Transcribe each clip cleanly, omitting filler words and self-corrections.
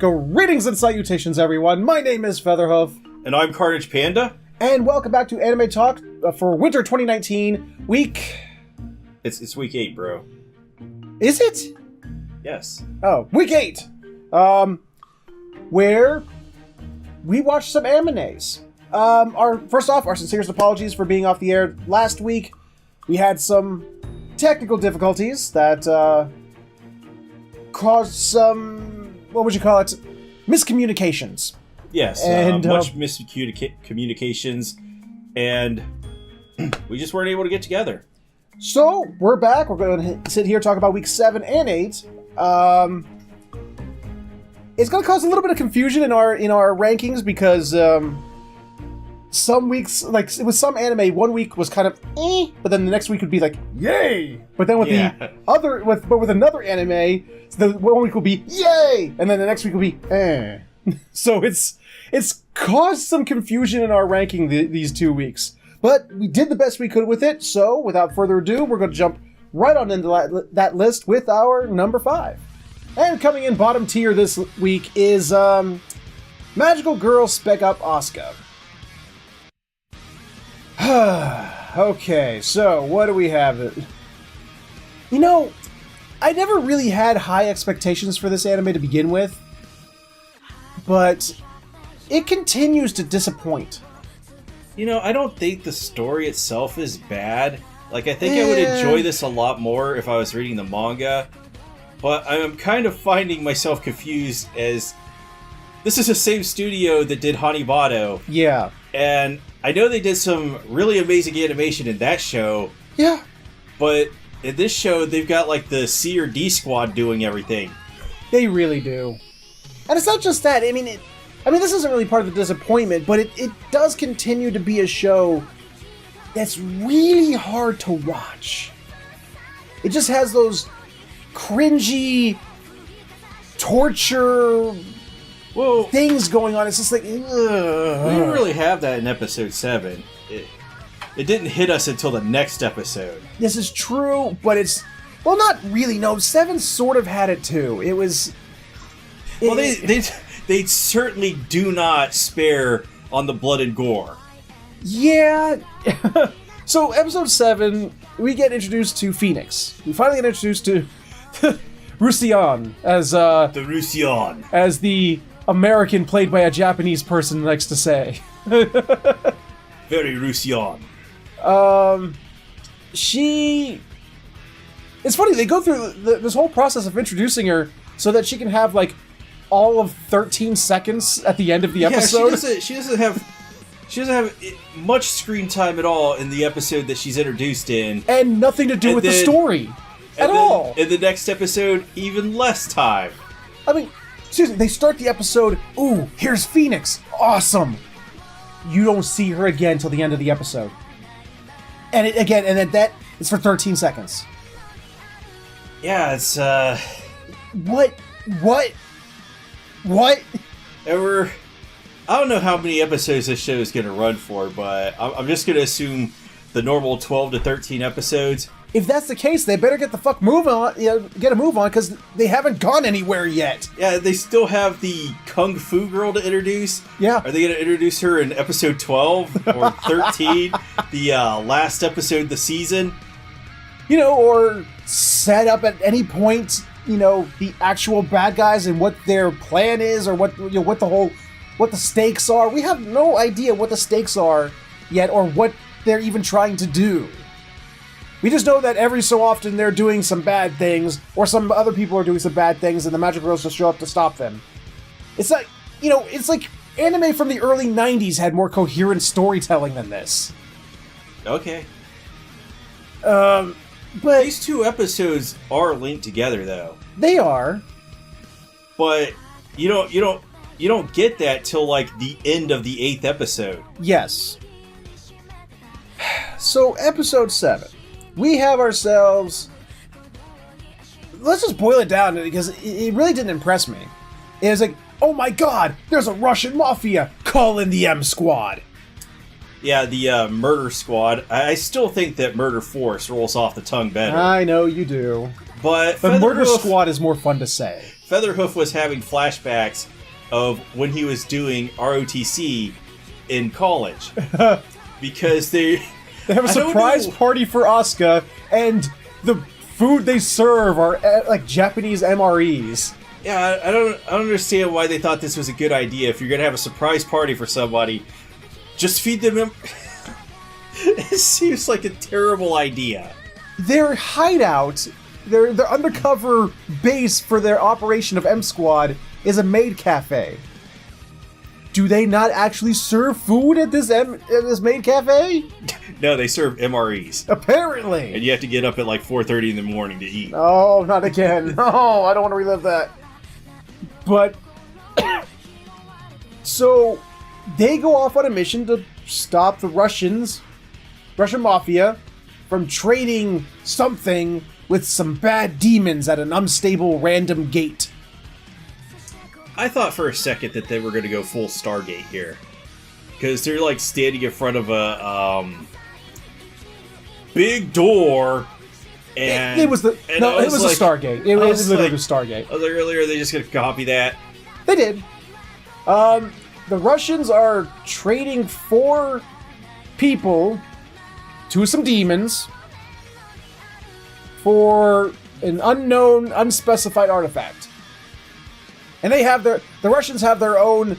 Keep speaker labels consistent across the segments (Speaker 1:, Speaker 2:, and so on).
Speaker 1: Greetings and salutations, everyone. My name is Featherhoof.
Speaker 2: And I'm CarnagePanda.
Speaker 1: And welcome back to Anime Talk for Winter 2019, week...
Speaker 2: It's week 8, bro.
Speaker 1: Is it?
Speaker 2: Yes.
Speaker 1: Oh, week 8! Where we watched some animes. First off, our sincerest apologies for being off the air last week. We had some technical difficulties that, caused some... what would you call it? Miscommunications.
Speaker 2: Yes,
Speaker 1: and
Speaker 2: much miscommunications, and we just weren't able to get together.
Speaker 1: So, we're back. We're going to sit here and talk about week 7 and 8. It's going to cause a little bit of confusion in our rankings because some weeks, like with some anime, one week was kind of but then the next week would be like yay. But then with with another anime, the one week will be yay, and then the next week will be So it's caused some confusion in our ranking these 2 weeks. But we did the best we could with it, so without further ado, we're going to jump right on into that list with our number 5. And coming in bottom tier this week is Magical Girl Spec Up Asuka. Okay, so what do we have? You know, I never really had high expectations for this anime to begin with, but it continues to disappoint.
Speaker 2: You know, I don't think the story itself is bad. Like, I think I would enjoy this a lot more if I was reading the manga, but I'm kind of finding myself confused as this is the same studio that did Hanibado.
Speaker 1: Yeah.
Speaker 2: And I know they did some really amazing animation in that show.
Speaker 1: Yeah.
Speaker 2: But in this show, they've got like the C or D squad doing everything.
Speaker 1: They really do. And it's not just that. I mean, this isn't really part of the disappointment, but it does continue to be a show that's really hard to watch. It just has those cringy torture things going on. It's just like, ugh.
Speaker 2: We didn't really have that in episode 7. It didn't hit us until the next episode.
Speaker 1: This is true, but it's... well, not really, no. 7 sort of had it too. It was...
Speaker 2: Well, they certainly do not spare on the blood and gore.
Speaker 1: Yeah. So, episode 7, we get introduced to Phoenix. We finally get introduced to Rusian as
Speaker 2: the Rusian,
Speaker 1: as the American played by a Japanese person likes to say.
Speaker 2: Very Rusian.
Speaker 1: It's funny, they go through this whole process of introducing her so that she can have, like, all of 13 seconds at the end of the episode.
Speaker 2: She doesn't have much screen time at all in the episode that she's introduced in.
Speaker 1: And nothing to do with the story at all.
Speaker 2: In the next episode, even less time.
Speaker 1: I mean, seriously, they start the episode, ooh, here's Phoenix, awesome. You don't see her again till the end of the episode. And that it's for 13 seconds.
Speaker 2: Yeah, it's,
Speaker 1: What?
Speaker 2: I don't know how many episodes this show is going to run for, but I'm just going to assume the normal 12 to 13 episodes.
Speaker 1: If that's the case, they better get the fuck move on, get a move on, because they haven't gone anywhere yet.
Speaker 2: Yeah, they still have the Kung Fu girl to introduce.
Speaker 1: Yeah.
Speaker 2: Are they going to introduce her in episode 12 or 13, the last episode of the season?
Speaker 1: Or set up at any point, the actual bad guys and what their plan is, or what the stakes are. We have no idea what the stakes are yet, or what they're even trying to do. We just know that every so often they're doing some bad things, or some other people are doing some bad things, and the Magic Girls just show up to stop them. It's like, it's like anime from the early 90s had more coherent storytelling than this.
Speaker 2: Okay.
Speaker 1: But
Speaker 2: these 2 episodes are linked together, though.
Speaker 1: They are.
Speaker 2: But you don't get that till like the end of the 8th episode.
Speaker 1: Yes. So, episode 7. We have ourselves... let's just boil it down, because it really didn't impress me. It was like, oh my god, there's a Russian mafia! Call in the M Squad!
Speaker 2: Yeah, the Murder Squad. I still think that Murder Force rolls off the tongue better.
Speaker 1: I know you do.
Speaker 2: But
Speaker 1: Murder Squad is more fun to say.
Speaker 2: Featherhoof was having flashbacks of when he was doing ROTC in college. Because they
Speaker 1: have a surprise party for Asuka, and the food they serve are like Japanese MREs.
Speaker 2: Yeah, I don't understand why they thought this was a good idea. If you're gonna have a surprise party for somebody, just feed them. It seems like a terrible idea.
Speaker 1: Their hideout, their undercover base for their operation of M Squad is a maid cafe. Do they not actually serve food at this maid cafe?
Speaker 2: No, they serve MREs.
Speaker 1: Apparently.
Speaker 2: And you have to get up at like 4:30 in the morning to eat.
Speaker 1: Oh, not again. No, I don't want to relive that. But so they go off on a mission to stop the Russian mafia from trading something with some bad demons at an unstable random gate.
Speaker 2: I thought for a second that they were going to go full Stargate here. Because they're like standing in front of a big door. And
Speaker 1: it was a Stargate. It was literally a Stargate.
Speaker 2: I was like, earlier, they just going to copy that.
Speaker 1: They did. The Russians are trading 4 people to some demons for an unknown, unspecified artifact. And the Russians have their own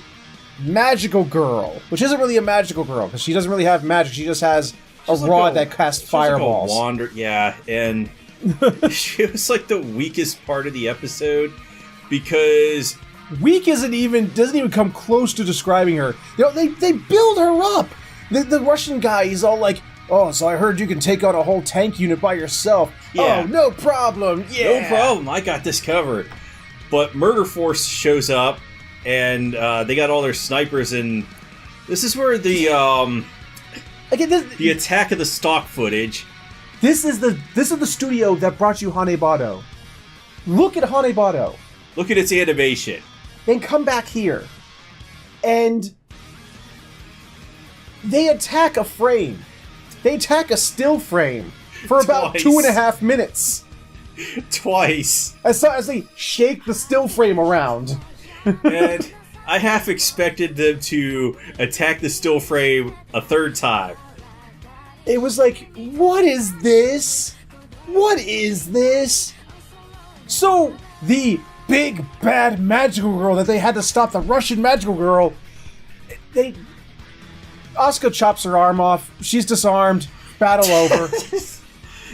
Speaker 1: magical girl, which isn't really a magical girl, because she doesn't really have magic, she just has a rod that casts fireballs.
Speaker 2: Yeah, and she was like the weakest part of the episode, because...
Speaker 1: Weak doesn't even come close to describing her. You know, they build her up! The Russian guy, he's all like, oh, so I heard you can take on a whole tank unit by yourself. Yeah. Oh, no problem, yeah!
Speaker 2: No problem, I got this covered. But Murder Force shows up, and they got all their snipers, and this is where the attack of the stock footage.
Speaker 1: This is the studio that brought you Hanebado. Look at Hanebado.
Speaker 2: Look at its animation.
Speaker 1: Then come back here, and they attack a frame. They attack a still frame for about 2.5 minutes.
Speaker 2: Twice.
Speaker 1: As they shake the still frame around.
Speaker 2: And I half expected them to attack the still frame a 3rd time.
Speaker 1: It was like, what is this? What is this? So, the big bad magical girl that they had to stop, the Russian magical girl, Asuka chops her arm off, she's disarmed, battle over.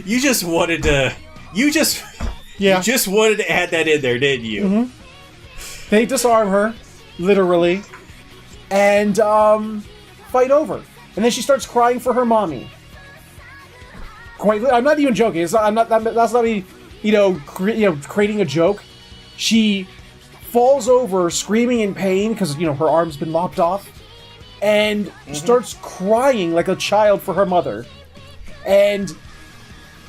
Speaker 2: You just wanted to add that in there, didn't you?
Speaker 1: Mm-hmm. They disarm her, literally, and fight over. And then she starts crying for her mommy. I'm not even joking. That's not me, creating a joke. She falls over, screaming in pain because her arm's been lopped off, and starts crying like a child for her mother. And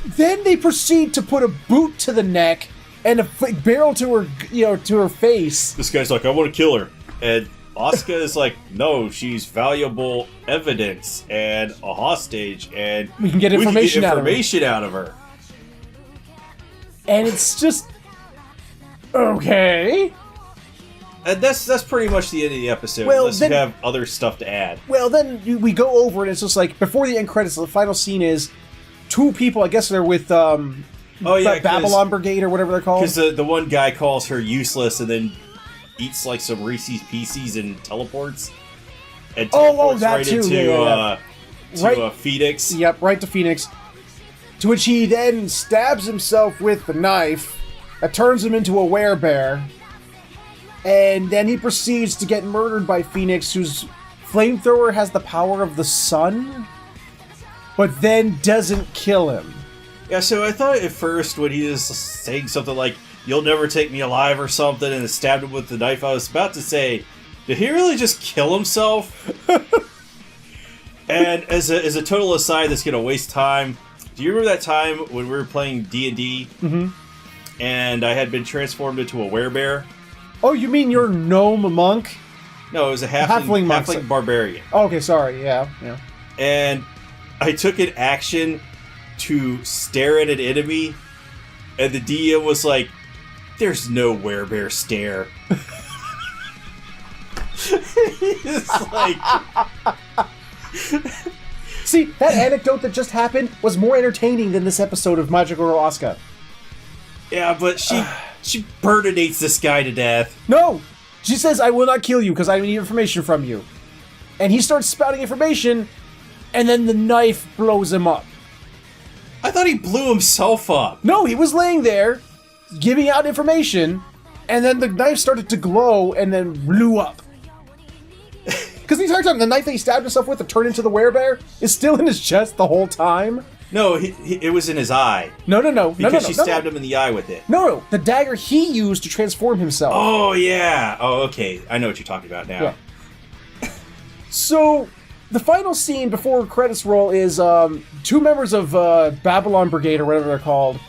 Speaker 1: then they proceed to put a boot to the neck and a barrel to her, to her face.
Speaker 2: This guy's like, I want to kill her. And Asuka is like, no, she's valuable evidence and a hostage, and
Speaker 1: we can get information out
Speaker 2: of her.
Speaker 1: And it's just okay.
Speaker 2: And that's pretty much the end of the episode, unless you have other stuff to add. Well,
Speaker 1: then we go over it, and it's just like, before the end credits, the final scene is 2 people, I guess they're with Babylon Brigade or whatever they're called.
Speaker 2: Because the one guy calls her useless and then eats like some Reese's Pieces and teleports. And teleports
Speaker 1: that
Speaker 2: right
Speaker 1: too.
Speaker 2: into Phoenix.
Speaker 1: Yep, right to Phoenix. To which he then stabs himself with the knife that turns him into a werebear. And then he proceeds to get murdered by Phoenix, whose flamethrower has the power of the sun, but then doesn't kill him.
Speaker 2: Yeah, so I thought at first when he was saying something like, "You'll never take me alive" or something, and stabbed him with the knife, I was about to say, did he really just kill himself? And as a total aside that's going to waste time, do you remember that time when we were playing D&D, and I had been transformed into a werebear?
Speaker 1: Oh, you mean your gnome monk?
Speaker 2: No, it was a halfling barbarian.
Speaker 1: Oh, okay, sorry, yeah.
Speaker 2: And I took an action to stare at an enemy, and the DM was like, There's no werebear stare. It's like...
Speaker 1: See, that anecdote that just happened was more entertaining than this episode of Magical Girl Asuka.
Speaker 2: Yeah, but she burninates this guy to death.
Speaker 1: No! She says, I will not kill you because I need information from you. And he starts spouting information, and then the knife blows him up.
Speaker 2: I thought he blew himself up.
Speaker 1: No, he was laying there, giving out information, and then the knife started to glow and then blew up. Because the entire time, the knife that he stabbed himself with to turn into the werebear is still in his chest the whole time.
Speaker 2: No, it was in his eye.
Speaker 1: No.
Speaker 2: Because she stabbed him in the eye with it.
Speaker 1: No, the dagger he used to transform himself.
Speaker 2: Oh, yeah. Oh, okay. I know what you're talking about now.
Speaker 1: Yeah. So, the final scene before credits roll is two members of Babylon Brigade, or whatever they're called.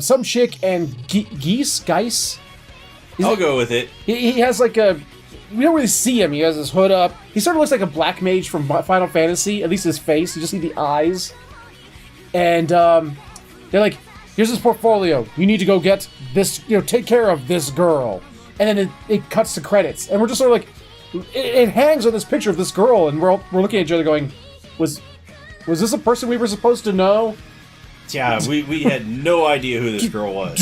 Speaker 1: Some chick and Geese?
Speaker 2: I'll go with it.
Speaker 1: He has like a... We don't really see him. He has his hood up. He sort of looks like a black mage from Final Fantasy, at least his face. You just see the eyes. And they're like, here's his portfolio. You need to go get this, take care of this girl. And then it cuts to credits. And we're just sort of like, it hangs on this picture of this girl, and we're looking at each other going, was this a person we were supposed to know?
Speaker 2: Yeah, we had no idea who this girl was.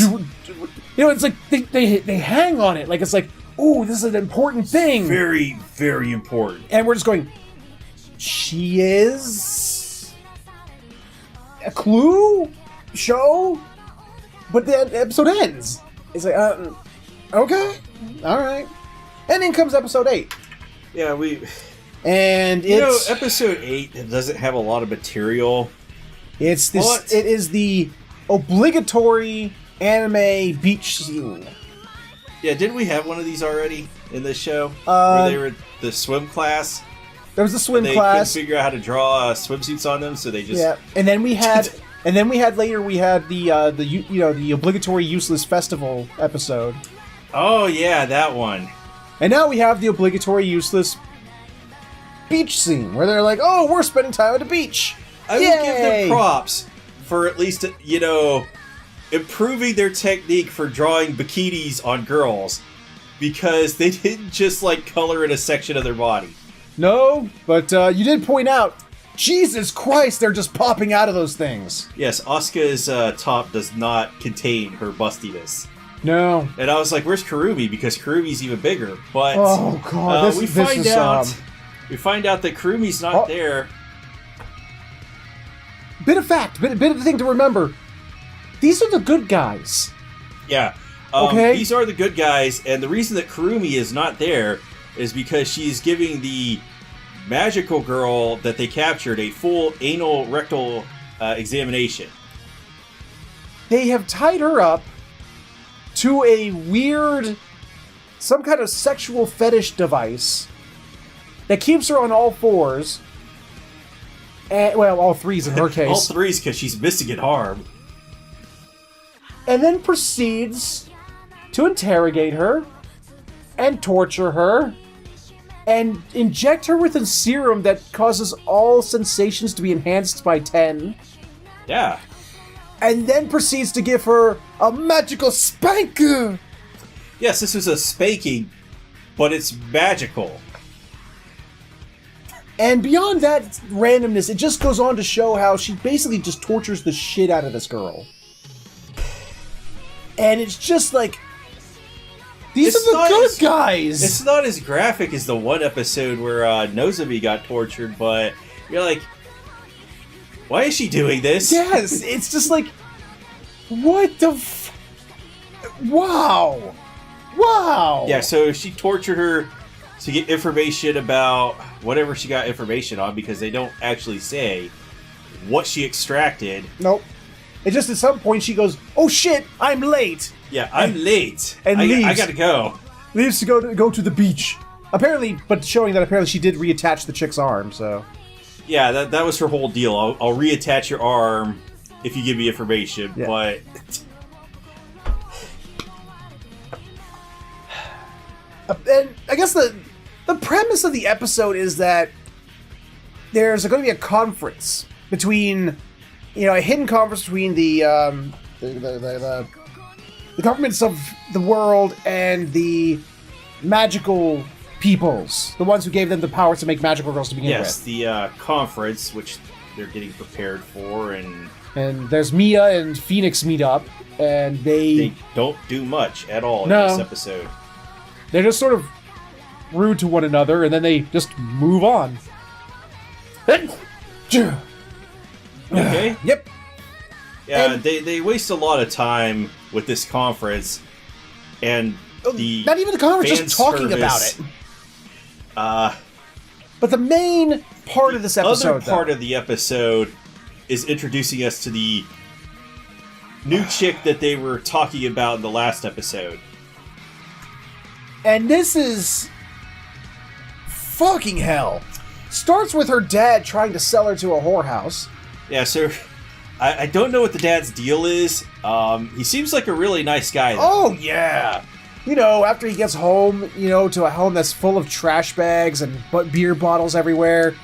Speaker 1: It's like they hang on it. Like, it's like, ooh, this is an important thing.
Speaker 2: Very, very important.
Speaker 1: And we're just going, she is a clue show? But the episode ends. It's like, okay, all right. And then comes episode 8.
Speaker 2: Yeah,
Speaker 1: and it's...
Speaker 2: episode 8 doesn't have a lot of material.
Speaker 1: It is the obligatory anime beach scene.
Speaker 2: Yeah, didn't we have one of these already in this show? Where they were the swim class?
Speaker 1: There was the swim
Speaker 2: class. They couldn't figure out how to draw swimsuits on them, so they just...
Speaker 1: Yeah, and then we had... later the obligatory useless festival episode.
Speaker 2: Oh, yeah, that one.
Speaker 1: And now we have the obligatory useless beach scene, where they're like, oh, we're spending time at the beach.
Speaker 2: I will give them props for at least, improving their technique for drawing bikinis on girls, because they didn't just color in a section of their body.
Speaker 1: No, but you did point out, Jesus Christ, they're just popping out of those things.
Speaker 2: Yes, Asuka's top does not contain her bustiness.
Speaker 1: No.
Speaker 2: And I was like, where's Kurumi? Because Kurumi's even bigger. But
Speaker 1: oh god, we find out
Speaker 2: that Kurumi's not there.
Speaker 1: Bit of the thing to remember. These are the good guys.
Speaker 2: Yeah.
Speaker 1: Okay.
Speaker 2: These are the good guys, and the reason that Kurumi is not there is because she's giving the magical girl that they captured a full anal rectal examination.
Speaker 1: They have tied her up to a weird, some kind of sexual fetish device that keeps her on all fours. And, well, all threes in her case.
Speaker 2: All threes because she's missing an arm.
Speaker 1: And then proceeds to interrogate her and torture her and inject her with a serum that causes all sensations to be enhanced by 10.
Speaker 2: Yeah.
Speaker 1: And then proceeds to give her a magical spanker.
Speaker 2: Yes, this was a spanking, but it's magical.
Speaker 1: And beyond that randomness, it just goes on to show how she basically just tortures the shit out of this girl. And it's just like, these are the good guys!
Speaker 2: It's not as graphic as the one episode where Nozomi got tortured, but you're like, why is she doing this?
Speaker 1: Yes, it's just like, what the wow! Wow!
Speaker 2: Yeah, so she tortured her to get information about whatever she got information on, because they don't actually say what she extracted.
Speaker 1: Nope. It just at some point she goes, oh shit, I'm late!
Speaker 2: Yeah, I'm late.
Speaker 1: And leaves.
Speaker 2: I gotta go.
Speaker 1: Leaves to go to the beach. Apparently, but showing that apparently she did reattach the chick's arm, so...
Speaker 2: Yeah, that was her whole deal. I'll reattach your arm if you give me information,
Speaker 1: yeah.
Speaker 2: But...
Speaker 1: And I guess the premise of the episode is that there's going to be a conference between, a hidden conference between the the governments of the world and the magical peoples, the ones who gave them the power to make magical girls to begin
Speaker 2: Yes,
Speaker 1: with.
Speaker 2: the conference, which they're getting prepared for,
Speaker 1: And there's Mia and Phoenix meet up, and
Speaker 2: they don't do much at all in this episode.
Speaker 1: They're just sort of rude to one another, and then they just move on.
Speaker 2: Okay.
Speaker 1: Yep.
Speaker 2: Yeah,
Speaker 1: And-
Speaker 2: they waste a lot of time with this conference, and the
Speaker 1: not even the conference,
Speaker 2: fan
Speaker 1: just talking
Speaker 2: service,
Speaker 1: about it. But the main part of this episode,
Speaker 2: other part of the episode is introducing us to the new chick that they were talking about in the last episode.
Speaker 1: and this is fucking hell. Starts with her dad trying to sell her to a whorehouse.
Speaker 2: Yeah, so I don't know what the dad's deal is. He seems like a really nice guy, though.
Speaker 1: Oh, yeah. You know, after he gets home, to a home that's full of trash bags and beer bottles everywhere,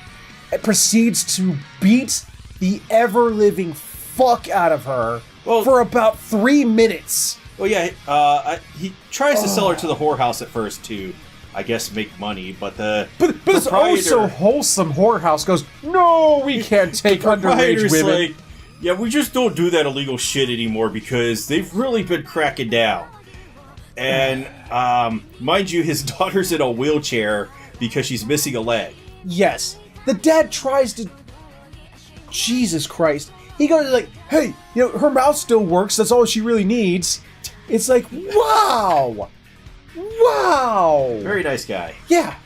Speaker 1: it proceeds to beat the ever-living fuck out of her for about 3 minutes.
Speaker 2: Well, yeah, he tries to sell her to the whorehouse at first to, I guess, make money, but the
Speaker 1: But this oh so wholesome whorehouse goes, no, we can't take underage women.
Speaker 2: like, yeah, we just don't do that illegal shit anymore because they've really been cracking down. And, mind you, his daughter's in a wheelchair because she's missing a leg.
Speaker 1: Yes. The dad tries to... Jesus Christ. He goes like, hey, her mouth still works, that's all she really needs. It's like, wow! Wow!
Speaker 2: Very nice guy.
Speaker 1: Yeah.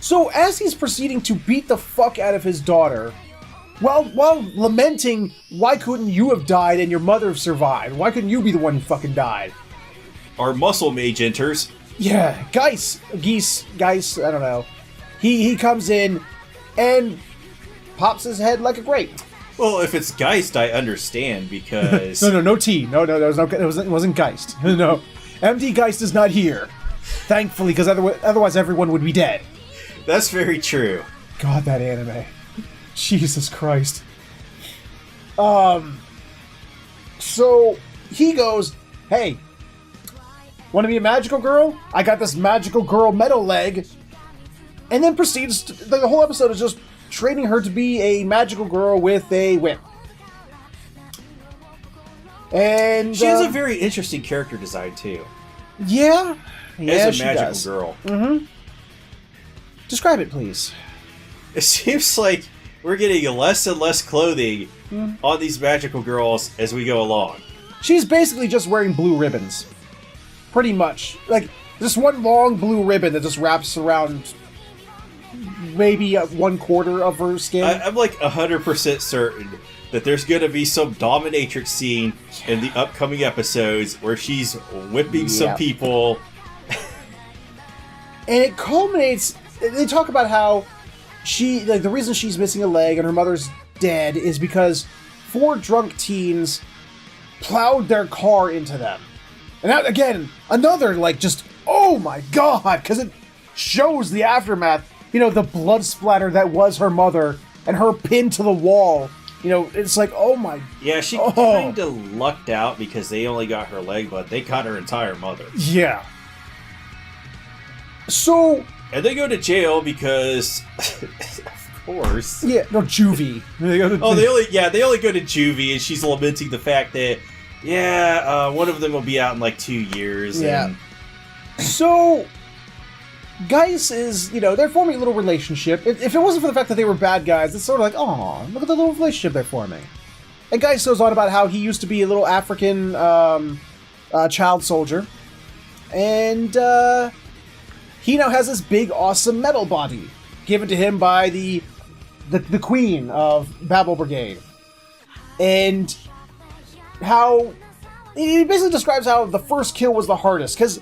Speaker 1: So as he's proceeding to beat the fuck out of his daughter, while lamenting, why couldn't you have died and your mother have survived? Why couldn't you be the one who fucking died?
Speaker 2: Our muscle mage enters.
Speaker 1: Yeah, Geis, I don't know. He comes in and pops his head like a grape.
Speaker 2: Well, if it's Geist, I understand because
Speaker 1: No T. No, it wasn't Geist. No, MD Geist is not here. Thankfully, because otherwise everyone would be dead.
Speaker 2: that's very true.
Speaker 1: God, that anime. Jesus Christ. So he goes, hey, want to be a magical girl? I got this magical girl metal leg. And then proceeds the whole episode is just training her to be a magical girl with a whip. And
Speaker 2: She has a very interesting character design too.
Speaker 1: Yeah,
Speaker 2: as
Speaker 1: she
Speaker 2: a magical
Speaker 1: does.
Speaker 2: girl.
Speaker 1: Mm-hmm. Describe it, please.
Speaker 2: It seems like we're getting less and less clothing on these magical girls as we go along.
Speaker 1: She's basically just wearing blue ribbons. Pretty much. Like, just one long blue ribbon that just wraps around maybe 1/4 of her skin.
Speaker 2: I'm like 100% certain that there's going to be some dominatrix scene in the upcoming episodes where she's whipping some people.
Speaker 1: And it culminates... They talk about how the reason she's missing a leg and her mother's dead is because 4 drunk teens plowed their car into them. And that, again, another, just, oh my god, because it shows the aftermath. The blood splatter that was her mother and her pinned to the wall. It's like, oh my...
Speaker 2: Yeah, she kind of lucked out because they only got her leg, but they got her entire mother.
Speaker 1: Yeah. So...
Speaker 2: And they go to jail because... of course.
Speaker 1: Yeah, no, juvie.
Speaker 2: they only go to juvie, and she's lamenting the fact that, one of them will be out in 2 years.
Speaker 1: Yeah.
Speaker 2: And...
Speaker 1: So... Geis is, they're forming a little relationship. If it wasn't for the fact that they were bad guys, it's sort of like, aw, look at the little relationship they're forming. And Geis goes on about how he used to be a little African child soldier. And he now has this big, awesome metal body given to him by the queen of Babel Brigade. And how... He basically describes how the first kill was the hardest, because...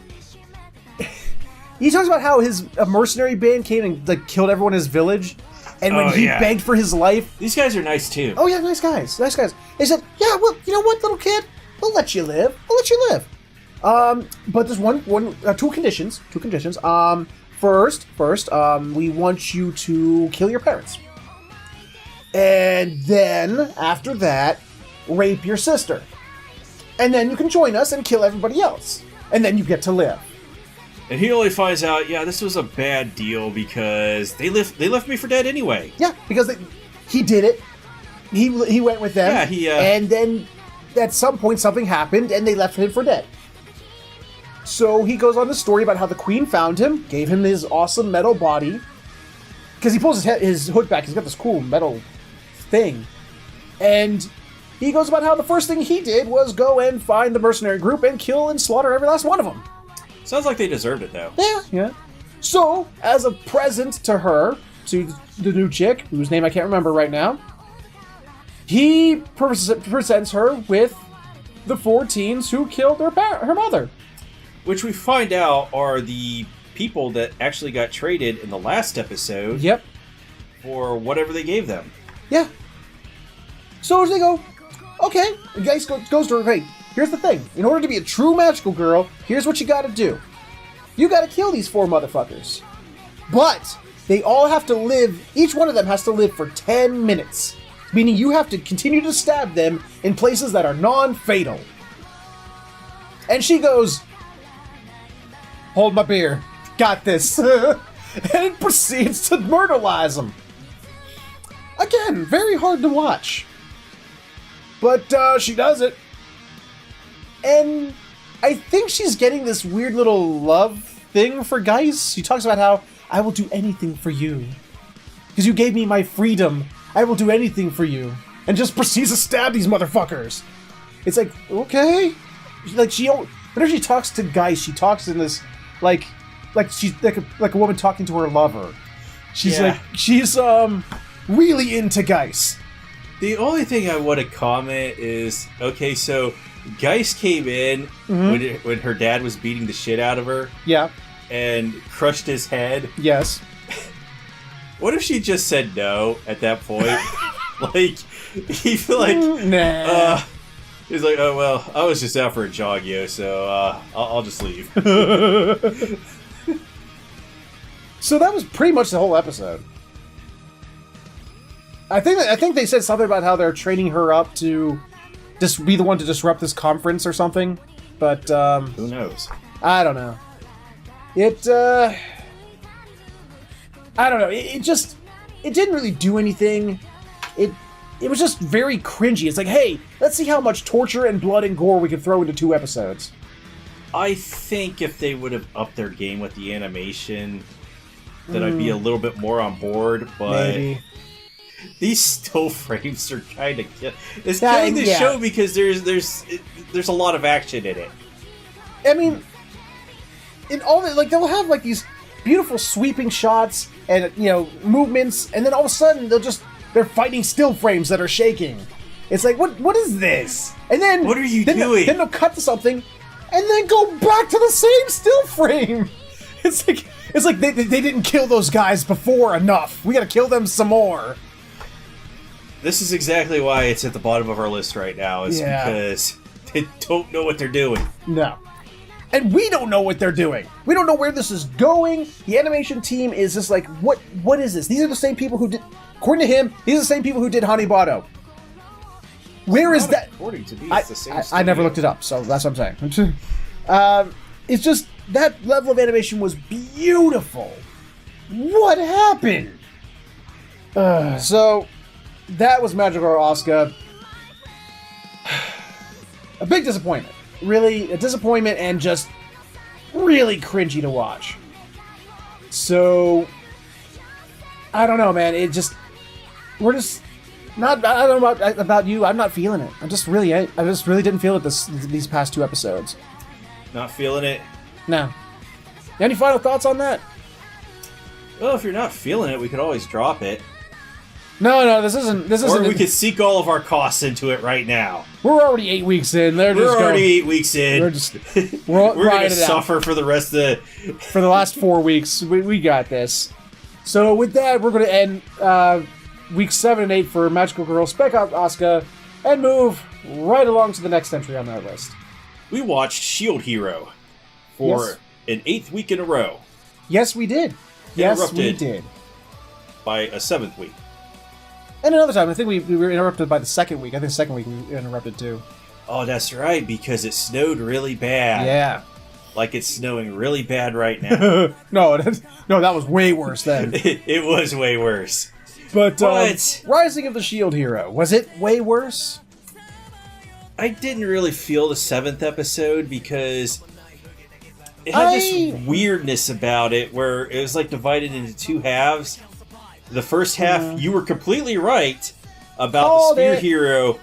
Speaker 1: He talks about how a mercenary band came and killed everyone in his village, and when he begged for his life...
Speaker 2: These guys are nice, too.
Speaker 1: Oh, yeah, nice guys. They said, yeah, well, you know what, little kid? We'll let you live. But there's two conditions. First, we want you to kill your parents. And then, after that, rape your sister. And then you can join us and kill everybody else. And then you get to live.
Speaker 2: And he only finds out, yeah, this was a bad deal because they left me for dead anyway.
Speaker 1: Yeah, because he did it. He went with them.
Speaker 2: Yeah,
Speaker 1: and then at some point something happened and they left him for dead. So he goes on the story about how the queen found him, gave him his awesome metal body. Because he pulls his hood back, he's got this cool metal thing. And he goes about how the first thing he did was go and find the mercenary group and kill and slaughter every last one of them.
Speaker 2: Sounds like they deserved it, though.
Speaker 1: Yeah. So, as a present to her, to the new chick, whose name I can't remember right now, he presents her with the 4 teens who killed her mother.
Speaker 2: Which we find out are the people that actually got traded in the last episode.
Speaker 1: Yep.
Speaker 2: For whatever they gave them.
Speaker 1: Yeah. So they go, okay. The guy goes to her, hey, here's the thing. In order to be a true magical girl, here's what you gotta do. You gotta kill these 4 motherfuckers. But they all have to live, each one of them has to live for 10 minutes. Meaning you have to continue to stab them in places that are non-fatal. And she goes, hold my beer. Got this. And it proceeds to murderize them. Again, very hard to watch. But she does it. And I think she's getting this weird little love thing for guys. She talks about how, I will do anything for you. Because you gave me my freedom. I will do anything for you. And just proceeds to stab these motherfuckers. It's like, okay. Like, whenever she talks to guys, she talks in this, like she's like a woman talking to her lover. She's really into Geis.
Speaker 2: The only thing I want to comment is, okay, so Geis came in when her dad was beating the shit out of her.
Speaker 1: Yeah.
Speaker 2: And crushed his head.
Speaker 1: Yes.
Speaker 2: What if she just said no at that point? Like, he feel like,
Speaker 1: nah.
Speaker 2: He's like, oh well, I was just out for a jog, yo, so I'll just leave.
Speaker 1: So that was pretty much the whole episode. I think they said something about how they're training her up to just be the one to disrupt this conference or something. But
Speaker 2: who knows?
Speaker 1: I don't know. I don't know. It didn't really do anything. It was just very cringy. It's like, hey, let's see how much torture and blood and gore we can throw into 2 episodes.
Speaker 2: I think if they would have upped their game with the animation, then I'd be a little bit more on board, but
Speaker 1: maybe.
Speaker 2: These still frames are kind of it's killing the show because there's a lot of action in it.
Speaker 1: I mean, in all the, like, they'll have like these beautiful sweeping shots and movements, and then all of a sudden they're fighting still frames that are shaking. It's like, what is this? And then
Speaker 2: what are you doing?
Speaker 1: Then they'll cut to something, and then go back to the same still frame. It's like they didn't kill those guys before enough. We gotta kill them some more.
Speaker 2: This is exactly why it's at the bottom of our list right now, is because they don't know what they're doing.
Speaker 1: No. And we don't know what they're doing. We don't know where this is going. The animation team is just like, what is this? These are the same people who did, according to him, these are the same people who did Hanibado. Where is that?
Speaker 2: According to me, it's the same
Speaker 1: I never looked it up, so that's what I'm saying. It's just, that level of animation was beautiful. What happened? So, that was Magical Girl Asuka. A big disappointment. Really, a disappointment and just really cringy to watch. So, I don't know, man. We're just not. I don't know about you. I'm not feeling it. I just really didn't feel it these past 2 episodes.
Speaker 2: Not feeling it?
Speaker 1: No. Any final thoughts on that?
Speaker 2: Well, if you're not feeling it, we could always drop it.
Speaker 1: No, this isn't.
Speaker 2: Or we could sink all of our costs into it right now.
Speaker 1: We're already 8 weeks in. We're
Speaker 2: already 8 weeks in.
Speaker 1: We're
Speaker 2: going to suffer for the rest of
Speaker 1: for the last 4 weeks. We got this. So with that, we're going to end weeks 7 and 8 for Magical Girl Spec Ops Asuka and move right along to the next entry on our list.
Speaker 2: We watched Shield Hero for an 8th week in a row.
Speaker 1: Yes, we did. Yes, we did.
Speaker 2: By a 7th week.
Speaker 1: And another time, I think we were interrupted by the 2nd week. I think the 2nd week we interrupted too.
Speaker 2: Oh, that's right, because it snowed really bad.
Speaker 1: Yeah.
Speaker 2: Like it's snowing really bad right now.
Speaker 1: No, that was way worse then.
Speaker 2: It was way worse.
Speaker 1: But
Speaker 2: What?
Speaker 1: Rising of the Shield Hero, was it way worse?
Speaker 2: I didn't really feel the 7th episode because it had this weirdness about it where it was like divided into 2 halves. The first half, you were completely right about the Spear Hero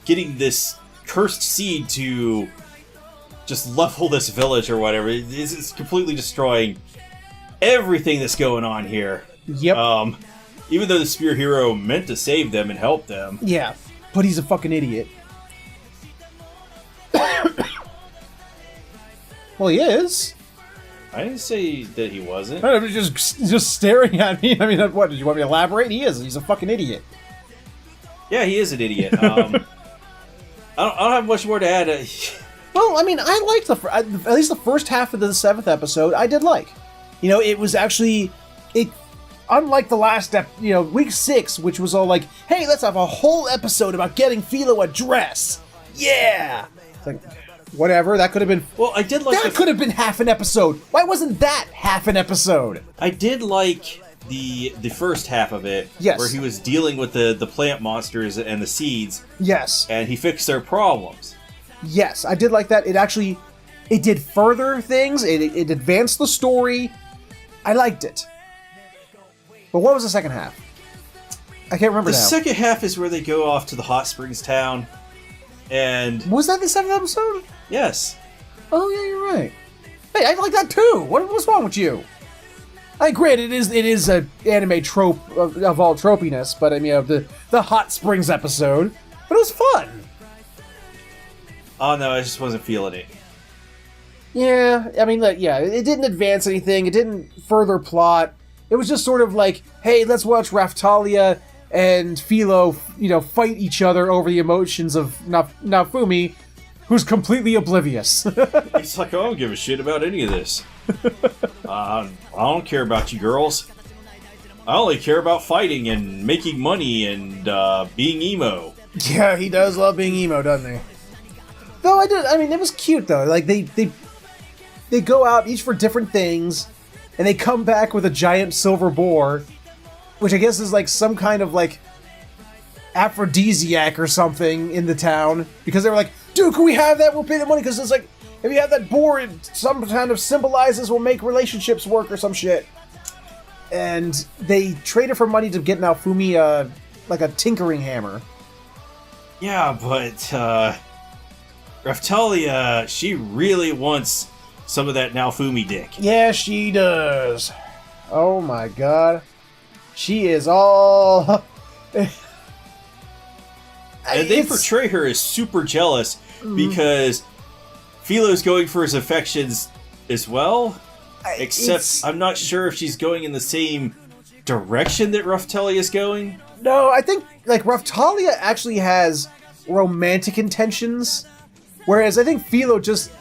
Speaker 2: getting this cursed seed to just level this village or whatever. It's completely destroying everything that's going on here.
Speaker 1: Yep.
Speaker 2: Even though the Spear Hero meant to save them and help them.
Speaker 1: Yeah, but he's a fucking idiot. Well, he is.
Speaker 2: I didn't say that he wasn't.
Speaker 1: I was just staring at me. I mean, what, did you want me to elaborate? He is. He's a fucking idiot.
Speaker 2: Yeah, he is an idiot. I don't have much more to add.
Speaker 1: Well, I mean, I liked at least the first half of the 7th episode. I did like. You know, it was actually unlike the last week 6, which was all like, hey, let's have a whole episode about getting Philo a dress. Yeah. It's like, whatever. That could have been.
Speaker 2: Well, I did like.
Speaker 1: That could have been half an episode. Why wasn't that half an episode?
Speaker 2: I did like the first half of it.
Speaker 1: Yes.
Speaker 2: Where he was dealing with the plant monsters and the seeds.
Speaker 1: Yes.
Speaker 2: And he fixed their problems.
Speaker 1: Yes, I did like that. It did further things. It advanced the story. I liked it. But what was the second half? I can't remember now.
Speaker 2: The second half is where they go off to the hot springs town. And
Speaker 1: was that the 7th episode?
Speaker 2: Yes.
Speaker 1: Oh yeah, you're right. Hey, I like that too. What's wrong with you? I agree. It is an anime trope of all tropiness, but I mean the hot springs episode. But it was fun.
Speaker 2: Oh no, I just wasn't feeling it.
Speaker 1: Yeah, I mean, it didn't advance anything. It didn't further plot. It was just sort of like, hey, let's watch Raftalia and Philo, fight each other over the emotions of Nafumi, who's completely oblivious.
Speaker 2: It's like, I don't give a shit about any of this. I don't care about you girls. I only care about fighting and making money and being emo.
Speaker 1: Yeah, he does love being emo, doesn't he? Though it was cute though. Like they go out each for different things, and they come back with a giant silver boar, which I guess is like some kind of like aphrodisiac or something in the town, because they were like, dude, can we have that? We'll pay the money, because it's like, if you have that boar, it some kind of symbolizes will make relationships work or some shit. And they traded for money to get Naofumi like a tinkering hammer.
Speaker 2: Yeah, but Raftalia, she really wants some of that Naofumi dick.
Speaker 1: Yeah, she does. Oh my god. She is all...
Speaker 2: And they portray her as super jealous because Philo's going for his affections as well. Except I'm not sure if she's going in the same direction that Raftalia is going.
Speaker 1: No, I think like Raftalia actually has romantic intentions, whereas I think Philo just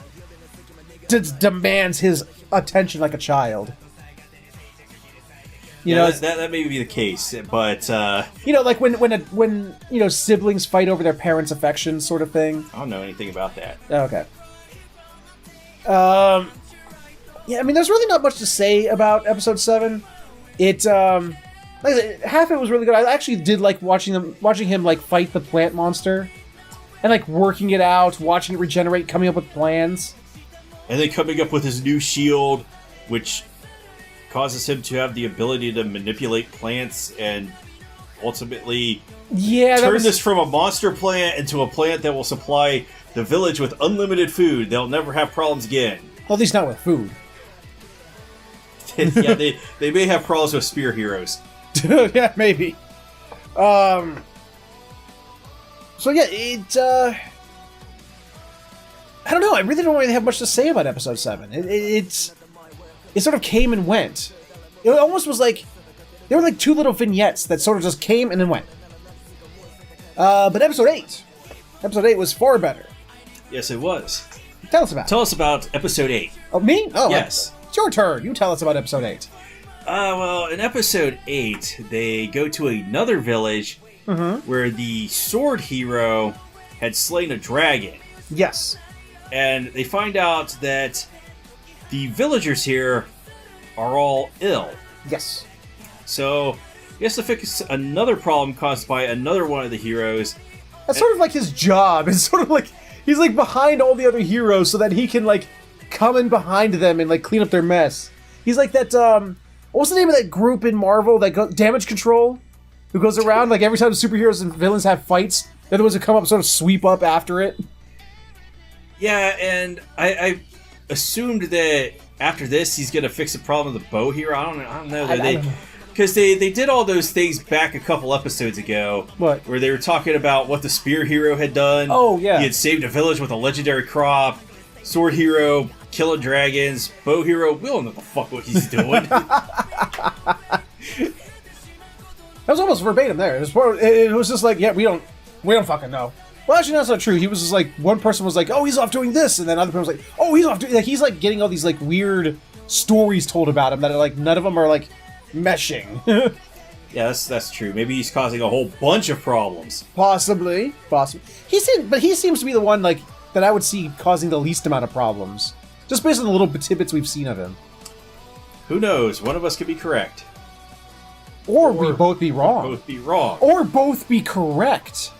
Speaker 1: demands his attention like a child. You know,
Speaker 2: that may be the case, but
Speaker 1: like when siblings fight over their parents' affection, sort of thing.
Speaker 2: I don't know anything about that.
Speaker 1: Okay. Yeah, I mean, there's really not much to say about episode 7. It like I said, half of it was really good. I actually did like watching him like fight the plant monster, and like working it out, watching it regenerate, coming up with plans,
Speaker 2: and then coming up with his new shield, which causes him to have the ability to manipulate plants and ultimately turn this from a monster plant into a plant that will supply the village with unlimited food. They'll never have problems again.
Speaker 1: Well, at least not with food.
Speaker 2: Yeah, they may have problems with spear heroes.
Speaker 1: Yeah, maybe. So yeah, I don't know. I really don't really have much to say about episode 7. It sort of came and went. It almost was like there were like two little vignettes that sort of just came and then went. But episode 8 was far better.
Speaker 2: Yes, it was.
Speaker 1: Tell us about it.
Speaker 2: Tell us about episode 8.
Speaker 1: Oh, me? Oh,
Speaker 2: yes.
Speaker 1: It's your turn. You tell us about episode 8.
Speaker 2: Well, in episode 8, they go to another village where the sword hero had slain a dragon.
Speaker 1: Yes.
Speaker 2: And they find out that the villagers here are all ill.
Speaker 1: Yes.
Speaker 2: So he has to fix another problem caused by another one of the heroes.
Speaker 1: That's sort of like his job. It's sort of like he's like behind all the other heroes so that he can like come in behind them and like clean up their mess. He's like that what's the name of that group in Marvel that Damage Control, who goes around like every time the superheroes and villains have fights, they're the ones who come up and sort of sweep up after it.
Speaker 2: Yeah, and I assumed that after this he's gonna fix the problem of the bow hero. I don't know. Because they did all those things back a couple episodes ago.
Speaker 1: What?
Speaker 2: Where they were talking about what the spear hero had done.
Speaker 1: Oh, yeah.
Speaker 2: He had saved a village with a legendary crop. Sword hero killing dragons. Bow hero, we don't know what the fuck what he's doing.
Speaker 1: That was almost verbatim there. It was just like, yeah, we don't fucking know. Well, actually, that's not true. He was just like, one person was like, oh, he's off doing this, and then other person was like, oh, he's off doing, like, he's like getting all these like weird stories told about him that are like none of them are like meshing.
Speaker 2: Yeah, that's true. Maybe he's causing a whole bunch of problems.
Speaker 1: Possibly. He seems to be the one like that I would see causing the least amount of problems, just based on the little tidbits we've seen of him.
Speaker 2: Who knows? One of us could be correct.
Speaker 1: Or we both be wrong.
Speaker 2: Both be wrong.
Speaker 1: Or both be correct.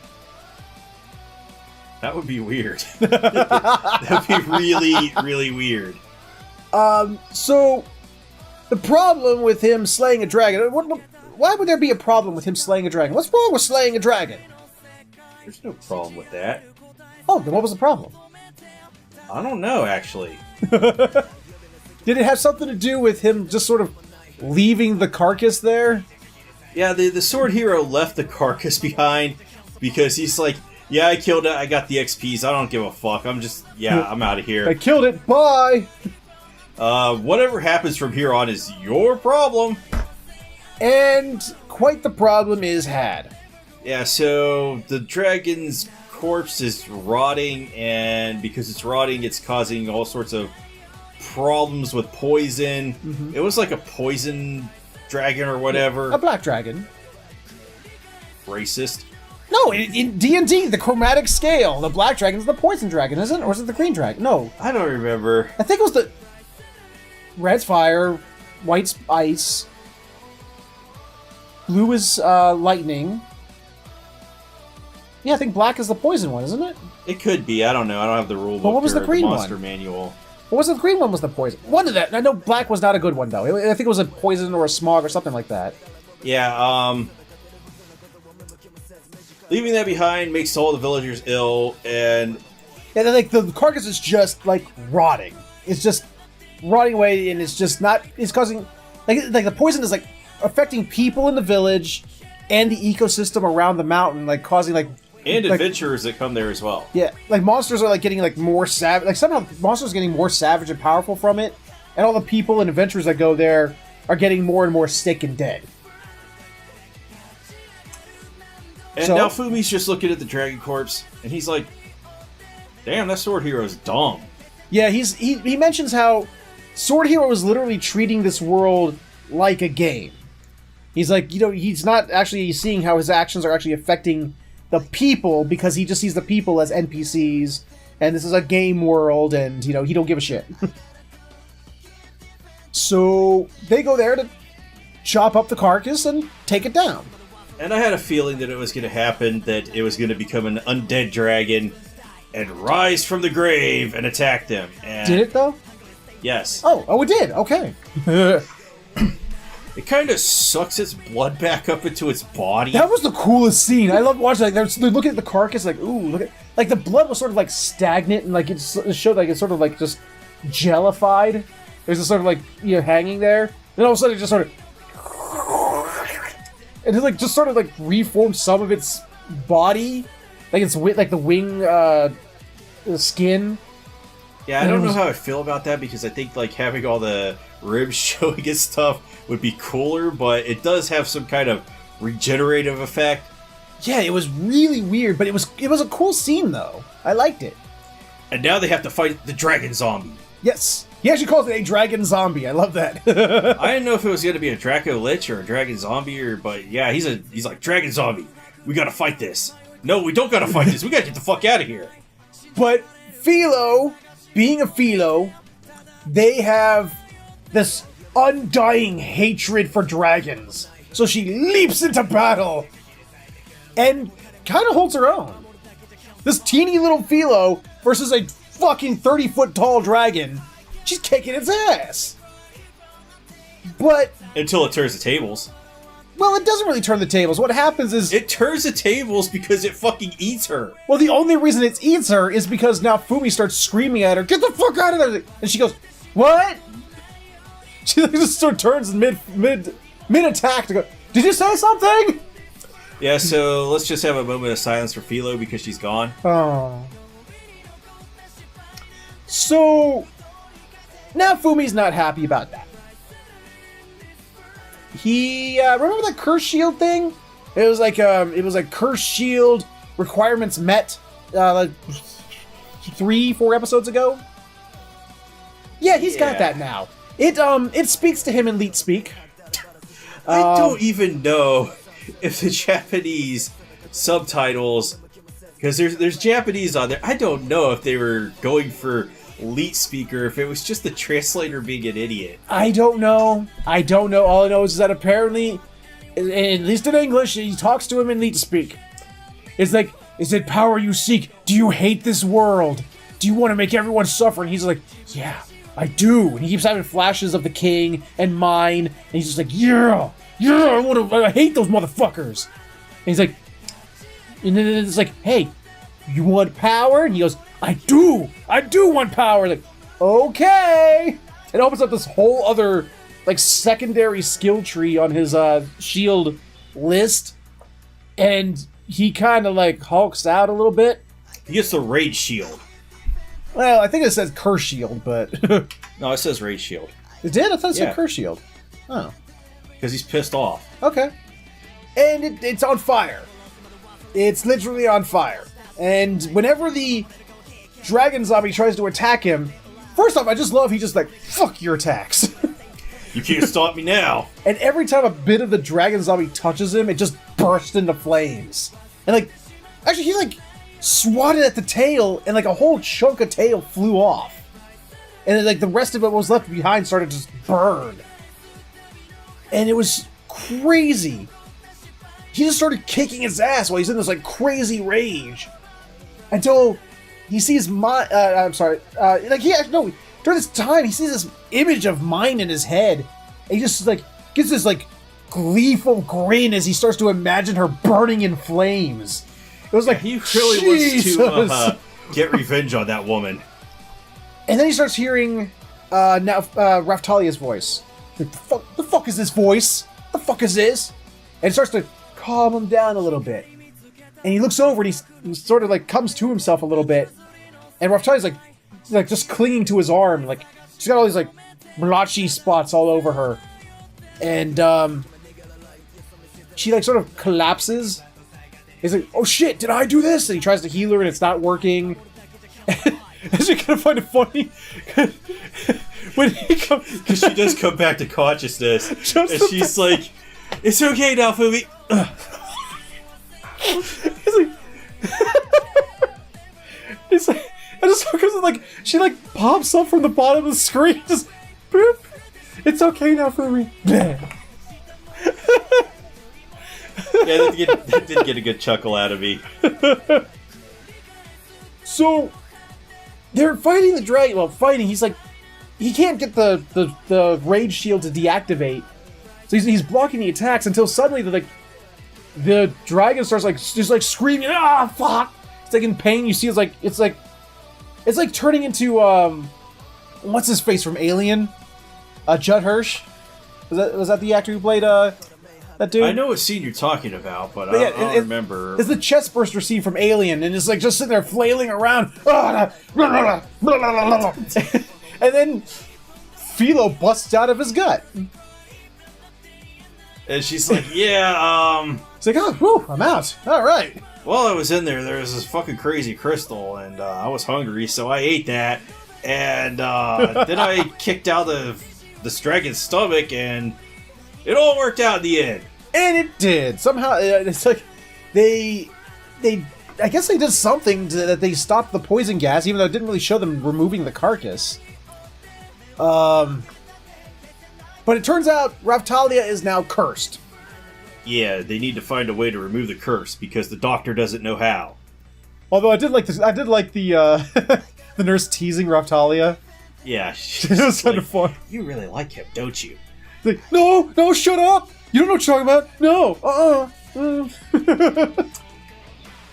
Speaker 2: That would be weird. That would be really, really weird.
Speaker 1: So, the problem with him slaying a dragon... Why would there be a problem with him slaying a dragon? What's wrong with slaying a dragon?
Speaker 2: There's no problem with that.
Speaker 1: Oh, then what was the problem?
Speaker 2: I don't know, actually.
Speaker 1: Did it have something to do with him just sort of leaving the carcass there?
Speaker 2: Yeah, the sword hero left the carcass behind because he's like, yeah, I killed it, I got the XPs, I don't give a fuck, I'm out of here.
Speaker 1: I killed it, bye!
Speaker 2: Whatever happens from here on is your problem.
Speaker 1: And quite the problem is had.
Speaker 2: Yeah, so the dragon's corpse is rotting, and because it's rotting, it's causing all sorts of problems with poison. Mm-hmm. It was like a poison dragon or whatever.
Speaker 1: A black dragon.
Speaker 2: Racist.
Speaker 1: No, in D&D, the chromatic scale, the black dragon is the poison dragon, isn't it? Or is it the green dragon? No.
Speaker 2: I don't remember.
Speaker 1: I think it was the... Red's fire, white's ice, blue is lightning. Yeah, I think black is the poison one, isn't it?
Speaker 2: It could be. I don't know. I don't have the rule book.
Speaker 1: But what was the green
Speaker 2: monster
Speaker 1: one?
Speaker 2: Manual.
Speaker 1: What was the green one? Was the poison? One of that. I know black was not a good one though. I think it was a poison or a smog or something like that.
Speaker 2: Yeah. Leaving that behind makes all the villagers ill, and
Speaker 1: yeah, like the carcass is just like rotting. It's just rotting away, and it's just not. It's causing like the poison is like affecting people in the village and the ecosystem around the mountain, like causing like.
Speaker 2: And adventurers that come there as well.
Speaker 1: Yeah, like monsters are like getting like more savage. Like somehow monsters are getting more savage and powerful from it, and all the people and adventurers that go there are getting more and more sick and dead.
Speaker 2: And now Fumi's just looking at the dragon corpse, and he's like, "Damn, that sword hero's dumb."
Speaker 1: Yeah, he mentions how Sword Hero is literally treating this world like a game. He's like, he's not actually seeing how his actions are actually affecting the people, because he just sees the people as NPCs, and this is a game world, and he don't give a shit. So they go there to chop up the carcass and take it down.
Speaker 2: And I had a feeling that it was going to happen, that it was going to become an undead dragon and rise from the grave and attack them. And
Speaker 1: did it though?
Speaker 2: Yes.
Speaker 1: Oh, it did. Okay.
Speaker 2: It kind of sucks its blood back up into its body.
Speaker 1: That was the coolest scene. I love watching. Like they're looking at the carcass, like, ooh, look at, like the blood was sort of like stagnant, and like it showed like it's sort of like just jellified. There's just sort of like hanging there. Then all of a sudden it just sort of, and it like just sort of like reformed some of its body, like it's like the wing, the skin.
Speaker 2: Yeah, I don't know how I feel about that, because I think like having all the ribs showing its stuff would be cooler, but it does have some kind of regenerative effect.
Speaker 1: Yeah, it was really weird, but it was a cool scene though. I liked it.
Speaker 2: And now they have to fight the dragon zombie.
Speaker 1: Yes, he actually calls it a dragon zombie. I love that.
Speaker 2: I didn't know if it was going to be a Draco Lich or a dragon zombie, but yeah, he's like, dragon zombie. We got to fight this. No, we don't gotta fight this. We gotta get the fuck out of here.
Speaker 1: But Philo, being a Philo, they have this undying hatred for dragons. So she leaps into battle and kind of holds her own. This teeny little Philo versus a fucking 30-foot tall dragon. She's kicking its ass. But...
Speaker 2: Until it turns the tables.
Speaker 1: Well, it doesn't really turn the tables. What happens is...
Speaker 2: It turns the tables because it fucking eats her.
Speaker 1: Well, the only reason it eats her is because now Fumi starts screaming at her, "Get the fuck out of there!" And she goes, "What?" She just sort of turns mid-attack to go, "Did you say something?"
Speaker 2: Yeah, so let's just have a moment of silence for Philo because she's gone.
Speaker 1: Oh. So, now Fumi's not happy about that. He, remember that curse shield thing? It was like curse shield requirements met, like 3-4 episodes ago? Yeah, he's got that now. It speaks to him in Leet speak.
Speaker 2: I don't even know if the Japanese subtitles, because there's Japanese on there, I don't know if they were going for Leet speaker, if it was just the translator being an idiot.
Speaker 1: I don't know. All I know is that apparently, at least in English, he talks to him in Leet speak. It's like, "Is it power you seek? Do you hate this world? Do you want to make everyone suffer?" And he's like, "Yeah, I do." And he keeps having flashes of the king and mine, and he's just like, "Yeah, I hate those motherfuckers." And he's like, and then it's like, "Hey, you want power?" And he goes, I do want power." Like, okay. It opens up this whole other, like, secondary skill tree on his shield list, and he kind of like hulks out a little bit.
Speaker 2: He gets the rage shield.
Speaker 1: Well, I think it says curse shield, but
Speaker 2: No, it says rage shield.
Speaker 1: it did. I thought it said curse shield. Oh,
Speaker 2: Because he's pissed off.
Speaker 1: okay. And it's on fire. It's literally on fire. And whenever the dragon zombie tries to attack him, first off, I just love he just like, "Fuck your attacks."
Speaker 2: You can't stop me now.
Speaker 1: And every time a bit of the dragon zombie touches him, it just bursts into flames. And like, actually he like swatted at the tail, and like a whole chunk of tail flew off. And then, like, the rest of it was left behind started to just burn. And it was crazy. He just started kicking his ass while he's in this like crazy rage. Until he sees during this time, he sees this image of mine in his head. And he just, like, gets this, like, gleeful grin as he starts to imagine her burning in flames. It was like,
Speaker 2: he really wants to get revenge on that woman.
Speaker 1: And then he starts hearing, Raphtalia's voice. Like, the fuck is this voice? The fuck is this? And it starts to calm him down a little bit. And he looks over and he sort of, like, comes to himself a little bit. And Raphtalia's like just clinging to his arm, like she's got all these like blotchy spots all over her, and she like sort of collapses. He's like, "Oh shit, did I do this?" And he tries to heal her, and it's not working. As you kind of find it funny when he comes,
Speaker 2: because she does come back to consciousness, and she's like, "It's okay now, Fumi."
Speaker 1: He's like. And just because like she like pops up from the bottom of the screen, just boop. "It's okay now for me."
Speaker 2: Yeah, that did get a good chuckle out of me.
Speaker 1: So they're fighting the dragon. Well, fighting. He's like, he can't get the rage shield to deactivate, so he's blocking the attacks until suddenly the dragon starts like just like screaming, "Ah, fuck!" It's like in pain. You see, it's like turning into, what's his face from Alien? Judd Hirsch? Was that the actor who played, that dude?
Speaker 2: I know what scene you're talking about, but I don't remember.
Speaker 1: It's the chestburster scene from Alien, and it's like just sitting there flailing around. And then Philo busts out of his gut.
Speaker 2: And she's like, "Yeah,
Speaker 1: It's like, "Oh, whew, I'm out. All right."
Speaker 2: While I was in there was this fucking crazy crystal, and I was hungry, so I ate that, and then I kicked out this dragon's stomach, and it all worked out in the end."
Speaker 1: And it did. Somehow, it's like they I guess they did something that they stopped the poison gas, even though it didn't really show them removing the carcass. But it turns out Raphtalia is now cursed.
Speaker 2: Yeah, they need to find a way to remove the curse because the doctor doesn't know how.
Speaker 1: Although I did like this, the the nurse teasing Raphtalia.
Speaker 2: Yeah,
Speaker 1: It was kind of fun.
Speaker 2: You really like him, don't you?
Speaker 1: Like, no, shut up! You don't know what you're talking about. No,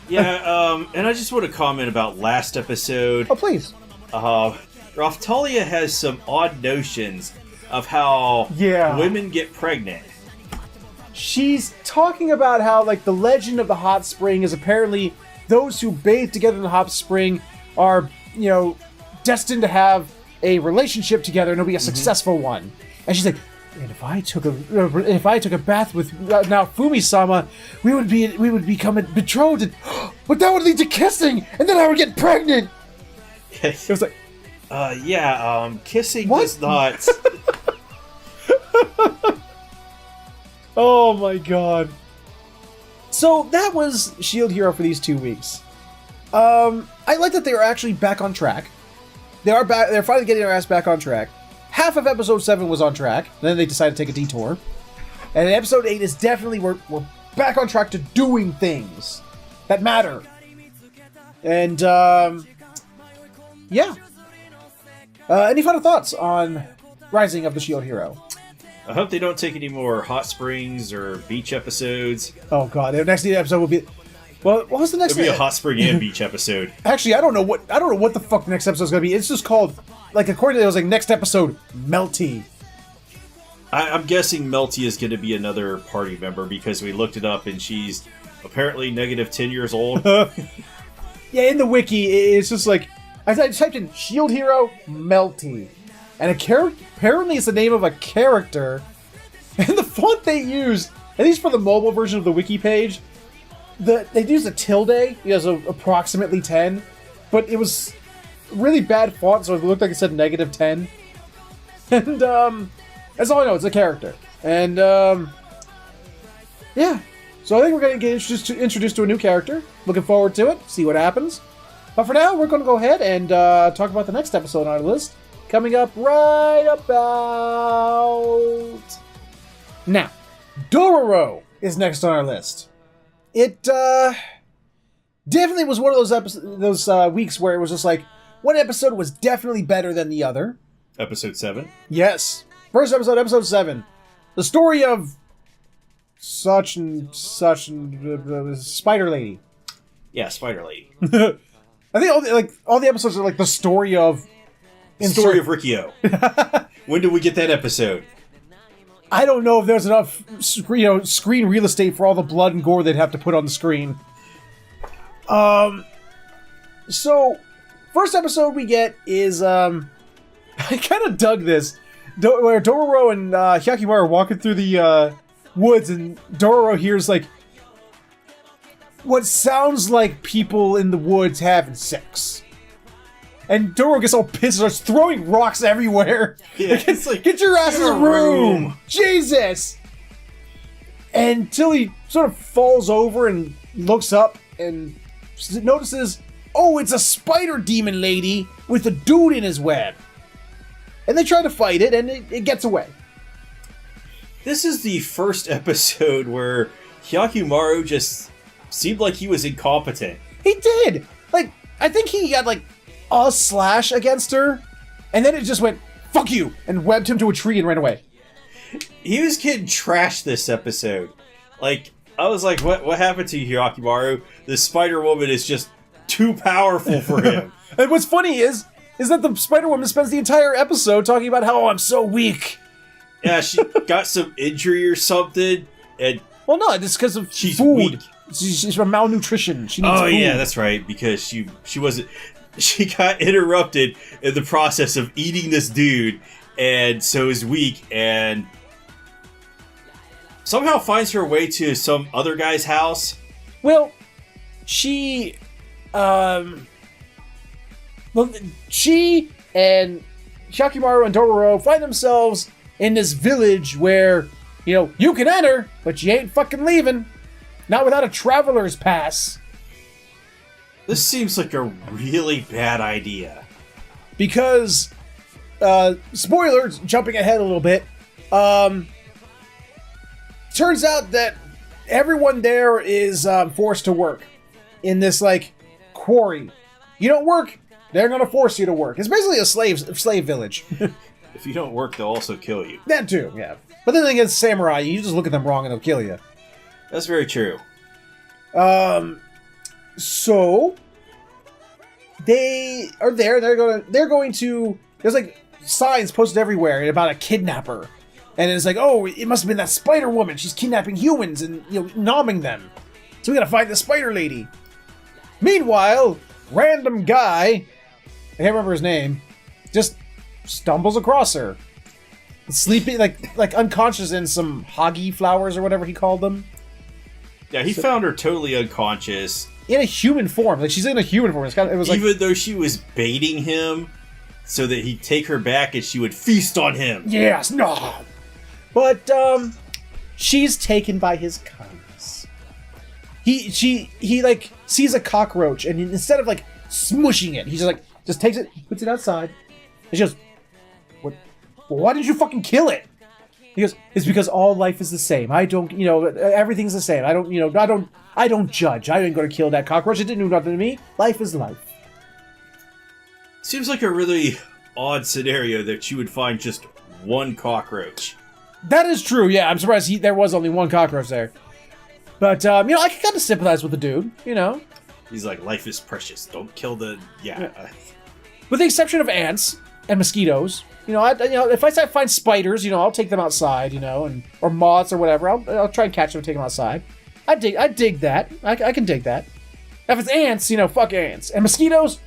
Speaker 2: Yeah, and I just want to comment about last episode.
Speaker 1: Oh, please.
Speaker 2: Raphtalia has some odd notions of how women get pregnant.
Speaker 1: She's talking about how, like, the legend of the hot spring is apparently those who bathe together in the hot spring are, destined to have a relationship together and it'll be a successful one. And she's like, and if I took a bath with now Fumi-sama, we would become betrothed, but that would lead to kissing, and then I would get pregnant. It was like,
Speaker 2: kissing
Speaker 1: what?
Speaker 2: does not.
Speaker 1: Oh my god. So that was Shield Hero for these 2 weeks. I like that they are actually back on track. They're finally getting their ass back on track. Half of episode 7 was on track, then they decided to take a detour. And episode 8 is definitely, we're back on track to doing things that matter. And, yeah. Any final thoughts on Rising of the Shield Hero?
Speaker 2: I hope they don't take any more hot springs or beach episodes.
Speaker 1: Oh god, the next episode will be... Well, what was the next?
Speaker 2: It'll be a hot spring and beach episode.
Speaker 1: Actually, I don't know what the fuck the next episode is gonna be. It's just called, like, according to it was like next episode, Melty.
Speaker 2: I'm guessing Melty is going to be another party member because we looked it up and she's apparently negative 10 years old.
Speaker 1: Yeah, in the wiki, it's just like I typed in Shield Hero Melty, and apparently it's the name of a character, and the font they used, at least for the mobile version of the wiki page. They used a tilde, approximately 10, but it was really bad font, so it looked like it said negative 10. And, that's all I know, it's a character. And, yeah. So I think we're going to get introduced to a new character. Looking forward to it, see what happens. But for now, we're going to go ahead and talk about the next episode on our list. Coming up right about... now, Dororo is next on our list. It definitely was one of those weeks where it was just like, one episode was definitely better than the other.
Speaker 2: Episode 7?
Speaker 1: Yes. First episode, episode 7. The story of such and Spider Lady.
Speaker 2: Yeah, Spider Lady.
Speaker 1: I think all the episodes are like the story of...
Speaker 2: Story of Rikio. When did we get that episode?
Speaker 1: I don't know if there's enough, screen real estate for all the blood and gore they'd have to put on the screen. So, first episode we get is, I kind of dug this, where Dororo and Hyakimaru are walking through the woods, and Dororo hears, like, what sounds like people in the woods having sex. And Dororo gets all pissed and starts throwing rocks everywhere.
Speaker 2: Yeah, it's like,
Speaker 1: get your ass in the room! Jesus! Until he sort of falls over and looks up and notices, oh, it's a spider demon lady with a dude in his web. And they try to fight it, and it gets away.
Speaker 2: This is the first episode where Hyakimaru just seemed like he was incompetent.
Speaker 1: He did! Like, I think he got, like, a slash against her, and then it just went, fuck you, and webbed him to a tree and ran away.
Speaker 2: He was getting trashed this episode. Like, I was like, what happened to you, Hyakimaru? This Spider-Woman is just too powerful for him.
Speaker 1: And what's funny is that the Spider-Woman spends the entire episode talking about how, I'm so weak.
Speaker 2: Yeah, she got some injury or something, and...
Speaker 1: Well, no, it's because of
Speaker 2: she's
Speaker 1: food.
Speaker 2: Weak.
Speaker 1: She's from malnutrition. She needs food.
Speaker 2: Oh, yeah, that's right, because she wasn't... She got interrupted in the process of eating this dude, and so is weak, and somehow finds her way to some other guy's house.
Speaker 1: Well, she and Hyakimaru and Dororo find themselves in this village where, you can enter, but you ain't fucking leaving. Not without a traveler's pass.
Speaker 2: This seems like a really bad idea.
Speaker 1: Because, spoilers, jumping ahead a little bit, turns out that everyone there is forced to work in this, like, quarry. You don't work, they're gonna force you to work. It's basically a slave village.
Speaker 2: If you don't work, they'll also kill you.
Speaker 1: That too, yeah. But then against samurai, you just look at them wrong and they'll kill you.
Speaker 2: That's very true.
Speaker 1: So they are there. They're going to. There's like signs posted everywhere about a kidnapper, and it's like, oh, it must have been that spider woman. She's kidnapping humans and nomming them. So we gotta find the spider lady. Meanwhile, random guy, I can't remember his name, just stumbles across her, sleeping like unconscious in some hagi flowers or whatever he called them.
Speaker 2: Yeah, he found her totally unconscious.
Speaker 1: In a human form. Like, she's in a human form. It was like...
Speaker 2: Even though she was baiting him so that he'd take her back and she would feast on him.
Speaker 1: Yes, no! But, she's taken by his kindness. He like, sees a cockroach, and instead of, like, smushing it, he just takes it, puts it outside, and she goes, "What? Well, why didn't you fucking kill it?" He goes, "It's because all life is the same. I don't, everything's the same. I don't judge. I ain't gonna kill that cockroach. It didn't do nothing to me. Life is life."
Speaker 2: Seems like a really odd scenario that you would find just one cockroach.
Speaker 1: That is true, yeah. I'm surprised there was only one cockroach there. But, I can kind of sympathize with the dude,
Speaker 2: He's like, life is precious. Don't kill the... Yeah.
Speaker 1: With the exception of ants and mosquitoes. If I find spiders, I'll take them outside, or moths or whatever. I'll try and catch them and take them outside. I dig that. I can dig that. If it's ants, fuck ants. And mosquitoes,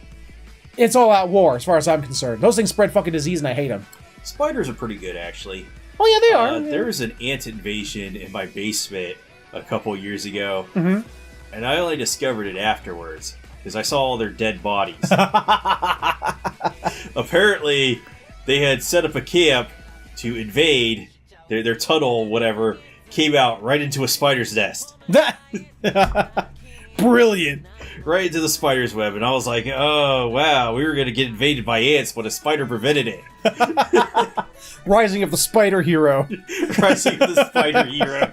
Speaker 1: it's all out war as far as I'm concerned. Those things spread fucking disease and I hate them.
Speaker 2: Spiders are pretty good, actually.
Speaker 1: Oh, yeah, they are.
Speaker 2: There was an ant invasion in my basement a couple years ago.
Speaker 1: Mm-hmm.
Speaker 2: And I only discovered it afterwards because I saw all their dead bodies. Apparently, they had set up a camp to invade. Their tunnel, whatever, came out right into a spider's nest.
Speaker 1: Brilliant.
Speaker 2: Right into the spider's web. And I was like, oh, wow, we were going to get invaded by ants, but a spider prevented it.
Speaker 1: Rising of the spider hero.
Speaker 2: Rising of the spider hero.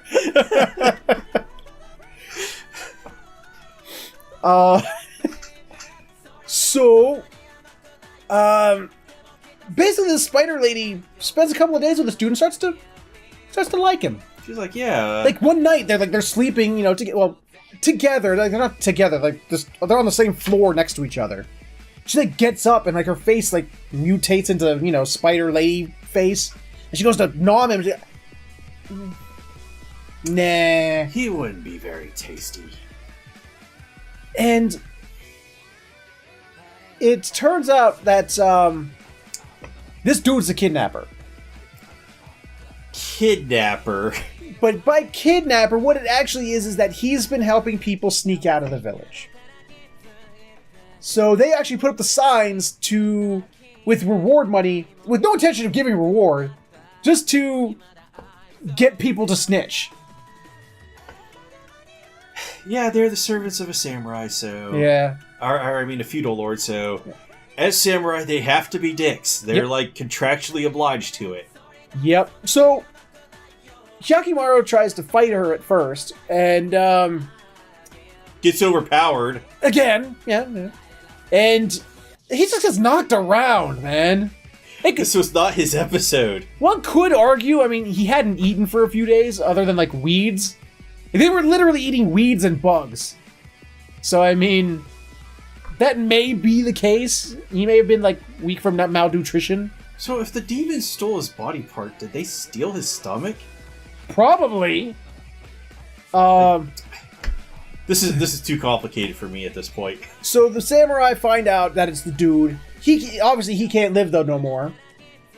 Speaker 1: Basically the spider lady spends a couple of days with this dude and starts to like him.
Speaker 2: She's like, yeah.
Speaker 1: Like one night they're sleeping, together. Like they're not together, they're on the same floor next to each other. She gets up and her face mutates into, spider lady face. And she goes to nom him. Nah.
Speaker 2: He wouldn't be very tasty.
Speaker 1: And it turns out that this dude's a kidnapper.
Speaker 2: Kidnapper?
Speaker 1: But by kidnapper, what it actually is that he's been helping people sneak out of the village. So they actually put up the signs with reward money, with no intention of giving reward, just to get people to snitch.
Speaker 2: Yeah, they're the servants of a samurai, so...
Speaker 1: Yeah.
Speaker 2: A feudal lord, so... Yeah. As samurai, they have to be dicks. They're, contractually obliged to it.
Speaker 1: Yep. So, Hyakimaru tries to fight her at first, and,
Speaker 2: gets overpowered.
Speaker 1: Again, yeah. And he just gets knocked around, man.
Speaker 2: This was not his episode.
Speaker 1: One could argue, he hadn't eaten for a few days, other than, weeds. They were literally eating weeds and bugs. So, that may be the case. He may have been, weak from malnutrition.
Speaker 2: So, if the demons stole his body part, did they steal his stomach?
Speaker 1: Probably.
Speaker 2: This is too complicated for me at this point.
Speaker 1: So, the samurai find out that it's the dude. Obviously, he can't live, though, no more.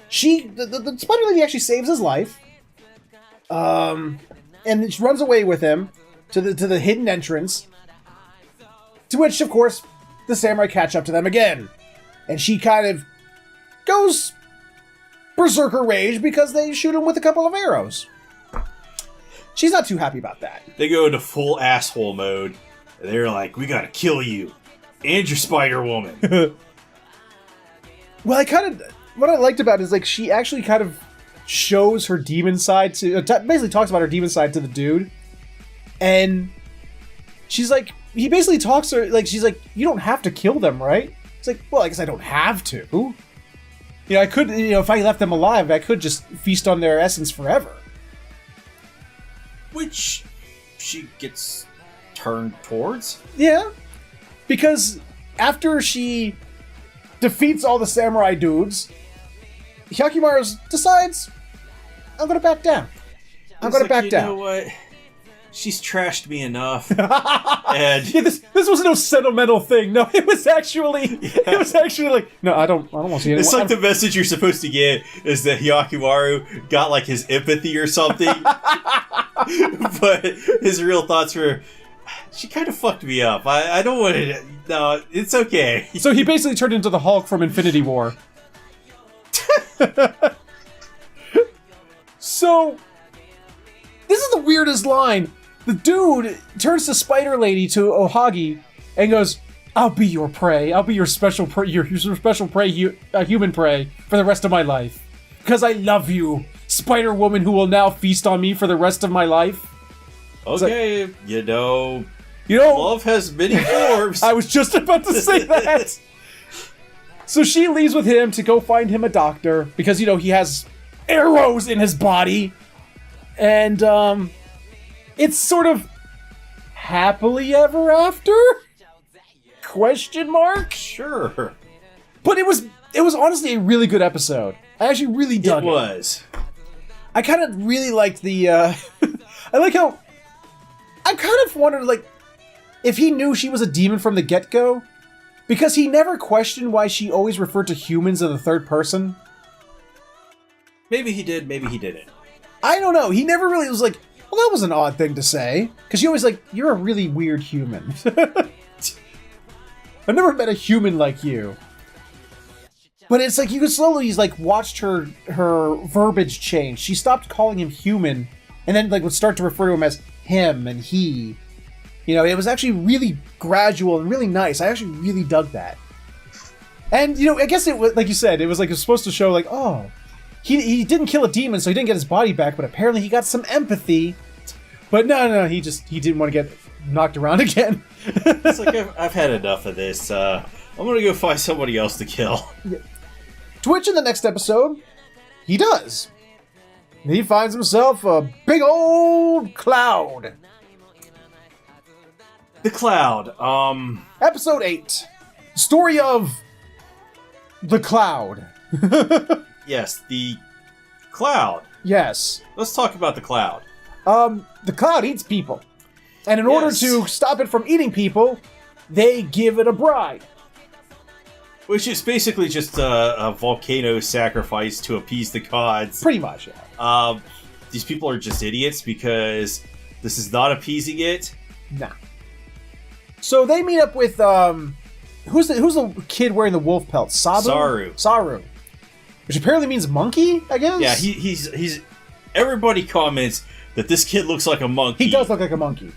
Speaker 1: The spider lady actually saves his life. And she runs away with him to the hidden entrance. To which, of course, the samurai catch up to them again. And she kind of goes berserker rage because they shoot him with a couple of arrows. She's not too happy about that.
Speaker 2: They go into full asshole mode. And they're like, we gotta kill you. And your Spider-Woman.
Speaker 1: Well, what I liked about it is, like, she actually kind of shows her demon side to, basically talks about her demon side to the dude. And she's like, he basically talks to her, like, she's like, you don't have to kill them, right? It's like, well, I guess I don't have to. You know, I could, you know, if I left them alive, I could just feast on their essence forever.
Speaker 2: Which she gets turned towards.
Speaker 1: Yeah. Because after she defeats all the samurai dudes, Hyakimaru decides, I'm gonna back down. I'm gonna back down.
Speaker 2: You know what? She's trashed me enough. And
Speaker 1: yeah, this was no sentimental thing. No, it was actually like, no, I don't want to see it.
Speaker 2: It's like the message you're supposed to get is that Hyakimaru got like his empathy or something. But his real thoughts were, she kind of fucked me up. I don't want to. No, it's okay.
Speaker 1: So he basically turned into the Hulk from Infinity War. So this is the weirdest line. The dude turns to Spider Lady, to Ohagi, and goes, "I'll be your prey. I'll be your special prey, your special prey, human prey, for the rest of my life. Because I love you, Spider-Woman, who will now feast on me for the rest of my life."
Speaker 2: Okay, like, you know, love has many forms.
Speaker 1: I was just about to say that. So she leaves with him to go find him a doctor, because, you know, he has arrows in his body. And, it's sort of happily ever after? Question mark?
Speaker 2: Sure.
Speaker 1: But it was honestly a really good episode. I actually really dug it.
Speaker 2: It was.
Speaker 1: I kind of really liked the, I like how, I kind of wondered, like, if he knew she was a demon from the get-go, because he never questioned why she always referred to humans in the third person.
Speaker 2: Maybe he did, maybe he didn't.
Speaker 1: I don't know. He never really was like, well, that was an odd thing to say. Because she always like, you're a really weird human. I've never met a human like you. But it's like, you could slowly, like, watched her verbiage change. She stopped calling him human, and then, like, would start to refer to him as him and he. You know, it was actually really gradual and really nice. I actually really dug that. And, you know, I guess it was, like you said, it was like, it was supposed to show, like, oh, he didn't kill a demon, so he didn't get his body back, but apparently he got some empathy. But no, he didn't want to get knocked around again.
Speaker 2: It's like, I've had enough of this. I'm gonna go find somebody else to kill.
Speaker 1: Yeah. To which, in the next episode, he does. He finds himself a big old cloud.
Speaker 2: The Cloud.
Speaker 1: Episode 8. Story of the Cloud.
Speaker 2: Yes, the Cloud.
Speaker 1: Yes.
Speaker 2: Let's talk about the Cloud.
Speaker 1: The Cloud eats people. And in order to stop it from eating people, they give it a bride.
Speaker 2: Which is basically just a volcano sacrifice to appease the gods.
Speaker 1: Pretty much, yeah.
Speaker 2: These people are just idiots because this is not appeasing it.
Speaker 1: Nah. So they meet up with, who's the kid wearing the wolf pelt? Saru. Which apparently means monkey, I guess?
Speaker 2: Yeah, he's everybody comments that this kid looks like a monkey.
Speaker 1: He does look like a monkey.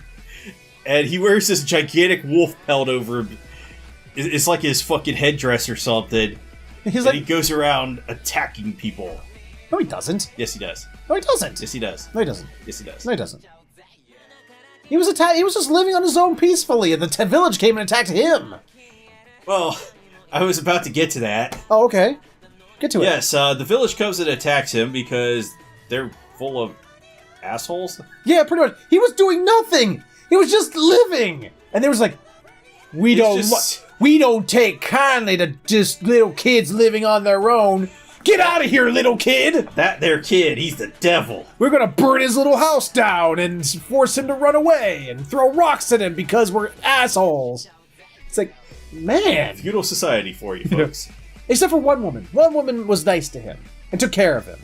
Speaker 2: And he wears this gigantic wolf pelt over him. It's like his fucking headdress or something.
Speaker 1: He's like,
Speaker 2: he goes around attacking people.
Speaker 1: No, he doesn't.
Speaker 2: Yes, he does.
Speaker 1: No, he doesn't.
Speaker 2: Yes, he does.
Speaker 1: No, he doesn't.
Speaker 2: Yes, he does.
Speaker 1: No, he doesn't. He was just living on his own peacefully, and the village came and attacked him.
Speaker 2: Well, I was about to get to that.
Speaker 1: Oh, okay. Get to it.
Speaker 2: Yes, the village comes and attacks him because they're full of assholes.
Speaker 1: Yeah, pretty much. He was doing nothing. He was just living, and they was like, we don't take kindly to just little kids living on their own. Get out of here, little kid!
Speaker 2: That there kid, he's the devil.
Speaker 1: We're gonna burn his little house down and force him to run away and throw rocks at him because we're assholes. It's like, man.
Speaker 2: Feudal society for you, folks.
Speaker 1: Except for one woman. One woman was nice to him and took care of him.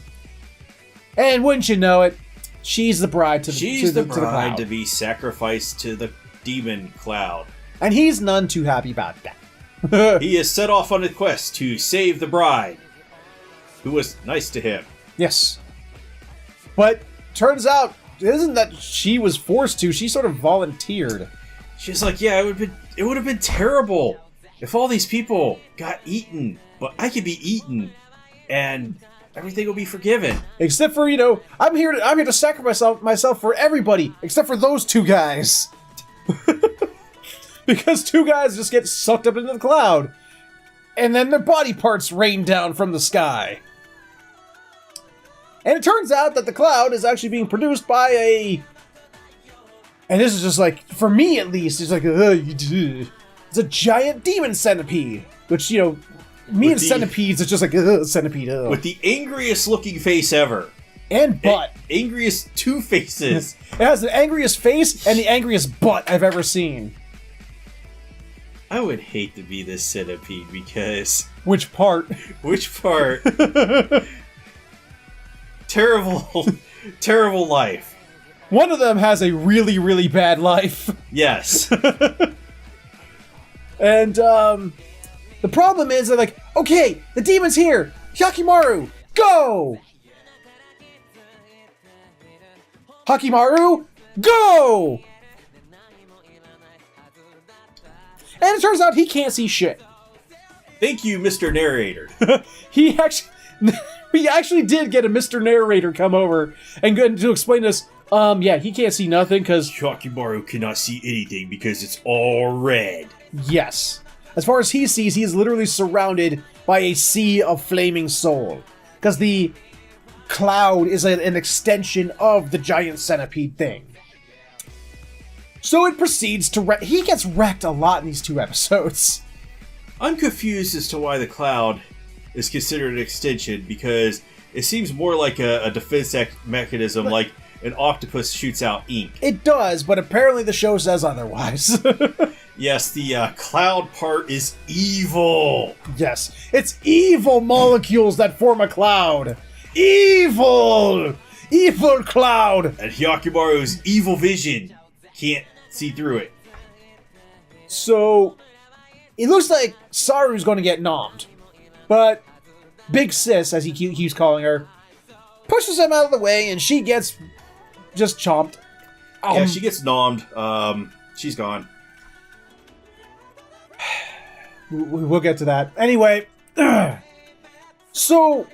Speaker 1: And wouldn't you know it, she's the bride to the Cloud.
Speaker 2: To be sacrificed to the demon Cloud.
Speaker 1: And he's none too happy about that.
Speaker 2: He is set off on a quest to save the bride, who was nice to him.
Speaker 1: Yes. But turns out, it isn't that she was forced to, she sort of volunteered.
Speaker 2: She's like, yeah, it would have been terrible if all these people got eaten, but I could be eaten, and everything will be forgiven.
Speaker 1: Except for, I'm here to sacrifice myself for everybody, except for those two guys. Because two guys just get sucked up into the cloud, and then their body parts rain down from the sky. And it turns out that the cloud is actually being produced by and this is just like, for me at least, it's like, it's a giant demon centipede. Which, me and centipedes, it's just like, centipede.
Speaker 2: With the angriest looking face ever.
Speaker 1: And butt.
Speaker 2: Angriest two faces.
Speaker 1: It has the angriest face and the angriest butt I've ever seen.
Speaker 2: I would hate to be this centipede because...
Speaker 1: Which part?
Speaker 2: Which part? Terrible, terrible life.
Speaker 1: One of them has a really, really bad life.
Speaker 2: Yes.
Speaker 1: And, the problem is, they're like, okay, the demon's here! Hyakimaru, go! Hakimaru, go! And it turns out he can't see shit.
Speaker 2: Thank you, Mr. Narrator.
Speaker 1: He actually did get a Mr. Narrator come over and go to explain to us, yeah, he can't see nothing because...
Speaker 2: Hyakimaru cannot see anything because it's all red.
Speaker 1: Yes. As far as he sees, he is literally surrounded by a sea of flaming soul. Because the cloud is an extension of the giant centipede thing. So it proceeds to he gets wrecked a lot in these two episodes.
Speaker 2: I'm confused as to why the cloud is considered an extension, because it seems more like a defense mechanism, like an octopus shoots out ink.
Speaker 1: It does, but apparently the show says otherwise.
Speaker 2: Yes, the cloud part is evil.
Speaker 1: Yes, it's evil molecules that form a cloud. Evil! Evil cloud!
Speaker 2: And Hyakimaru's evil vision can't see through it.
Speaker 1: So, it looks like Saru's going to get nommed. But Big Sis, as he keeps calling her, pushes him out of the way, and she gets just chomped.
Speaker 2: Yeah, she gets nommed. She's gone.
Speaker 1: We'll get to that. Anyway, so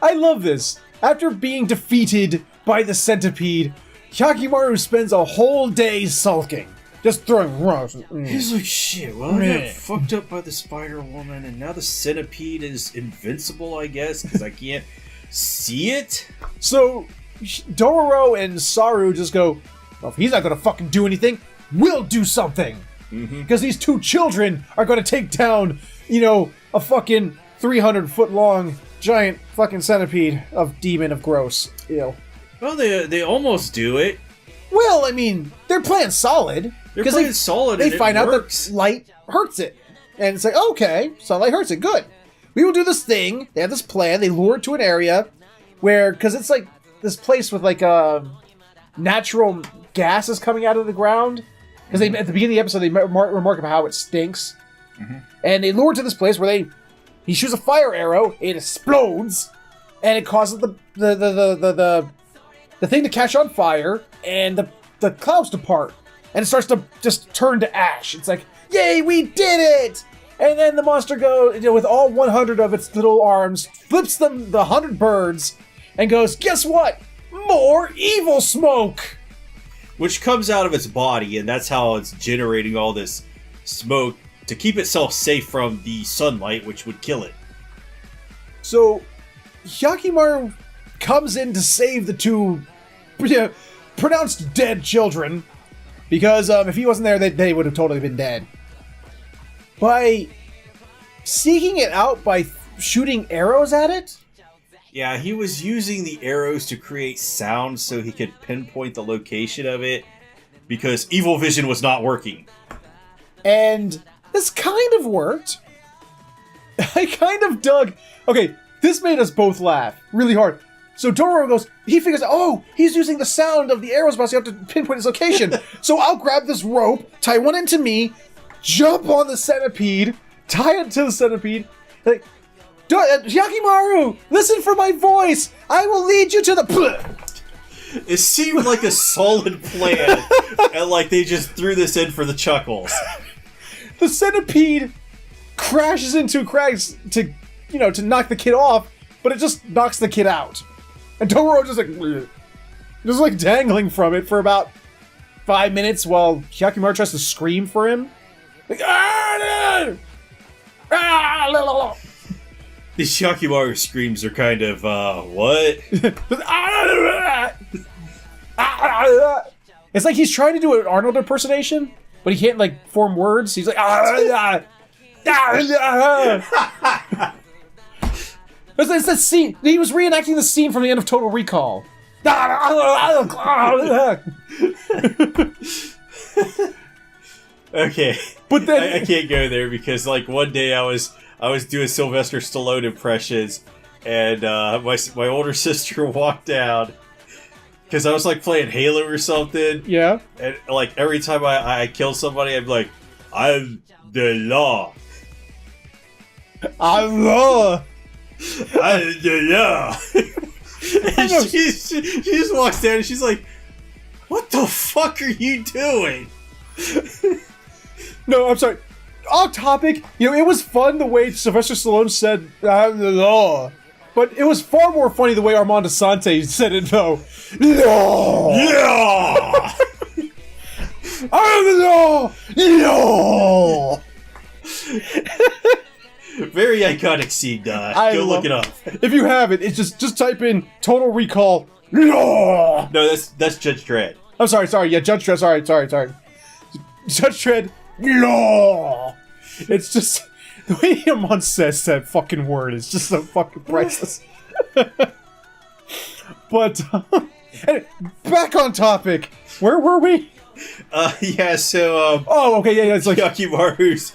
Speaker 1: I love this. After being defeated by the centipede, Hyakimaru spends a whole day sulking. Just throwing rocks.
Speaker 2: He's like, shit, well, I got fucked up by the Spider Woman, and now the centipede is invincible, I guess, because I can't see it?
Speaker 1: So, Dororo and Saru just go, well, if he's not gonna fucking do anything, we'll do something! Because these two children are gonna take down, a fucking 300-foot long giant fucking centipede of demon of gross. Ew.
Speaker 2: Well, they almost do it.
Speaker 1: Well, I mean, they're playing solid.
Speaker 2: They're playing solid, and
Speaker 1: they find out
Speaker 2: works.
Speaker 1: that light hurts it. And it's like, okay, sunlight hurts it, good. We will do this thing. They have this plan. They lure it to an area where, because it's like this place with like natural gases coming out of the ground. Because at the beginning of the episode, they remark about how it stinks. And they lure it to this place where he shoots a fire arrow, it explodes, and it causes the thing to catch on fire, and the clouds to part. And it starts to just turn to ash. It's like, yay, we did it! And then the monster goes, with all 100 of its little arms, flips them the 100 birds, and goes, guess what? More evil smoke!
Speaker 2: Which comes out of its body, and that's how it's generating all this smoke to keep itself safe from the sunlight, which would kill it.
Speaker 1: So, Hyakimaru comes in to save the two pronounced dead children, because if he wasn't there, they would have totally been dead. By seeking it out by shooting arrows at it?
Speaker 2: Yeah, he was using the arrows to create sound so he could pinpoint the location of it, because evil vision was not working.
Speaker 1: And this kind of worked. I kind of dug... Okay, this made us both laugh really hard. So Dororo goes, he figures, oh, he's using the sound of the arrows, but you have to pinpoint his location. So I'll grab this rope, tie one end to me, jump on the centipede, tie it to the centipede, like, Hyakimaru, listen for my voice! I will lead you to the...
Speaker 2: It seemed like a solid plan, and like they just threw this in for the chuckles.
Speaker 1: The centipede crashes into Crag's to knock the kid off, but it just knocks the kid out. And Dororo just like dangling from it for about 5 minutes while Hyakimaru tries to scream for him. Like,
Speaker 2: These Hyakimaru screams are kind of, what?
Speaker 1: It's like he's trying to do an Arnold impersonation, but he can't, like, form words. He's like, It's that scene. He was reenacting the scene from the end of Total Recall.
Speaker 2: Okay,
Speaker 1: but then
Speaker 2: I can't go there because like one day I was doing Sylvester Stallone impressions, and my older sister walked down because I was like playing Halo or something.
Speaker 1: Yeah.
Speaker 2: And like every time I kill somebody, I'm like, I'm the law.
Speaker 1: I'm the
Speaker 2: law. And she just walks down and she's like, what the fuck are you doing?
Speaker 1: No, I'm sorry. Off topic, it was fun the way Sylvester Stallone said, I'm the law. But it was far more funny the way Armand Asante said it, though. No!
Speaker 2: Yeah!
Speaker 1: I'm the law! No!
Speaker 2: Very iconic scene, go look it up.
Speaker 1: If you haven't, it's just type in Total Recall. No!
Speaker 2: No, that's Judge Dredd.
Speaker 1: I'm sorry. Yeah, Judge Dredd. Sorry. Judge Dredd. No! It's just the way Amon says that fucking word is just so fucking priceless. But anyway, back on topic. Where were we?
Speaker 2: Yeah. So.
Speaker 1: Oh, okay. Yeah. It's like
Speaker 2: Yakimaru's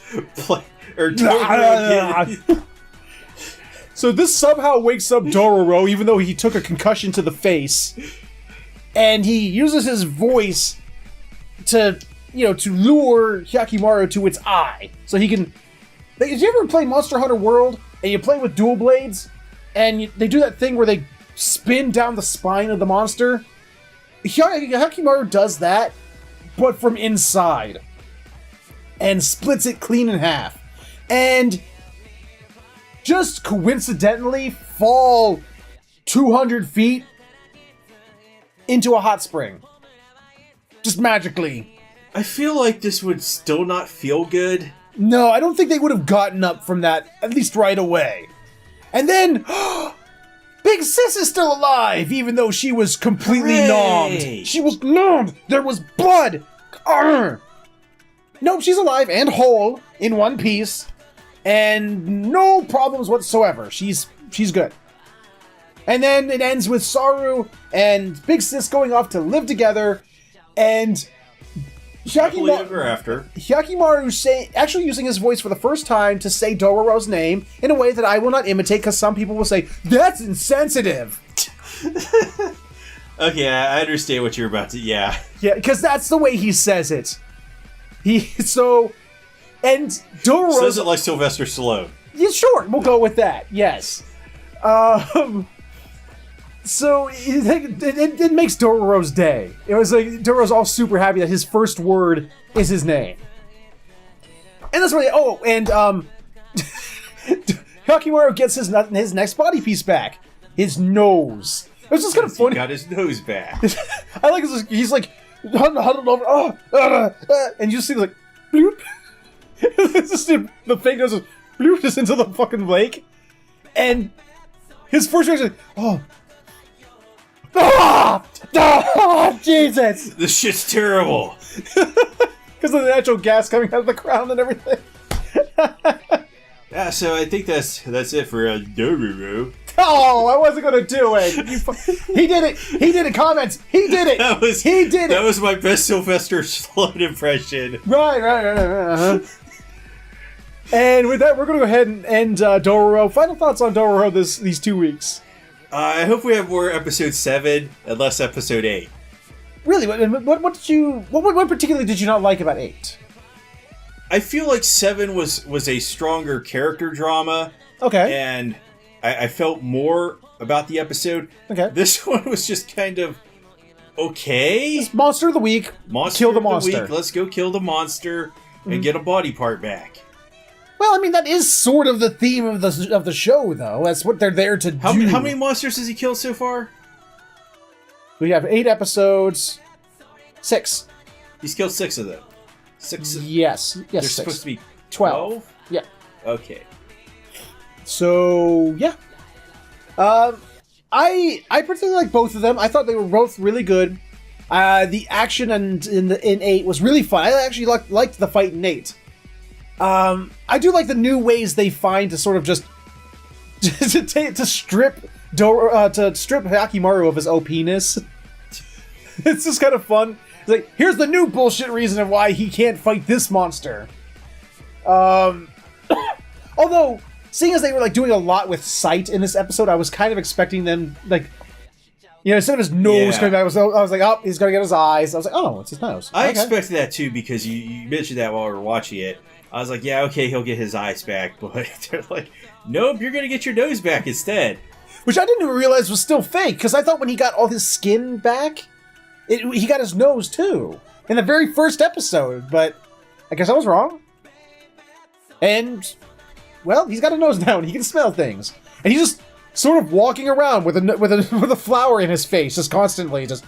Speaker 1: So this somehow wakes up Dororo, even though he took a concussion to the face, and he uses his voice to lure Hyakimaru to its eye, so he can. Did you ever play Monster Hunter World and you play with dual blades, and they do that thing where they spin down the spine of the monster? Hyakimaru does that, but from inside, and splits it clean in half, and just coincidentally fall 200 feet into a hot spring. Just magically.
Speaker 2: I feel like this would still not feel good.
Speaker 1: No, I don't think they would have gotten up from that, at least right away. And then, Big Sis is still alive, even though she was completely numbed. She was numbed! There was blood! Arr! Nope, she's alive and whole in one piece, and no problems whatsoever. She's good. And then it ends with Saru and Big Sis going off to live together, and Hyakimaru actually using his voice for the first time to say Dororo's name in a way that I will not imitate, because some people will say, that's insensitive!
Speaker 2: Okay, I understand what you're about to... Yeah,
Speaker 1: because that's the way he says it. And Dororo
Speaker 2: says it like Sylvester Stallone.
Speaker 1: Yeah, sure, we'll go with that. Yes. So it makes Dororo's day. It was like Dororo's all super happy that his first word is his name. And that's really Hyakimaru gets his next body piece back. His nose. It was just kind of funny.
Speaker 2: He got his nose back.
Speaker 1: I like this. He's like huddled over. And you just see like bloop. It's just the fake nose just bloop just into the fucking lake. And his first reaction is like, oh, Jesus!
Speaker 2: This shit's terrible.
Speaker 1: Because of the natural gas coming out of the ground and everything.
Speaker 2: Yeah, so I think that's it for Dororo.
Speaker 1: Oh, I wasn't gonna do it. He did it. He did it. Comments. He did it. He did it.
Speaker 2: That was my best Sylvester Stallone impression.
Speaker 1: Right. Uh-huh. And with that, we're gonna go ahead and end Dororo. Final thoughts on Dororo these 2 weeks.
Speaker 2: I hope we have more episode 7 and less episode 8.
Speaker 1: Really? What particularly did you not like about 8?
Speaker 2: I feel like 7 was a stronger character drama.
Speaker 1: Okay.
Speaker 2: And I felt more about the episode.
Speaker 1: Okay.
Speaker 2: This one was just kind of okay.
Speaker 1: It's Monster of the Week. Kill the monster.
Speaker 2: Let's go kill the monster. and get a body part back.
Speaker 1: Well, I mean, that is sort of the theme of the show, though. That's what they're there to do.
Speaker 2: How many monsters has he killed so far?
Speaker 1: We have 8 episodes. 6.
Speaker 2: He's killed 6 of them. 6.
Speaker 1: Yes. Yes.
Speaker 2: There's
Speaker 1: 6.
Speaker 2: supposed to be
Speaker 1: 12. Yeah.
Speaker 2: Okay.
Speaker 1: So yeah. I particularly like both of them. I thought they were both really good. The action in 8 was really fun. I actually liked the fight in 8. I do like the new ways they find to sort of just to strip Hakimaru of his OP-ness. It's just kind of fun. It's like, here's the new bullshit reason of why he can't fight this monster. Although, seeing as they were like doing a lot with sight in this episode, I was kind of expecting them like, instead of his nose coming back, I was like, oh, he's gonna get his eyes. I was like, oh, it's his nose.
Speaker 2: I expected that too because you mentioned that while we were watching it. I was like, yeah, okay, he'll get his eyes back, but they're like, nope, you're gonna get your nose back instead. Which
Speaker 1: I didn't even realize was still fake, because I thought when he got all his skin back, he got his nose too in the very first episode. But I guess I was wrong. And well, he's got a nose now, and he can smell things, and he's just sort of walking around with a flower in his face, just constantly, just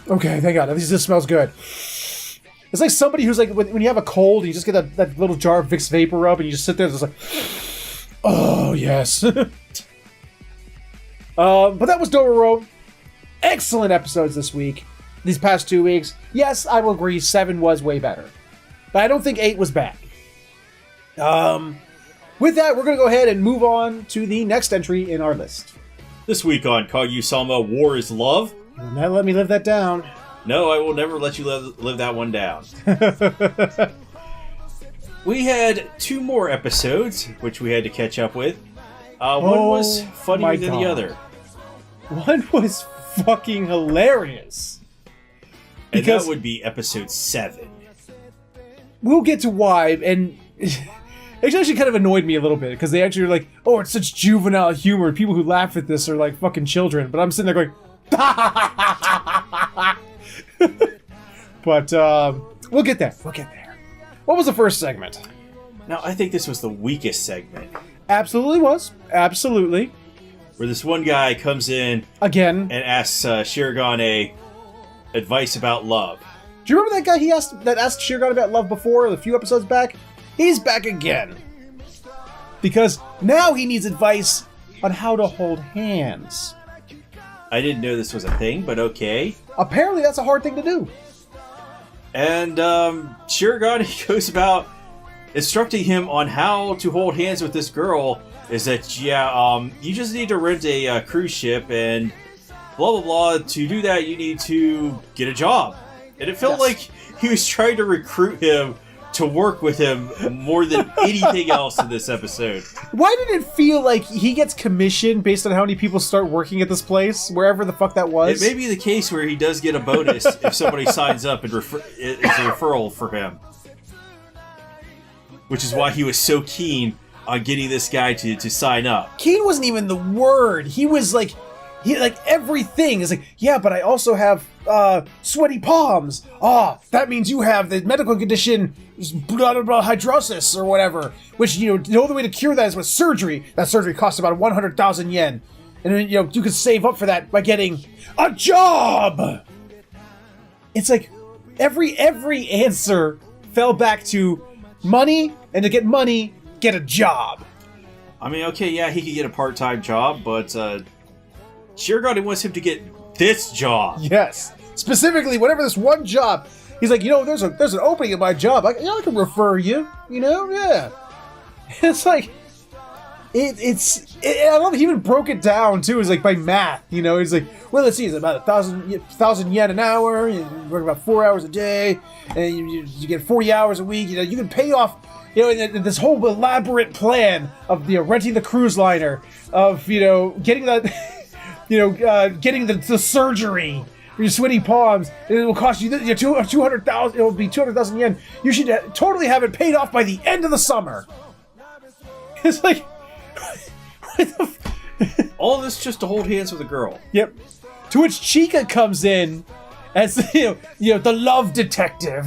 Speaker 1: okay, thank God, at least this smells good. It's like somebody who's like, when you have a cold, you just get that little jar of Vicks Vapor Rub, and you just sit there just like, oh, yes. But that was Dororo. Excellent episodes this week. These past 2 weeks. Yes, I will agree, 7 was way better. But I don't think 8 was bad. With that, we're going to go ahead and move on to the next entry in our list.
Speaker 2: This week on Kaguya-sama War is Love.
Speaker 1: You'll not let me live that down.
Speaker 2: No, I will never let you live that one down. We had 2 more episodes, which we had to catch up with. One was funnier than the other.
Speaker 1: One was fucking hilarious.
Speaker 2: And that would be episode 7.
Speaker 1: We'll get to why, and it actually kind of annoyed me a little bit, because they actually were like, oh, it's such juvenile humor, people who laugh at this are like fucking children, but I'm sitting there going, but we'll get there. We'll get there. What was the first segment?
Speaker 2: Now, I think this was the weakest segment.
Speaker 1: Absolutely was. Absolutely.
Speaker 2: Where this one guy comes in
Speaker 1: again
Speaker 2: and asks Shirogane advice about love.
Speaker 1: Do you remember that guy that asked Shirogane about love before, a few episodes back? He's back again. Because now he needs advice on how to hold hands.
Speaker 2: I didn't know this was a thing, but okay.
Speaker 1: Apparently that's a hard thing to do.
Speaker 2: And Shirogane goes about instructing him on how to hold hands with this girl. Is that, you just need to rent a cruise ship and blah, blah, blah. To do that, you need to get a job. And it felt like he was trying to recruit him to work with him more than anything else in this episode.
Speaker 1: Why did it feel like he gets commission based on how many people start working at this place, wherever the fuck that was?
Speaker 2: It may be the case where he does get a bonus if somebody signs up and it's a referral for him. Which is why he was so keen on getting this guy to sign up.
Speaker 1: Keen wasn't even the word. He was like, everything is like, yeah, but I also have sweaty palms. That means you have the medical condition blah blah blah hydrosis or whatever. Which the only way to cure that is with surgery. That surgery costs about 100,000 yen, and then you can save up for that by getting a job. It's like every answer fell back to money, and to get money, get a job.
Speaker 2: I mean, okay, yeah, he could get a part-time job, but Shirogane wants him to get this job.
Speaker 1: Yes. Specifically, whatever this one job. He's like, there's an opening in my job. I can refer you. Yeah. It's like, I love he even broke it down too. It's like by math. He's like, well, let's see, it's about 1,000 yen an hour. You work about 4 hours a day, and you get 40 hours a week. You can pay off. This whole elaborate plan of renting the cruise liner, of getting that. Getting the surgery for your sweaty palms, and it will cost you 200,000. It will be 200,000 yen. You should totally have it paid off by the end of the summer. It's like,
Speaker 2: all this just to hold hands with a girl.
Speaker 1: Yep. To which Chica comes in as the love detective,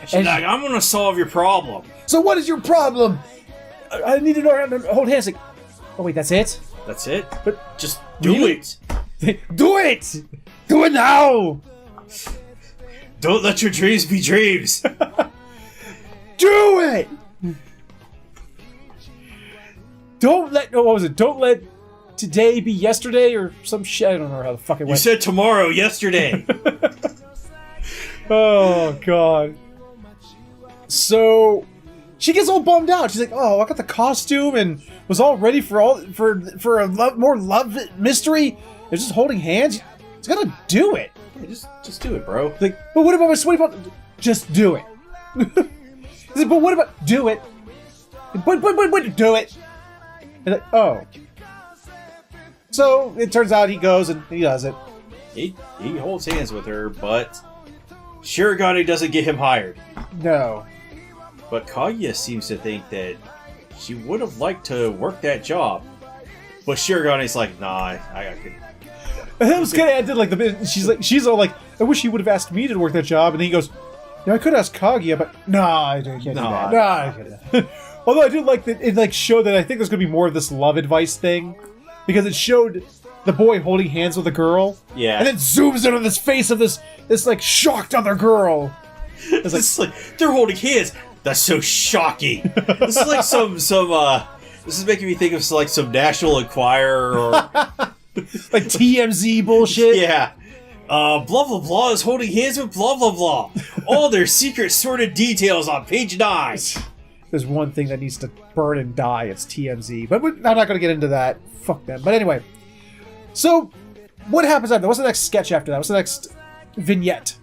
Speaker 2: She's like, I'm gonna solve your problem.
Speaker 1: So what is your problem? I need to know how to hold hands. Like, oh wait, that's it?
Speaker 2: That's it?
Speaker 1: But
Speaker 2: just do it!
Speaker 1: Do it! Do it now!
Speaker 2: Don't let your dreams be dreams!
Speaker 1: Do it! Don't let, what was it? Don't let today be yesterday or some shit. I don't know how the fuck it went.
Speaker 2: You said tomorrow, yesterday.
Speaker 1: Oh, God. So, she gets all bummed out. She's like, oh, I got the costume and was all ready for a more love mystery. They're just holding hands. It's gonna do it.
Speaker 2: Yeah, just do it, bro.
Speaker 1: Like, but what about my sweaty bump? Just do it. He's like, but what about, do it. But, do it. And like, oh. So, it turns out he goes and he does it.
Speaker 2: He holds hands with her, but Shirogane doesn't get him hired.
Speaker 1: No.
Speaker 2: But Kaguya seems to think that she would have liked to work that job. But Shirogane's like, nah, I could.
Speaker 1: It was kind of, I did like the bit, she's all like, I wish he would have asked me to work that job. And then he goes, yeah, I could ask Kaguya, but nah, I can't do that. Nah, I can't do that. Although I did like that it like showed that I think there's gonna be more of this love advice thing. Because it showed the boy holding hands with a girl.
Speaker 2: Yeah.
Speaker 1: And then zooms in on this face of this like shocked other girl.
Speaker 2: It's like, they're holding hands. That's so shocking. This is like this is making me think of like some National Enquirer or
Speaker 1: like TMZ bullshit.
Speaker 2: Yeah. Blah blah blah is holding hands with blah blah blah. All their secret sordid details on page 9.
Speaker 1: There's one thing that needs to burn and die. It's TMZ. But I'm not going to get into that. Fuck them. But anyway. So, what happens after that? What's the next sketch after that? What's the next vignette?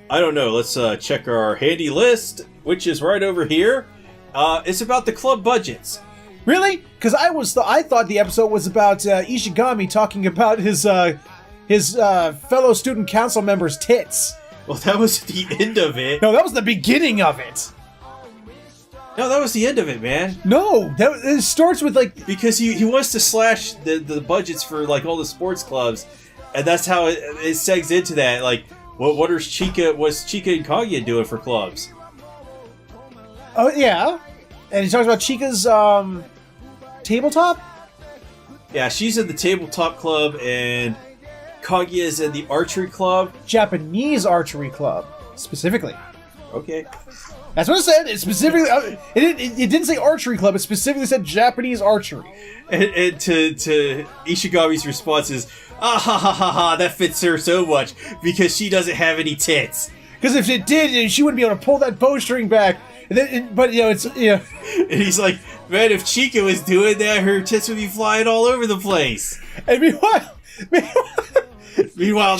Speaker 2: I don't know. Let's check our handy list, which is right over here. It's about the club budgets.
Speaker 1: Really? Because I thought the episode was about Ishigami talking about his fellow student council members' tits.
Speaker 2: Well, that was the end of it.
Speaker 1: No, that was the beginning of it.
Speaker 2: No, that was the end of it, man.
Speaker 1: No, it starts with like,
Speaker 2: because he wants to slash the budgets for like all the sports clubs, and that's how it segs into that. Like, what's Chika and Kaguya doing for clubs?
Speaker 1: Oh yeah, and he talks about Chika's tabletop.
Speaker 2: Yeah, she's in the tabletop club, and Kaguya's in the archery club.
Speaker 1: Japanese archery club, specifically.
Speaker 2: Okay.
Speaker 1: That's what it said. It specifically, it didn't say archery club. It specifically said Japanese archery.
Speaker 2: And to Ishigami's response is, ah ha ha ha ha, that fits her so much because she doesn't have any tits.
Speaker 1: Because if it did, she wouldn't be able to pull that bowstring back. And then, but it's And
Speaker 2: he's like, man, if Chika was doing that, her tits would be flying all over the place.
Speaker 1: And meanwhile,
Speaker 2: the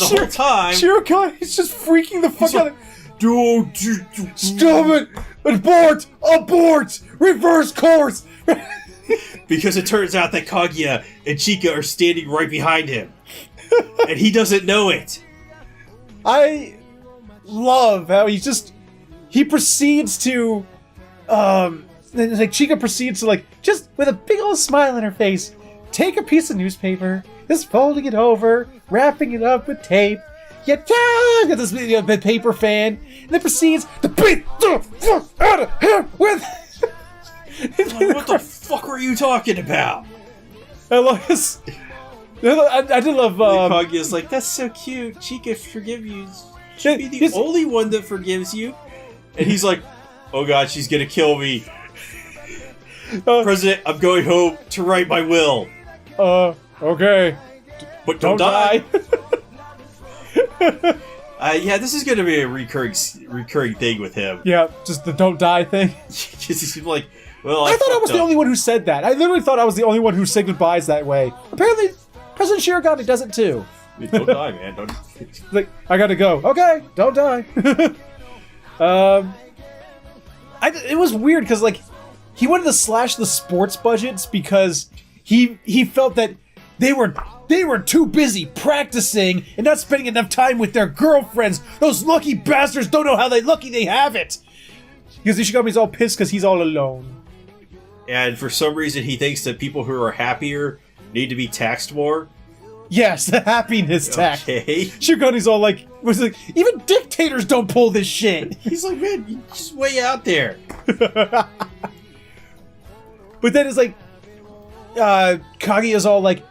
Speaker 2: whole time,
Speaker 1: Shirogane is just freaking the fuck out.
Speaker 2: Don't
Speaker 1: stop it! Abort! Reverse course!
Speaker 2: Because it turns out that Kaguya and Chika are standing right behind him. And he doesn't know it.
Speaker 1: I love how he proceeds to, like Chika proceeds to like, just with a big old smile on her face, take a piece of newspaper, just folding it over, wrapping it up with tape, got this paper fan, and then proceeds to beat the fuck out of him with.
Speaker 2: What the fuck were you talking about?
Speaker 1: I love this. I did love.
Speaker 2: Kaguya's like, that's so cute. Chika forgive you. She'll be the only one that forgives you. And he's like, oh god, she's gonna kill me. President, I'm going home to write my will.
Speaker 1: Okay.
Speaker 2: But don't die. Yeah, this is gonna be a recurring thing with him.
Speaker 1: Yeah, just the don't die thing.
Speaker 2: Because he's like, well,
Speaker 1: I thought I was the only one who said that. I literally thought I was the only one who said goodbyes that way. Apparently, President Shirogane does it too.
Speaker 2: Don't die, man. Don't.
Speaker 1: Like, I gotta go. Okay, don't die. It was weird because like he wanted to slash the sports budgets because he felt that they were too busy practicing and not spending enough time with their girlfriends. Those lucky bastards don't know how lucky they have it. Because Ishigami's all pissed because he's all alone.
Speaker 2: And for some reason, he thinks that people who are happier need to be taxed more.
Speaker 1: Yes, the happiness tax.
Speaker 2: Okay.
Speaker 1: Shirogani's all like, even dictators don't pull this shit.
Speaker 2: He's like, man, you're just way out there.
Speaker 1: But then it's like, Kaguya's all like,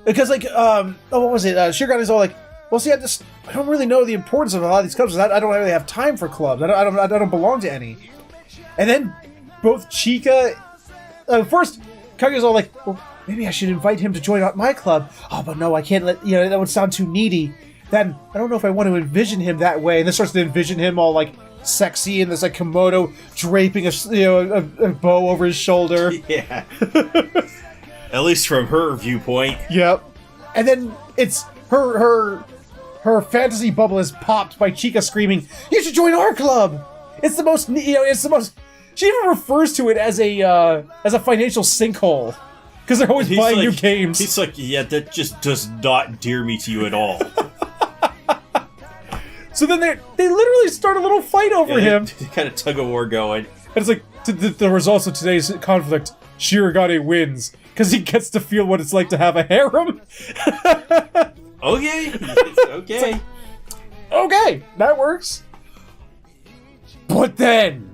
Speaker 1: because like, what was it? Shirogani's all like, well, see, I don't really know the importance of a lot of these clubs. I don't really have time for clubs. I don't belong to any. And then both Chika, first Kaguya's all like, well, maybe I should invite him to join my club. Oh, but no, I can't let, that would sound too needy. Then I don't know if I want to envision him that way. And then starts to envision him all like sexy in this like kimono, draping a bow over his shoulder.
Speaker 2: Yeah. At least from her viewpoint.
Speaker 1: Yep. And then it's her fantasy bubble is popped by Chika screaming, "You should join our club!" It's the most, she even refers to it as a financial sinkhole. Because they're always buying new games.
Speaker 2: He's like, yeah, that just does not endear me to you at all.
Speaker 1: So then they literally start a little fight over him.
Speaker 2: Kind of tug of war going.
Speaker 1: And it's like, the results of today's conflict, Shirogane wins. Because he gets to feel what it's like to have a harem.
Speaker 2: Okay. Okay.
Speaker 1: Okay, that works. But then...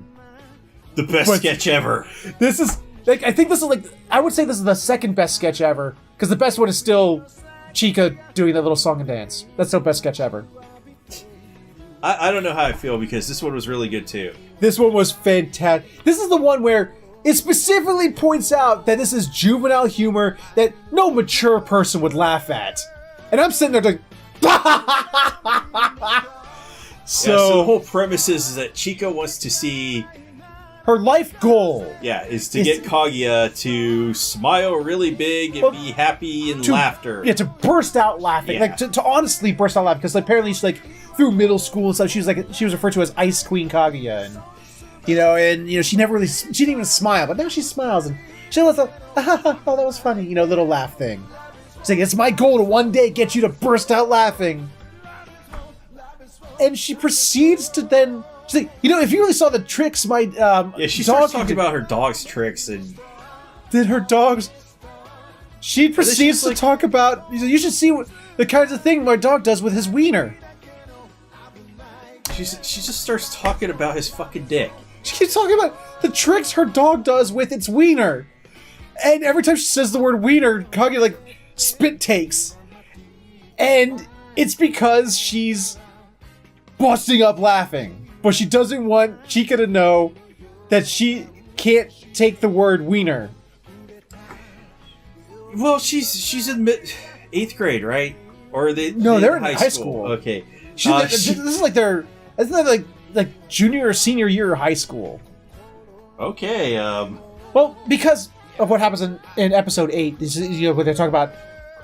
Speaker 2: The best sketch ever.
Speaker 1: This is... Like, I think this is like... I would say this is the second best sketch ever. Because the best one is still Chika doing that little song and dance. That's still best sketch ever.
Speaker 2: I don't know how I feel because this one was really good too.
Speaker 1: This one was fantastic. This is the one where it specifically points out that this is juvenile humor that no mature person would laugh at. And I'm sitting there like...
Speaker 2: So the whole premise is that Chika wants to see...
Speaker 1: Her life goal.
Speaker 2: Yeah, is to get Kaguya to smile really big and be happy and laughter.
Speaker 1: Yeah, to burst out laughing.
Speaker 2: Yeah.
Speaker 1: Like, to honestly burst out laughing. Because apparently she's like, through middle school and stuff, she was referred to as Ice Queen Kaguya. And, she never really, she didn't even smile. But now she smiles and she was like, oh, that was funny. Little laugh thing. She's like, it's my goal to one day get you to burst out laughing. And she proceeds to then... She's like, if you really saw the tricks my
Speaker 2: she starts talking about her dog's tricks and...
Speaker 1: Then her dogs... She proceeds to talk about... You should see what the kinds of thing my dog does with his wiener.
Speaker 2: She just starts talking about his fucking dick.
Speaker 1: She keeps talking about the tricks her dog does with its wiener. And every time she says the word wiener, Kaguya, spit takes. And it's because she's busting up laughing. But she doesn't want Chika to know that she can't take the word wiener.
Speaker 2: Well, she's in 8th grade, right? Or they're in high school. Okay.
Speaker 1: This is like isn't that like junior or senior year of high school?
Speaker 2: Okay.
Speaker 1: Well, because of what happens in episode 8, this is, when they talk about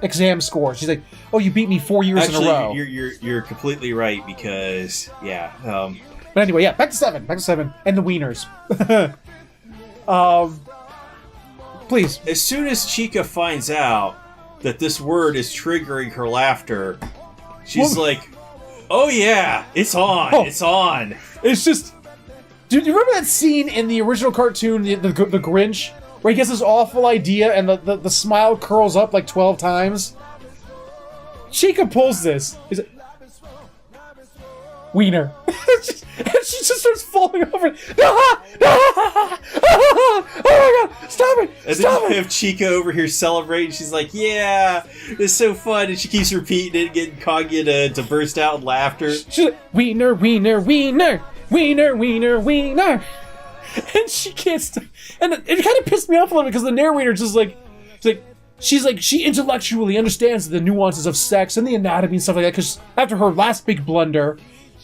Speaker 1: exam scores. She's like, "Oh, you beat me 4 years in a row."
Speaker 2: You're completely right because
Speaker 1: But anyway, yeah, back to 7, and the wieners. Please.
Speaker 2: As soon as Chika finds out that this word is triggering her laughter, she's like, "Oh yeah, it's on, it's on."
Speaker 1: It's just... Do you remember that scene in the original cartoon, the Grinch, where he gets this awful idea and the smile curls up like 12 times? Chika pulls this. He's like, wiener. And she just starts falling over. Oh my god! Stop it!
Speaker 2: And
Speaker 1: Stop
Speaker 2: then
Speaker 1: it!
Speaker 2: you have Chika over here celebrating. She's like, "Yeah, it's so fun," and she keeps repeating it, getting Kaguya to burst out in laughter.
Speaker 1: She's like, wiener, wiener, wiener, wiener, wiener, wiener. And she can't stop. And it kind of pissed me off a little bit because the narrator's just like, she intellectually understands the nuances of sex and the anatomy and stuff like that. Because after her last big blunder,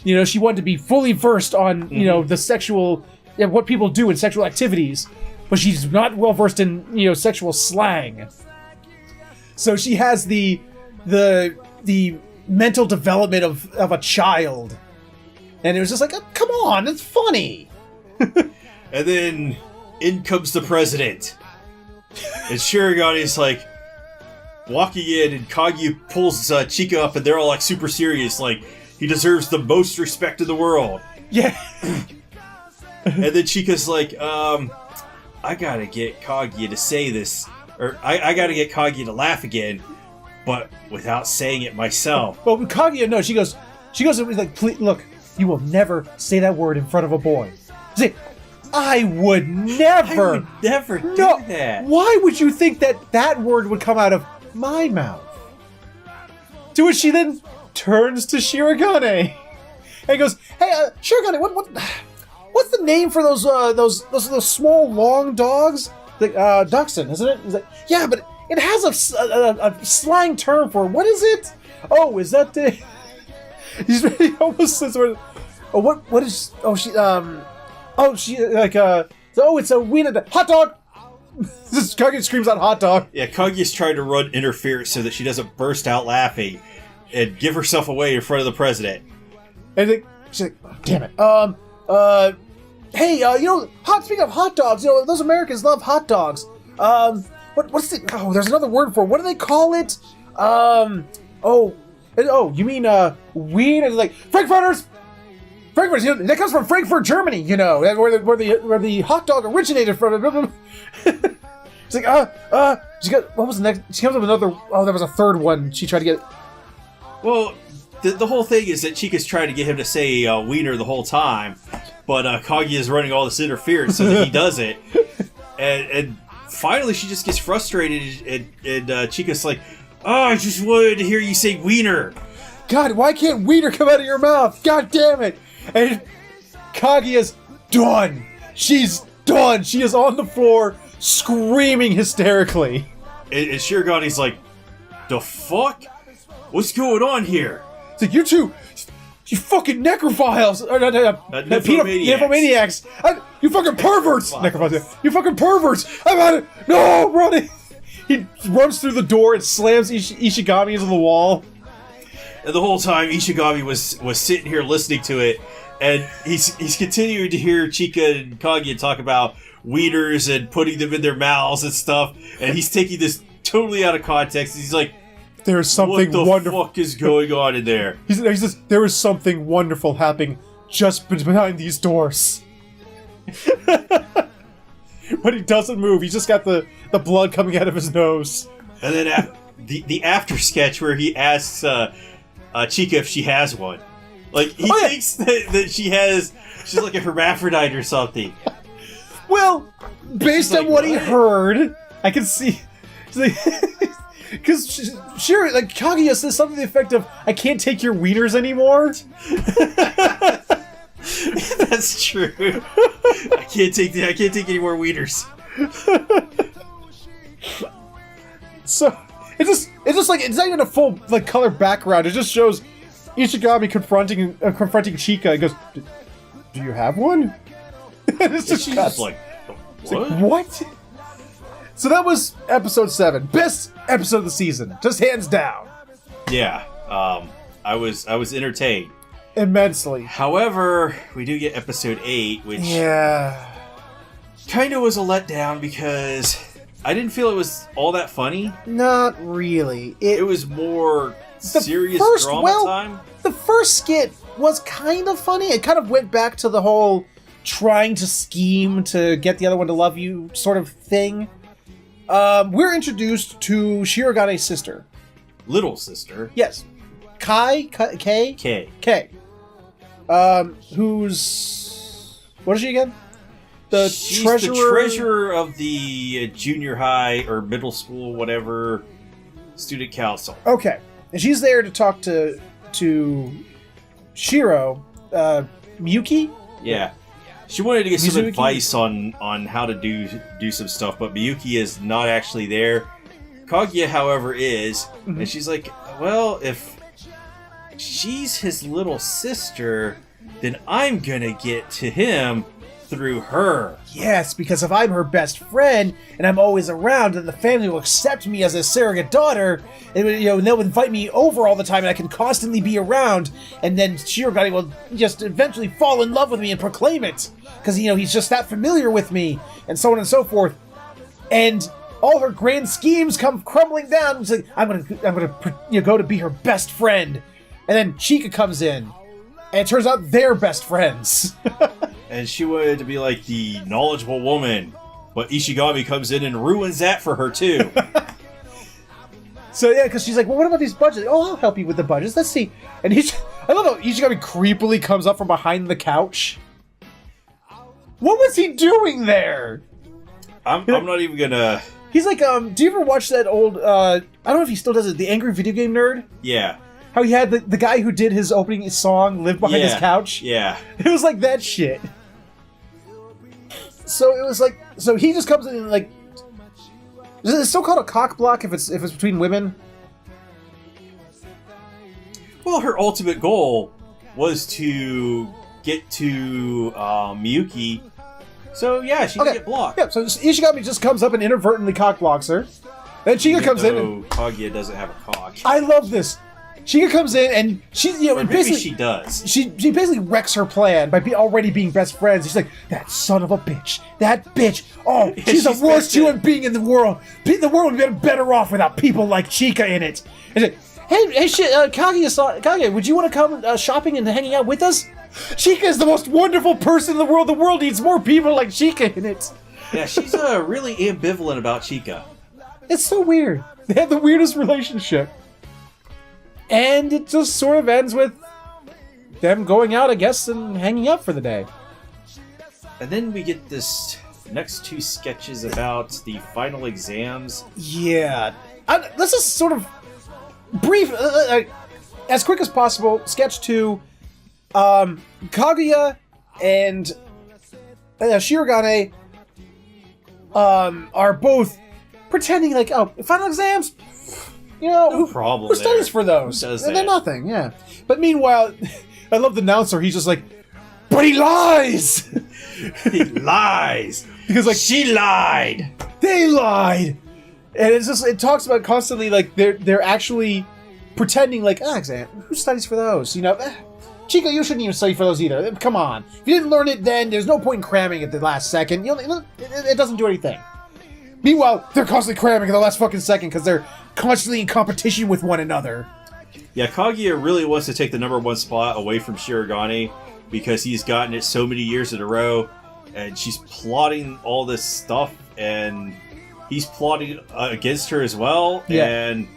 Speaker 1: she wanted to be fully versed on, the sexual, what people do in sexual activities, but she's not well versed in, sexual slang. So she has the mental development of a child, and it was just like, oh, come on, it's funny.
Speaker 2: And then in comes the president, and Shirigane's like walking in, and Kaguya pulls Chika up, and they're all like super serious, like. He deserves the most respect in the world.
Speaker 1: Yeah.
Speaker 2: And then Chika's like, I gotta get Kaguya to say this. Or, I gotta get Kaguya to laugh again. but without saying it myself.
Speaker 1: Well, Kaguya, no, she goes, like, please, look, you will never say that word in front of a boy. Say, I would never.
Speaker 2: I would never do that.
Speaker 1: Why would you think that word would come out of my mouth? To which she then turns to Shirogane and goes, "Hey, Shirogane, what's the name for those small long dogs? Like dachshund, isn't it?" He's like, "Yeah, but it has a slang term for it. What is it? Oh, is that the?" He almost says, "Oh, what is? Oh, she like oh, it's a wiener hot dog." Kaguya screams out hot dog.
Speaker 2: Yeah, Kaguya's trying to run interference so that she doesn't burst out laughing and give herself away in front of the president.
Speaker 1: And she's like, oh, damn it. Hey, speaking of hot dogs, those Americans love hot dogs. What's the, oh, there's another word for it. What do they call it? You mean, wiener, like, Frankfurters! Frankfurt, that comes from Frankfurt, Germany, where the hot dog originated from. She's like, what was the next? She comes up with another. Oh, there was a third one. She tried to get.
Speaker 2: Well, the whole thing is that Chica's trying to get him to say wiener the whole time, but Kaguya is running all this interference so that he does it, and finally she just gets frustrated, and Chica's like, "Oh, I just wanted to hear you say wiener."
Speaker 1: God, why can't wiener come out of your mouth? God damn it! And Kaguya's done. She's done. She is on the floor, screaming hysterically.
Speaker 2: And Shirigane's like, "The fuck? What's going on here?"
Speaker 1: It's like, you fucking necrophiles! Nymphomaniacs! You fucking perverts! Necrophiles, you fucking perverts! I'm out of... No, I'm running! He runs through the door and slams Ishigami into the wall.
Speaker 2: And the whole time, Ishigami was sitting here listening to it, and he's continuing to hear Chika and Kaguya talk about wieners and putting them in their mouths and stuff, and he's taking this totally out of context. He's like,
Speaker 1: "There's something wonderful.
Speaker 2: What the fuck is going on in there?"
Speaker 1: He says, "There is something wonderful happening just behind these doors." But he doesn't move. He's just got the blood coming out of his nose.
Speaker 2: And then the after sketch where he asks Chika if she has one. Like, he thinks that she's like a hermaphrodite or something.
Speaker 1: Well, based on what he heard, I can see... Because sure, like, Kaguya says something to the effect of, "I can't take your wieners anymore."
Speaker 2: That's true. I can't take any more wieners.
Speaker 1: So it's just like, it's not even a full like color background. It just shows Ishigami confronting Chika and goes, "Do you have one?" And it's just,
Speaker 2: just like, what?
Speaker 1: Like, what? So that was episode 7, best episode of the season, just hands down.
Speaker 2: Yeah, I was entertained
Speaker 1: Immensely.
Speaker 2: However, we do get episode 8, which kind of was a letdown because I didn't feel it was all that funny.
Speaker 1: Not really. It
Speaker 2: was more serious drama time.
Speaker 1: The first skit was kind of funny. It kind of went back to the whole trying to scheme to get the other one to love you sort of thing. We're introduced to Shirogane's sister.
Speaker 2: Little sister.
Speaker 1: Yes. Kay? Kay. Who's... What is she again?
Speaker 2: She's the treasurer of the junior high or middle school, whatever, student council.
Speaker 1: Okay. And she's there to talk to Shiro. Miyuki?
Speaker 2: Yeah. She wanted to get some advice on how to do some stuff, but Miyuki is not actually there. Kaguya, however, is. Mm-hmm. And she's like, well, if she's his little sister, then I'm gonna get to him through her.
Speaker 1: Yes, because if I'm her best friend and I'm always around, then the family will accept me as a surrogate daughter, and they'll invite me over all the time, and I can constantly be around. And then Shirogane will just eventually fall in love with me and proclaim it, because he's just that familiar with me, and so on and so forth. And all her grand schemes come crumbling down. She's like, I'm gonna go to be her best friend, and then Chika comes in, and it turns out they're best friends.
Speaker 2: And she wanted to be like the knowledgeable woman, but Ishigami comes in and ruins that for her too.
Speaker 1: So yeah, because she's like, well, what about these budgets? Oh, I'll help you with the budgets. Let's see. And I love how Ishigami creepily comes up from behind the couch. What was he doing there?
Speaker 2: I'm not even gonna...
Speaker 1: He's like, do you ever watch that old, I don't know if he still does it, The Angry Video Game Nerd?
Speaker 2: Yeah.
Speaker 1: How he had the guy who did his opening song live behind his couch?
Speaker 2: Yeah.
Speaker 1: It was like that shit. So it was like, so he just comes in and like, is it still called a cock block if it's between women?
Speaker 2: Well, her ultimate goal was to get to Miyuki. So yeah, she can get blocked.
Speaker 1: Yeah, so Ishigami just comes up and inadvertently cock blocks her. Then Chika comes in and...
Speaker 2: Kaguya doesn't have a cock.
Speaker 1: I love this. Chika comes in and she, you know,
Speaker 2: or maybe
Speaker 1: basically
Speaker 2: she does.
Speaker 1: She basically wrecks her plan by already being best friends. She's like, that son of a bitch. That bitch. Oh, she's the worst human being in the world. The world would be better off without people like Chika in it. And like, hey, shit, Kaguya, would you want to come shopping and hanging out with us? Chika is the most wonderful person in the world. The world needs more people like Chika in it.
Speaker 2: Yeah, she's really ambivalent about Chika.
Speaker 1: It's so weird. They have the weirdest relationship. And it just sort of ends with them going out, I guess, and hanging out for the day.
Speaker 2: And then we get this next two sketches about the final exams.
Speaker 1: Yeah. Let's just sort of brief, as quick as possible, sketch 2. Kaguya and Shirogane are both pretending like, oh, final exams? You know,
Speaker 2: no problem.
Speaker 1: Who studies for those? They're nothing, yeah. But meanwhile, I love the announcer. He's just like, but he lies!
Speaker 2: He lies!
Speaker 1: Because, like,
Speaker 2: she lied!
Speaker 1: They lied! And it's just, it talks about constantly, like, they're actually pretending like, exam, who studies for those? You know, Chika, you shouldn't even study for those either. Come on. If you didn't learn it then, there's no point in cramming at the last second. It doesn't do anything. Meanwhile, they're constantly cramming at the last fucking second because they're constantly in competition with one another.
Speaker 2: Yeah, Kaguya really wants to take the #1 spot away from Shirogane because he's gotten it so many years in a row, and she's plotting all this stuff, and he's plotting against her as well, and...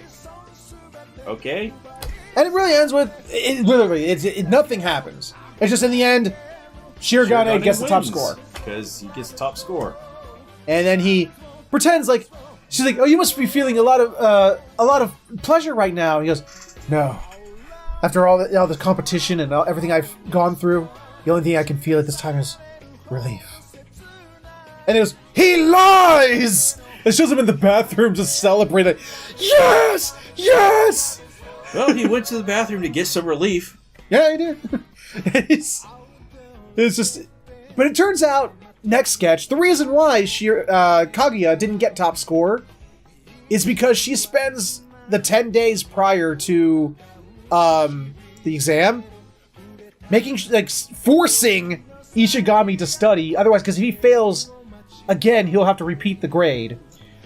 Speaker 2: Okay. And
Speaker 1: it really ends with... nothing happens. It's just in the end, Shirogane gets the top score.
Speaker 2: Because he gets the top score.
Speaker 1: And then he pretends like... She's like, oh, you must be feeling a lot of pleasure right now. And he goes, no. After all this competition and everything I've gone through, the only thing I can feel at this time is relief. And it goes, he lies! It shows him in the bathroom just celebrating. Yes! Yes!
Speaker 2: Well, he went to the bathroom to get some relief.
Speaker 1: Yeah, he did. It's just... But it turns out, next sketch, the reason why Kaguya didn't get top score is because she spends the 10 days prior to the exam forcing Ishigami to study. Otherwise, because if he fails again, he'll have to repeat the grade.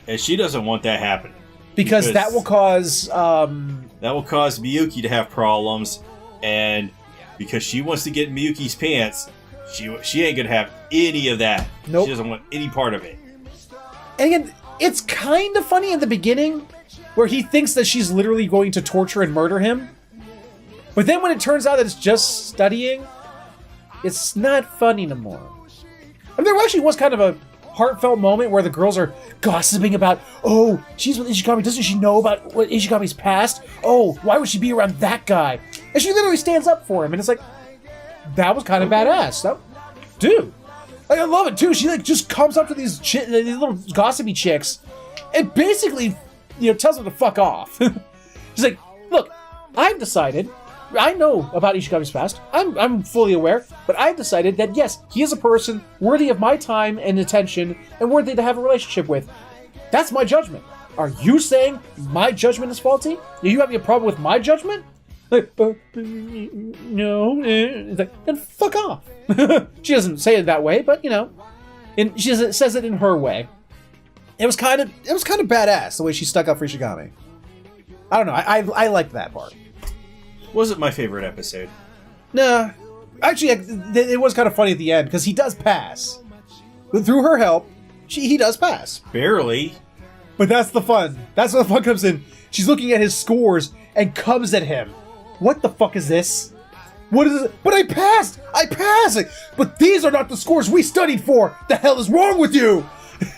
Speaker 2: And she doesn't want that happening.
Speaker 1: Because that will cause...
Speaker 2: that will cause Miyuki to have problems, and because she wants to get in Miyuki's pants, she ain't gonna have any of that.
Speaker 1: Nope.
Speaker 2: She doesn't want any part of it.
Speaker 1: And again, it's kind of funny in the beginning, where he thinks that she's literally going to torture and murder him. But then when it turns out that it's just studying, it's not funny no more. I mean, there actually was kind of a heartfelt moment where the girls are gossiping about, oh, she's with Ishigami, doesn't she know about what Ishigami's past? Oh, why would she be around that guy? And she literally stands up for him, and it's like, that was kind of badass. Dude. Like, I love it, too. She, like, just comes up to these little gossipy chicks and basically, tells them to fuck off. She's like, look, I've decided... I know about Ishigami's past. I'm fully aware, but I've decided that yes, he is a person worthy of my time and attention and worthy to have a relationship with. That's my judgment. Are you saying my judgment is faulty? Are you having a problem with my judgment? Like, no. It's like, then fuck off. She doesn't say it that way, but and she says it in her way. It was kind of badass the way she stuck up for Ishigami. I don't know. I liked that part.
Speaker 2: Wasn't my favorite episode.
Speaker 1: Nah. Actually, it was kind of funny at the end, because he does pass. But through her help, he does pass.
Speaker 2: Barely.
Speaker 1: But that's the fun. That's where the fun comes in. she's looking at his scores and comes at him. What the fuck is this? What is it? But I passed! I passed! Like, but these are not the scores we studied for! The hell is wrong with you?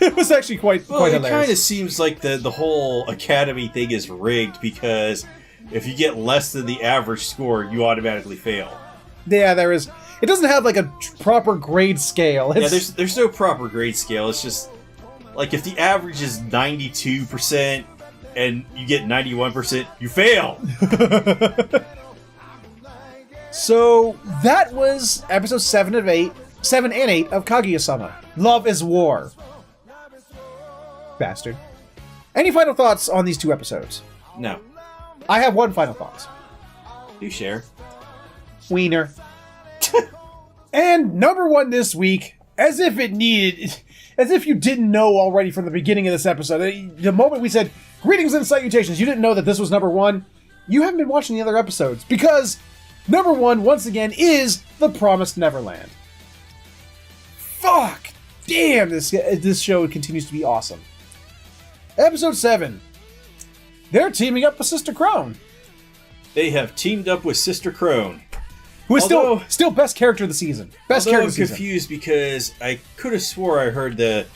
Speaker 1: It was actually quite hilarious. It
Speaker 2: kind of seems like the whole academy thing is rigged because if you get less than the average score, you automatically fail.
Speaker 1: Yeah, there is. It doesn't have like a proper grade scale.
Speaker 2: Yeah, there's no proper grade scale. It's just like if the average is 92% and you get 91%, you fail.
Speaker 1: So that was episode 7 and 8 of Kaguya-sama. Love is War. Bastard. Any final thoughts on these 2 episodes?
Speaker 2: No.
Speaker 1: I have one final thought.
Speaker 2: Do share.
Speaker 1: Wiener. And number 1 this week, as if you didn't know already from the beginning of this episode. The moment we said, greetings and salutations, you didn't know that this was number 1. You haven't been watching the other episodes, because number 1, once again, is The Promised Neverland. Fuck! Damn, this show continues to be awesome. Episode 7. They're teaming up with Sister Crone.
Speaker 2: They have teamed up with Sister Crone.
Speaker 1: Who is still best character of the season. Best character of the season.
Speaker 2: I'm confused because I could have swore I heard the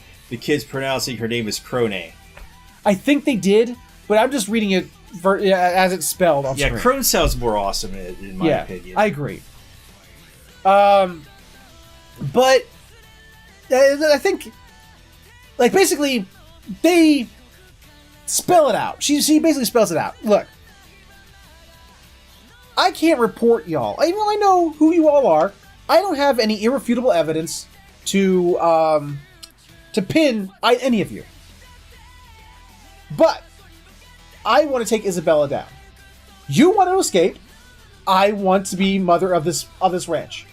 Speaker 2: kids pronouncing her name as Crone.
Speaker 1: I think they did, but I'm just reading it as it's spelled on screen.
Speaker 2: Yeah, Crone sounds more awesome in my opinion.
Speaker 1: I agree. But I think, like, basically, they spell it out. She basically spells it out. Look, I can't report y'all. Even though I know who you all are, I don't have any irrefutable evidence to pin any of you. But I want to take Isabella down. You want to escape. I want to be mother of this ranch.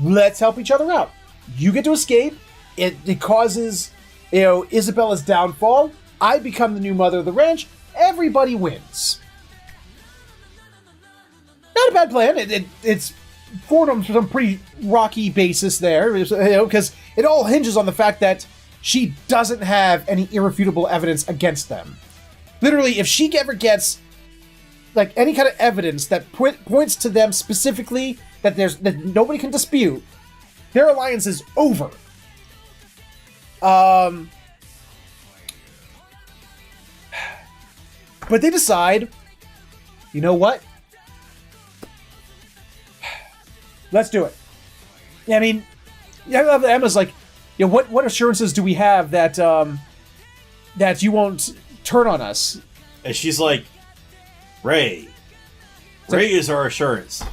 Speaker 1: Let's help each other out. You get to escape. It causes, Isabella's downfall. I become the new mother of the ranch. Everybody wins. Not a bad plan. It's formed on some pretty rocky basis there, because it all hinges on the fact that she doesn't have any irrefutable evidence against them. Literally, if she ever gets like any kind of evidence that points to them specifically that nobody can dispute, their alliance is over. But they decide, you know what? Let's do it. I mean, Emma's like, what assurances do we have that that you won't turn on us?
Speaker 2: And she's like, Ray is our assurance.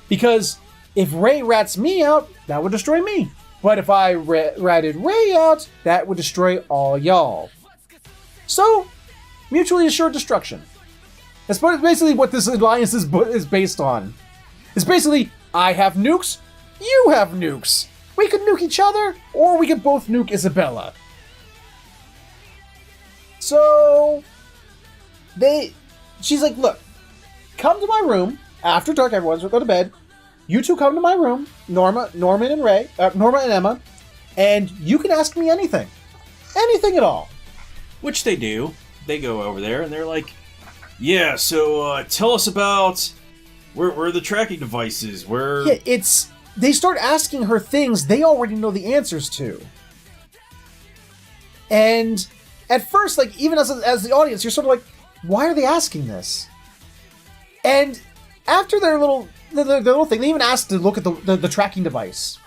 Speaker 2: Because
Speaker 1: if Ray rats me out, that would destroy me. But if I ratted Ray out, that would destroy all y'all. So, mutually assured destruction. That's basically what this alliance is based on. It's basically, I have nukes, you have nukes. We could nuke each other, or we could both nuke Isabella. So, she's like, look, come to my room, after dark, everyone's going to bed. You two come to my room, Norma and Emma, and you can ask me anything. Anything at all. Which they do.
Speaker 2: They go over there, and they're like, yeah, so tell us about where are the tracking devices?
Speaker 1: Yeah, they start asking her things they already know the answers to. And at first, like, even as the audience, you're sort of like, why are they asking this? And after their little thing, they even asked to look at the tracking device,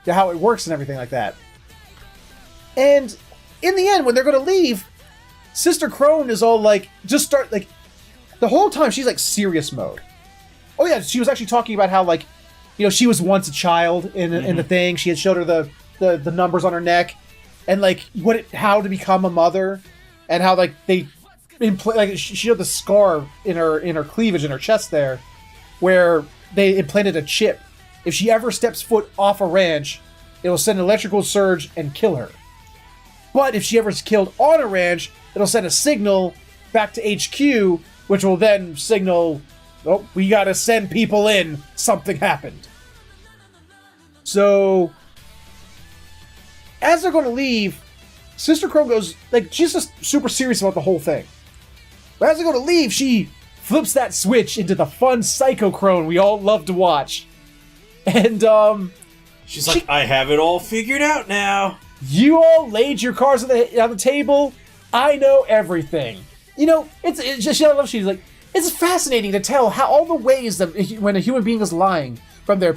Speaker 1: how it works and everything like that. And in the end, when they're going to leave, Sister Crone is all like, the whole time she's like serious mode. Oh yeah, she was actually talking about how, like, she was once a child in the thing. She had showed her the numbers on her neck, and like how to become a mother, and how like she showed the scar in her cleavage in her chest there, where they implanted a chip. If she ever steps foot off a ranch, it'll send an electrical surge and kill her. But if she ever is killed on a ranch, it'll send a signal back to HQ, which will then signal, oh, we gotta send people in. Something happened. So, as they're going to leave, Sister Crone goes, like, she's just super serious about the whole thing. But as I go to leave, she flips that switch into the fun Psycho Crone we all love to watch. And,
Speaker 2: She's like, I have it all figured out now.
Speaker 1: You all laid your cards on the table. I know everything. You know, it's just, I love she's like, it's fascinating to tell how all the ways that when a human being is lying, from their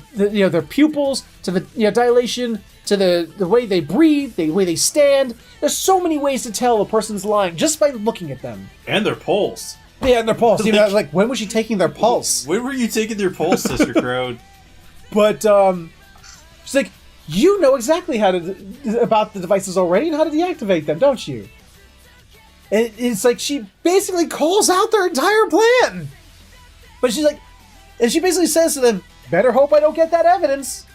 Speaker 1: pupils to the dilation to the way they breathe, the way they stand. There's so many ways to tell a person's lying just by looking at them.
Speaker 2: And their pulse.
Speaker 1: Yeah, and their pulse. You know, like, when was she taking their pulse?
Speaker 2: When were you taking their pulse, Sister Crone?
Speaker 1: But she's like, you know exactly about the devices already and how to deactivate them, don't you? And it's like she basically calls out their entire plan. But she's like, and she basically says to them, better hope I don't get that evidence.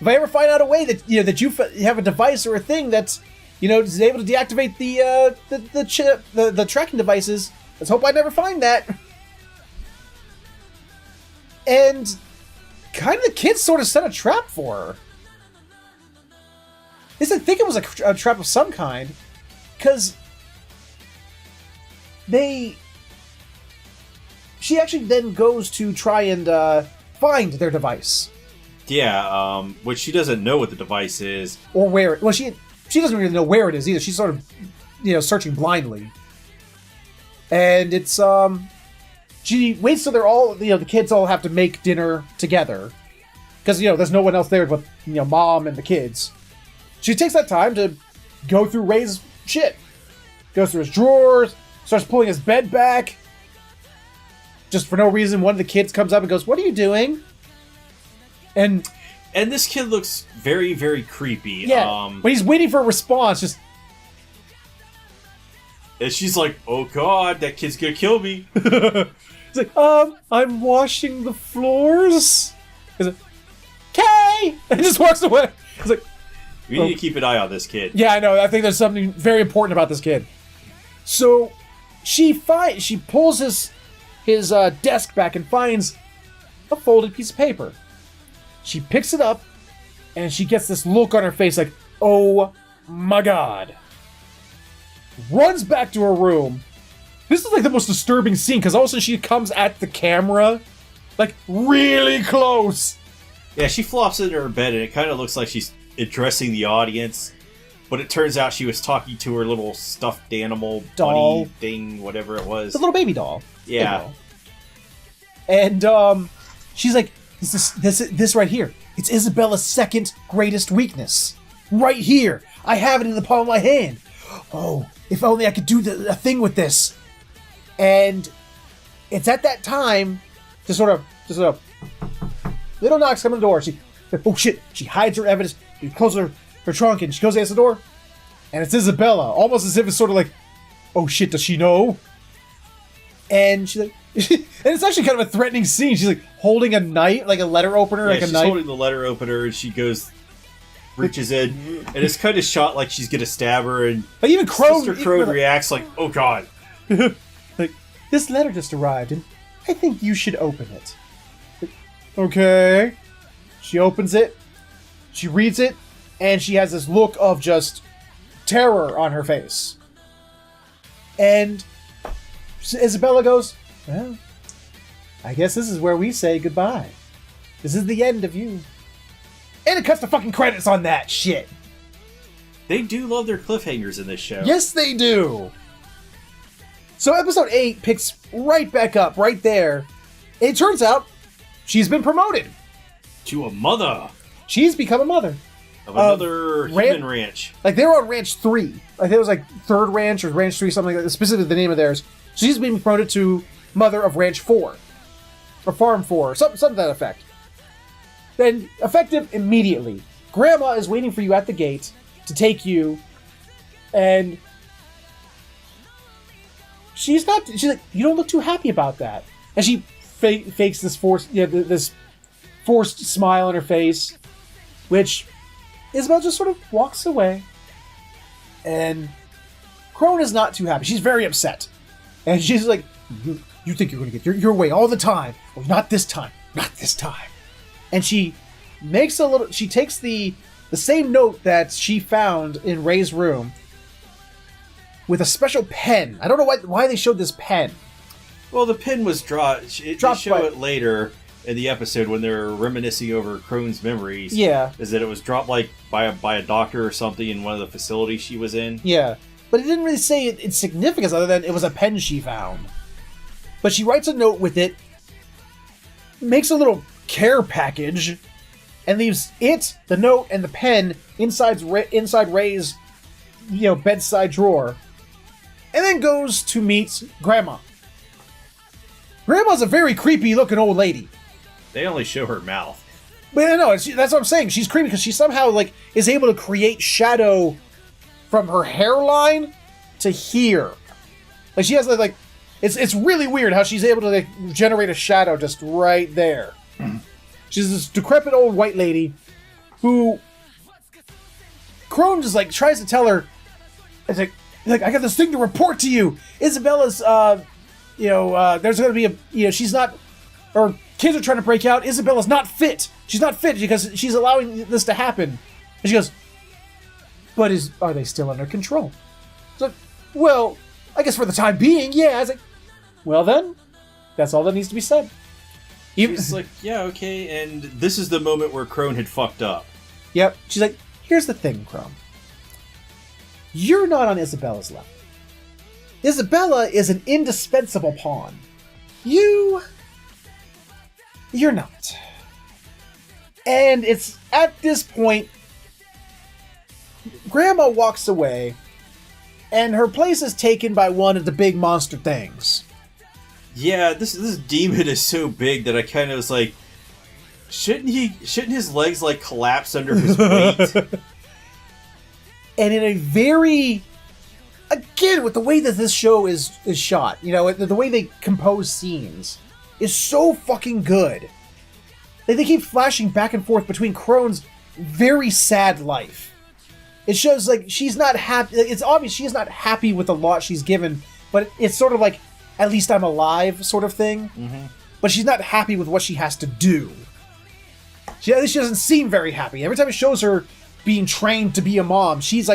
Speaker 1: If I ever find out a way that that you have a device or a thing that's is able to deactivate the tracking devices, let's hope I never find that. And kind of the kids sort of set a trap for her. They said think it was a trap of some kind, because she actually then goes to try and find their device.
Speaker 2: Yeah, which she doesn't know what the device is.
Speaker 1: Or where it... Well, she doesn't really know where it is either. She's sort of, searching blindly. And it's, she waits till they're all... the kids all have to make dinner together. Because, there's no one else there but, Mom and the kids. She takes that time to go through Ray's shit. Goes through his drawers, starts pulling his bed back. Just for no reason, one of the kids comes up and goes, "What are you doing?" And
Speaker 2: this kid looks very, very creepy.
Speaker 1: Yeah, but he's waiting for a response. Just,
Speaker 2: and she's like, "Oh God, that kid's gonna kill me."
Speaker 1: He's like, "I'm washing the floors." He's like, "Kay!" And he just walks away. He's like,
Speaker 2: "We need to keep an eye on this kid."
Speaker 1: Yeah, I know. I think there's something very important about this kid. So she pulls his desk back and finds a folded piece of paper. She picks it up, and she gets this look on her face like, oh my God. Runs back to her room. This is like the most disturbing scene, because all of a sudden she comes at the camera, like really close.
Speaker 2: Yeah, she flops into her bed, and it kind of looks like she's addressing the audience, but it turns out she was talking to her little stuffed animal
Speaker 1: doll
Speaker 2: bunny thing, whatever it was.
Speaker 1: The little baby doll.
Speaker 2: Yeah.
Speaker 1: And she's like, this right here. It's Isabella's second greatest weakness. Right here. I have it in the palm of my hand. Oh, if only I could do a thing with this. And it's at that time, just sort of, little knocks come on the door. Oh shit, she hides her evidence. She closes her trunk and she goes to answer the door. And it's Isabella, almost as if it's sort of like, oh shit, does she know? And she's like, and it's actually kind of a threatening scene. She's like holding a knife, like a letter opener, like a knife.
Speaker 2: She's holding the letter opener, and she reaches in, and it's kind of shot like she's gonna stab her. And
Speaker 1: but even
Speaker 2: Sister Crone reacts like, "Oh God!"
Speaker 1: Like, this letter just arrived, and I think you should open it. Like, okay. She opens it. She reads it, and she has this look of just terror on her face. And Isabella goes, well, I guess this is where we say goodbye. This is the end of you. And it cuts the fucking credits on that shit.
Speaker 2: They do love their cliffhangers in this show.
Speaker 1: Yes, they do. So episode 8 picks right back up, right there. It turns out she's been promoted.
Speaker 2: To a mother.
Speaker 1: She's become a mother.
Speaker 2: Of another human ranch.
Speaker 1: Like, they were on Ranch 3. I think it was like Third Ranch or Ranch 3, something like that. Specifically the name of theirs. She's been promoted to mother of Ranch 4. Or Farm 4. Something to that effect. Then, effective immediately. Grandma is waiting for you at the gate to take you. And she's like, you don't look too happy about that. And she fakes this this forced smile on her face. Which Isabel just sort of walks away. And Crone is not too happy. She's very upset. And she's like, you think you're going to get your way all the time. Well, not this time. Not this time. And she makes she takes the same note that she found in Ray's room. with a special pen. I don't know why they showed this pen.
Speaker 2: Well, the pin was dropped. They show it later in the episode when they're reminiscing over Crone's memories.
Speaker 1: Yeah.
Speaker 2: Is that it was dropped like by a doctor or something in one of the facilities she was in.
Speaker 1: Yeah. But it didn't really say its significance other than it was a pen she found. But she writes a note with it, makes a little care package, and leaves it, the note, and the pen inside Ray's, bedside drawer. And then goes to meet Grandma. Grandma's a very creepy looking old lady.
Speaker 2: They only show her mouth.
Speaker 1: But I know, that's what I'm saying. She's creepy because she somehow is able to create shadow from her hairline to here. Like she has it's really weird how she's able to generate a shadow just right there. She's this decrepit old white lady who Crone just tries to tell her, it's like I got this thing to report to you. Isabella's there's going to be she's not, or kids are trying to break out. Isabella's not fit. She's not fit because she's allowing this to happen. And she goes, but are they still under control? So, well, I guess for the time being, yeah. I was like, well then, that's all that needs to be said.
Speaker 2: She's like, yeah, okay, and this is the moment where Crone had fucked up.
Speaker 1: Yep. She's like, here's the thing, Crone. You're not on Isabella's level. Isabella is an indispensable pawn. You're not. And it's at this point, Grandma walks away, and her place is taken by one of the big monster things.
Speaker 2: Yeah, this demon is so big that I kind of was like, shouldn't his legs collapse under his weight?
Speaker 1: And in a very, again, with the way that this show is shot, the way they compose scenes is so fucking good. They keep flashing back and forth between Crone's very sad life. It shows she's not happy. It's obvious she's not happy with the lot she's given, but it's sort of at least I'm alive sort of thing. Mm-hmm. But she's not happy with what she has to do. She doesn't seem very happy. Every time it shows her being trained to be a mom, she's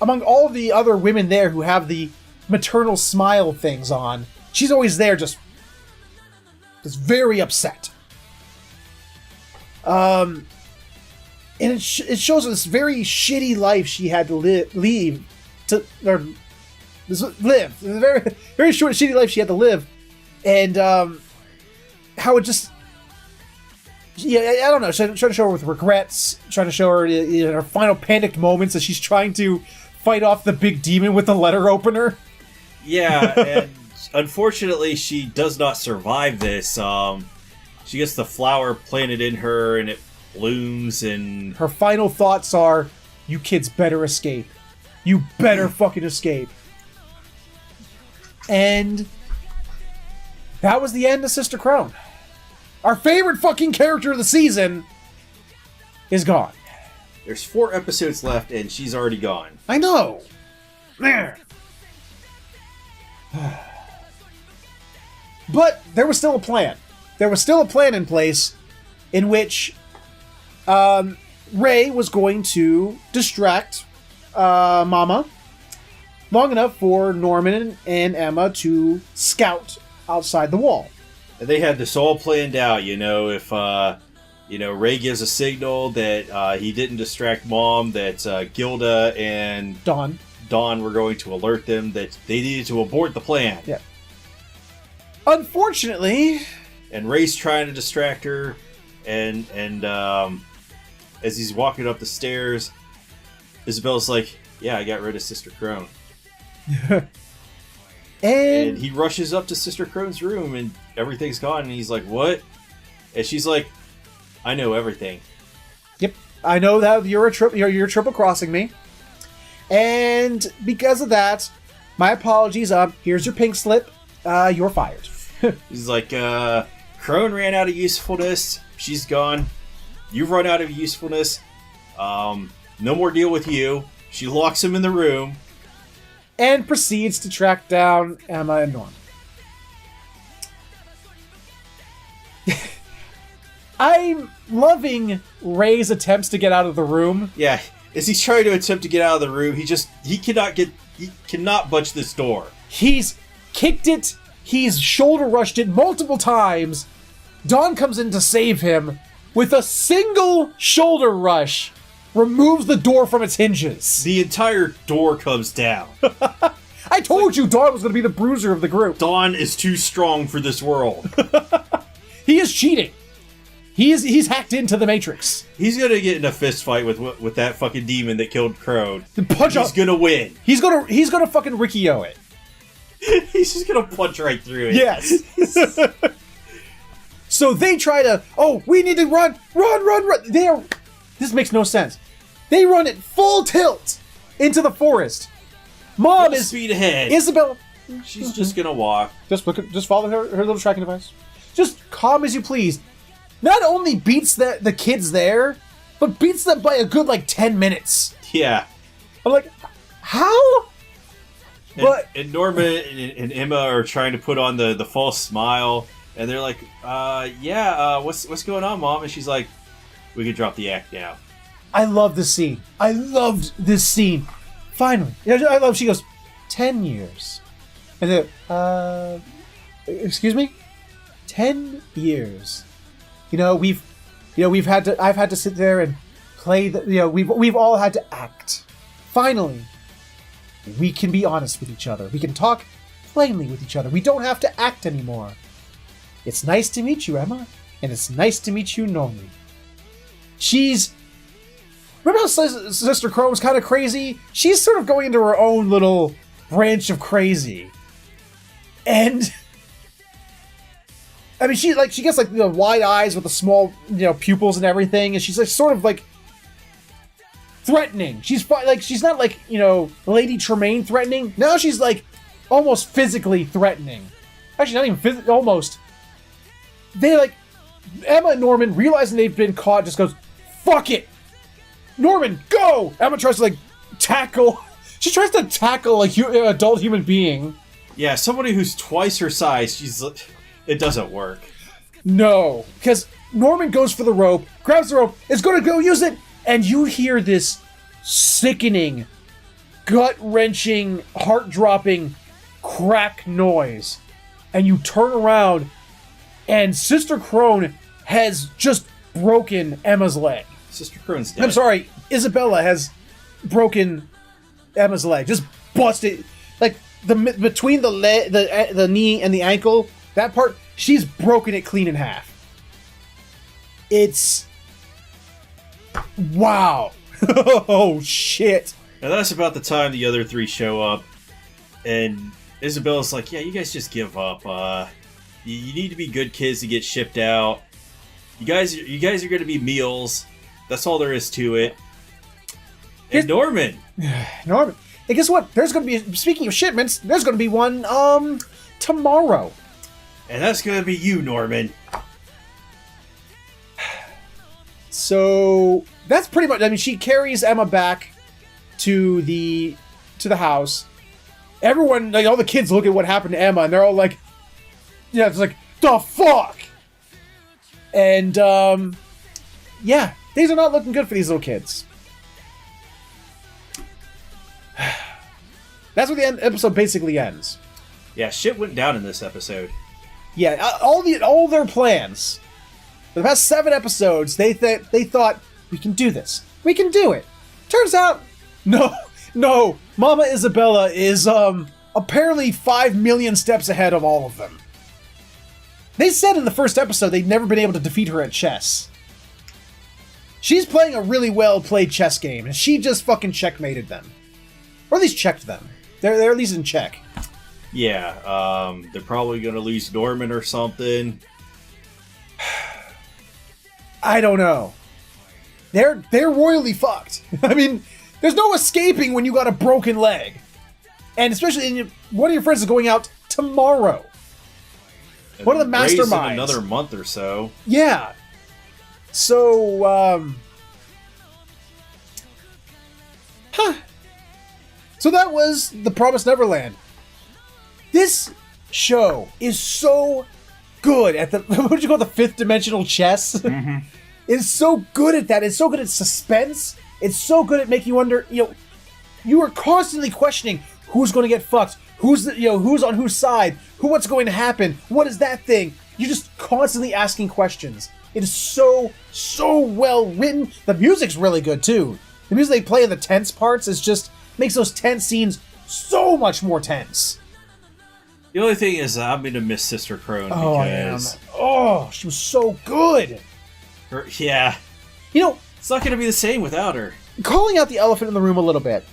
Speaker 1: among all the other women there who have the maternal smile things on, she's always there just very upset. And it shows her this very shitty life she had to live. It's a very, very short, shitty life she had to live. And how it just... Yeah, I don't know. Trying to show her with regrets. Trying to show her her final panicked moments as she's trying to fight off the big demon with the letter opener.
Speaker 2: Yeah, and unfortunately she does not survive this. She gets the flower planted in her and it blooms, and
Speaker 1: her final thoughts are, you kids better escape. You better fucking escape. And that was the end of Sister Crone. Our favorite fucking character of the season is gone.
Speaker 2: There's 4 episodes left and she's already gone.
Speaker 1: I know. There. But there was still a plan. There was still a plan in place in which Ray was going to distract Mama long enough for Norman and Emma to scout outside the wall.
Speaker 2: And they had this all planned out, if Ray gives a signal that he didn't distract Mom, that Gilda and
Speaker 1: Dawn
Speaker 2: were going to alert them that they needed to abort the plan.
Speaker 1: Yeah. Unfortunately...
Speaker 2: And Ray's trying to distract her, and as he's walking up the stairs, Isabella's like, yeah, I got rid of Sister Crone. And he rushes up to Sister Crone's room, and everything's gone, and he's like, what? And she's like, I know everything. Yep,
Speaker 1: I know that you're triple crossing me. And because of that, my apologies. Here's your pink slip. You're fired.
Speaker 2: He's like, Crone ran out of usefulness. She's gone. You've run out of usefulness. No more deal with you. She locks him in the room.
Speaker 1: And proceeds to track down Emma and Norm. I'm loving Ray's attempts to get out of the room.
Speaker 2: Yeah, as he's trying to attempt to get out of the room, he he cannot budge this door.
Speaker 1: He's kicked it. He's shoulder rushed it multiple times. Dawn comes in to save him with a single shoulder rush. Removes the door from its hinges.
Speaker 2: The entire door comes down.
Speaker 1: I told you Dawn was going to be the bruiser of the group.
Speaker 2: Dawn is too strong for this world.
Speaker 1: He is cheating. He's hacked into the Matrix.
Speaker 2: He's gonna get in a fist fight with that fucking demon that killed Crone.
Speaker 1: He's
Speaker 2: gonna win.
Speaker 1: He's gonna fucking Rikio it.
Speaker 2: He's just gonna punch right through it.
Speaker 1: Yes. So they try to. Oh, we need to run. This makes no sense. They run at full tilt into the forest. Mom
Speaker 2: Full
Speaker 1: is
Speaker 2: speed ahead.
Speaker 1: Isabella.
Speaker 2: She's just gonna walk.
Speaker 1: Just follow her little tracking device. Just calm as you please. Not only beats the kids there, but beats them by a good 10 minutes.
Speaker 2: Yeah.
Speaker 1: I'm like, how?
Speaker 2: And Norman and Emma are trying to put on the false smile, and they're like, what's going on, Mom? And she's like, we could drop the act now.
Speaker 1: I love this scene. I loved this scene. Finally. She goes, 10 years. And then, excuse me? 10 years. I've had to sit there and play we've all had to act. Finally, we can be honest with each other. We can talk plainly with each other. We don't have to act anymore. It's nice to meet you, Emma, and it's nice to meet you, Norman. Remember how Sister Crone was kind of crazy? She's sort of going into her own little branch of crazy. And I mean, she gets wide eyes with the small, pupils and everything, and she's sort of threatening. She's not Lady Tremaine threatening. Now she's almost physically threatening. Actually, not even almost. They Emma and Norman, realizing they've been caught, just goes, fuck it! Norman, go! Emma tries to tackle. She tries to tackle an adult human being.
Speaker 2: Yeah, somebody who's twice her size. It doesn't work.
Speaker 1: No, because Norman goes for the rope, grabs the rope, is going to go use it, and you hear this sickening, gut-wrenching, heart-dropping crack noise. And you turn around, and Sister Crone has just broken Emma's leg.
Speaker 2: Sister Crone's dead.
Speaker 1: I'm sorry, Isabella has broken Emma's leg. Just busted. Between the knee and the ankle, that part, she's broken it clean in half. It's... wow. Oh, shit.
Speaker 2: Now that's about the time the other three show up, and Isabella's like, yeah, you guys just give up. You need to be good kids to get shipped out. You guys are going to be meals. That's all there is to it. And Norman.
Speaker 1: Norman. Hey, guess what? There's going to be, speaking of shipments, there's going to be one, tomorrow.
Speaker 2: And that's going to be you, Norman.
Speaker 1: So, that's pretty much, I mean, she carries Emma back to the house. Everyone, all the kids look at what happened to Emma, and they're all like, it's the fuck? And, yeah, things are not looking good for these little kids. That's where the episode basically ends.
Speaker 2: Yeah, shit went down in this episode.
Speaker 1: Yeah, all their plans. For the past 7 episodes, they thought, we can do this. We can do it. Turns out, no. Mama Isabella is, apparently 5 million steps ahead of all of them. They said in the first episode they'd never been able to defeat her at chess. She's playing a really well-played chess game, and she just fucking checkmated them. Or at least checked them. They're at least in check.
Speaker 2: Yeah, they're probably going to lose Norman or something.
Speaker 1: I don't know. They're royally fucked. I mean, there's no escaping when you got a broken leg. And especially one of your friends is going out tomorrow.
Speaker 2: And
Speaker 1: one of the
Speaker 2: Ray's
Speaker 1: masterminds.
Speaker 2: in another month or so.
Speaker 1: Yeah. So, So that was The Promised Neverland. This show is so good at the, what would you call it, the fifth dimensional chess?
Speaker 2: Mm-hmm.
Speaker 1: It's so good at that. It's so good at suspense. It's so good at making you wonder, you are constantly questioning, Who's going to get fucked? Who's on whose side? What's going to happen? What is that thing? You're just constantly asking questions. It is so well written. The music's really good too. The music they play in the tense parts makes those tense scenes so much more tense.
Speaker 2: The only thing is, I'm gonna miss Sister Crone because
Speaker 1: she was so good.
Speaker 2: Yeah, it's not gonna be the same without her.
Speaker 1: Calling out the elephant in the room a little bit.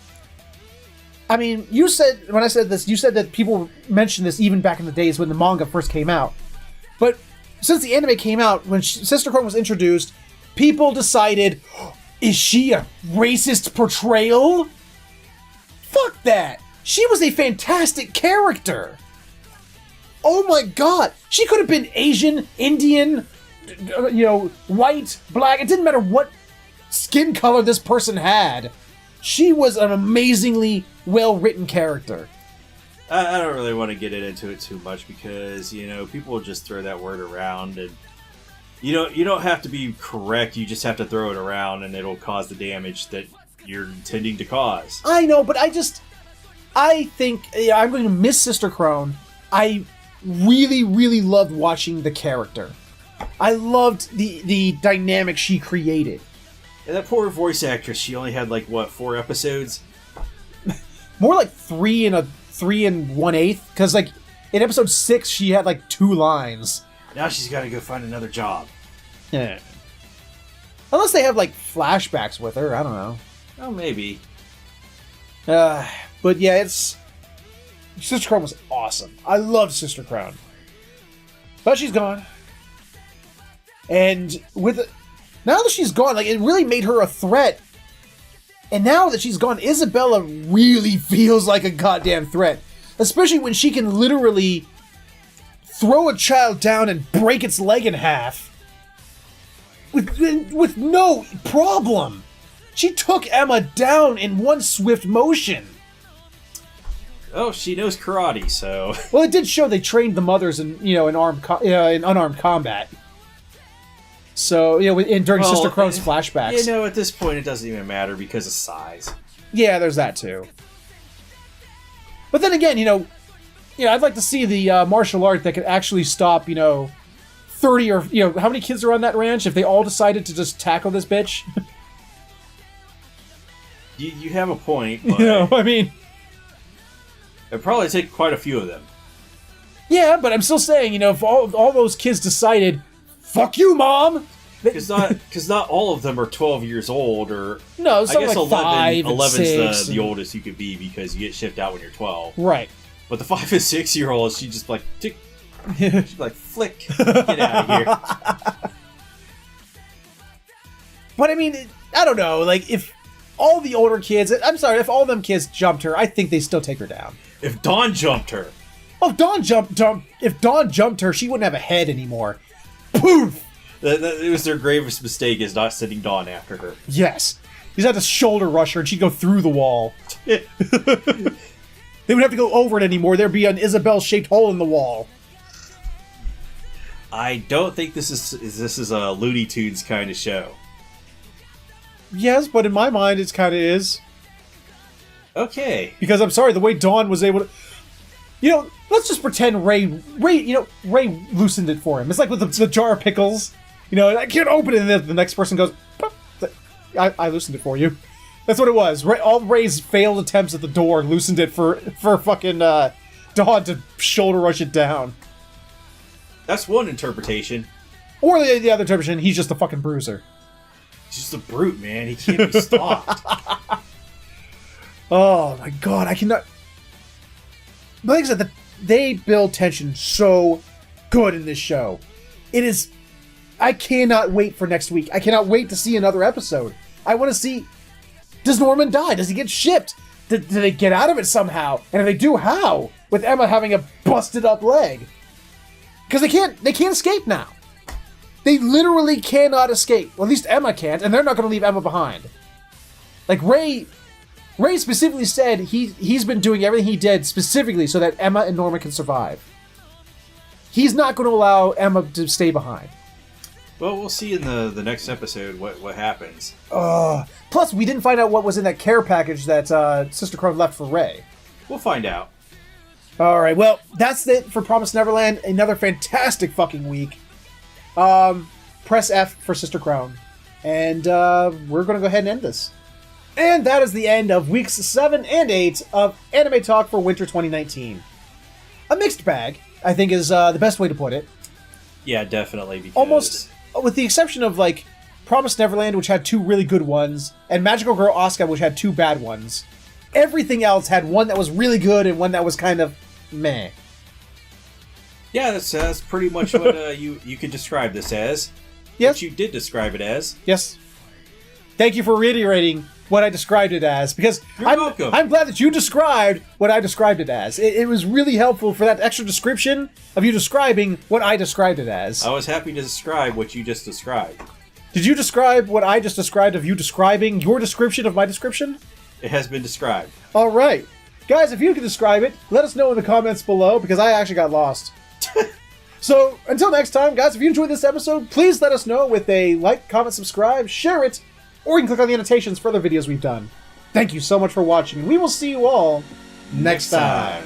Speaker 1: I mean, when I said this, you said that people mentioned this even back in the days when the manga first came out. But since the anime came out, when Sister Crone was introduced, people decided, is she a racist portrayal? Fuck that! She was a fantastic character! Oh my god! She could have been Asian, Indian, white, black, it didn't matter what skin color this person had. She was an amazingly well-written character.
Speaker 2: I don't really want to get into it too much because, people will just throw that word around and you don't have to be correct, you just have to throw it around and it'll cause the damage that you're intending to cause.
Speaker 1: I know, but I think I'm going to miss Sister Crone. I really, really loved watching the character. I loved the dynamic she created.
Speaker 2: And that poor voice actress, she only had 4 episodes?
Speaker 1: More like 3 and 1/8, because in episode 6 she had 2 lines.
Speaker 2: Now she's got to go find another job.
Speaker 1: Yeah. Unless they have flashbacks with her, I don't know.
Speaker 2: Oh, maybe.
Speaker 1: But yeah, Sister Crone was awesome. I loved Sister Crone. But she's gone. And now that she's gone, it really made her a threat. And now that she's gone, Isabella really feels like a goddamn threat. Especially when she can literally throw a child down and break its leg in half. With no problem. She took Emma down in one swift motion.
Speaker 2: Oh, she knows karate, so...
Speaker 1: Well, it did show they trained the mothers in unarmed combat. So, during Sister Crone's flashbacks.
Speaker 2: At this point it doesn't even matter because of size.
Speaker 1: Yeah, there's that too. But then again, I'd like to see the martial art that could actually stop, 30 or, how many kids are on that ranch if they all decided to just tackle this bitch?
Speaker 2: You have a point, but...
Speaker 1: I mean...
Speaker 2: It'd probably take quite a few of them.
Speaker 1: Yeah, but I'm still saying, if all those kids decided... Fuck you, Mom!
Speaker 2: Because not all of them are 12 years old, or...
Speaker 1: No,
Speaker 2: I guess
Speaker 1: 5
Speaker 2: 11's the oldest you could be, because you get shipped out when you're 12.
Speaker 1: Right.
Speaker 2: But the 5 and 6-year-olds, she just tick. She's flick. Get out of here.
Speaker 1: But I mean, I don't know, if all the older kids... I'm sorry, if all them kids jumped her, I think they still take her down.
Speaker 2: If Dawn jumped her.
Speaker 1: Oh, if Dawn jumped her, she wouldn't have a head anymore. Poof!
Speaker 2: It was their gravest mistake, is not sending Dawn after her.
Speaker 1: Yes. He's had to shoulder rush her and she'd go through the wall. They wouldn't have to go over it anymore. There'd be an Isabel-shaped hole in the wall.
Speaker 2: I don't think this is a Looney Tunes kind of show.
Speaker 1: Yes, but in my mind, it kind of is.
Speaker 2: Okay.
Speaker 1: Because I'm sorry, the way Dawn was able to... let's just pretend Ray loosened it for him. It's like with the jar of pickles. I can't open it, and then the next person goes, I loosened it for you. That's what it was. All Ray's failed attempts at the door loosened it for fucking Dawn to shoulder rush it down.
Speaker 2: That's one interpretation.
Speaker 1: Or the other interpretation, he's just a fucking bruiser.
Speaker 2: He's just a brute, man. He can't be stopped.
Speaker 1: Oh my god, I cannot... But like I said, they build tension so good in this show. It is... I cannot wait for next week. I cannot wait to see another episode. I want to see... Does Norman die? Does he get shipped? Do they get out of it somehow? And if they do, how? With Emma having a busted up leg. Because they can't escape now. They literally cannot escape. Well, at least Emma can't, and they're not going to leave Emma behind. Ray specifically said he's been doing everything he did specifically so that Emma and Norman can survive. He's not going to allow Emma to stay behind.
Speaker 2: Well, we'll see in the next episode what happens.
Speaker 1: Plus, we didn't find out what was in that care package that Sister Crone left for Ray.
Speaker 2: We'll find out.
Speaker 1: All right, well, that's it for Promised Neverland. Another fantastic fucking week. Press F for Sister Crown. And we're going to go ahead and end this. And that is the end of weeks 7 and 8 of Anime Talk for Winter 2019. A mixed bag, I think, is the best way to put it.
Speaker 2: Yeah, definitely. Because...
Speaker 1: Almost, with the exception of, like, Promised Neverland, which had 2 really good ones, and Magical Girl Asuka, which had 2 bad ones. Everything else had one that was really good and one that was kind of meh.
Speaker 2: Yeah, that's pretty much what you could describe this as.
Speaker 1: Yes.
Speaker 2: What you did describe it as.
Speaker 1: Yes. Thank you for reiterating what I described it as, because
Speaker 2: welcome.
Speaker 1: I'm glad that you described what I described it as. It was really helpful for that extra description of you describing what I described it as.
Speaker 2: I was happy to describe what you just described.
Speaker 1: Did you describe what I just described of you describing your description of my description?
Speaker 2: It has been described.
Speaker 1: All right. Guys, if you can describe it, let us know in the comments below, because I actually got lost. So, until next time, guys, if you enjoyed this episode, please let us know with a like, comment, subscribe, share it, or you can click on the annotations for other videos we've done. Thank you so much for watching. We will see you all next time.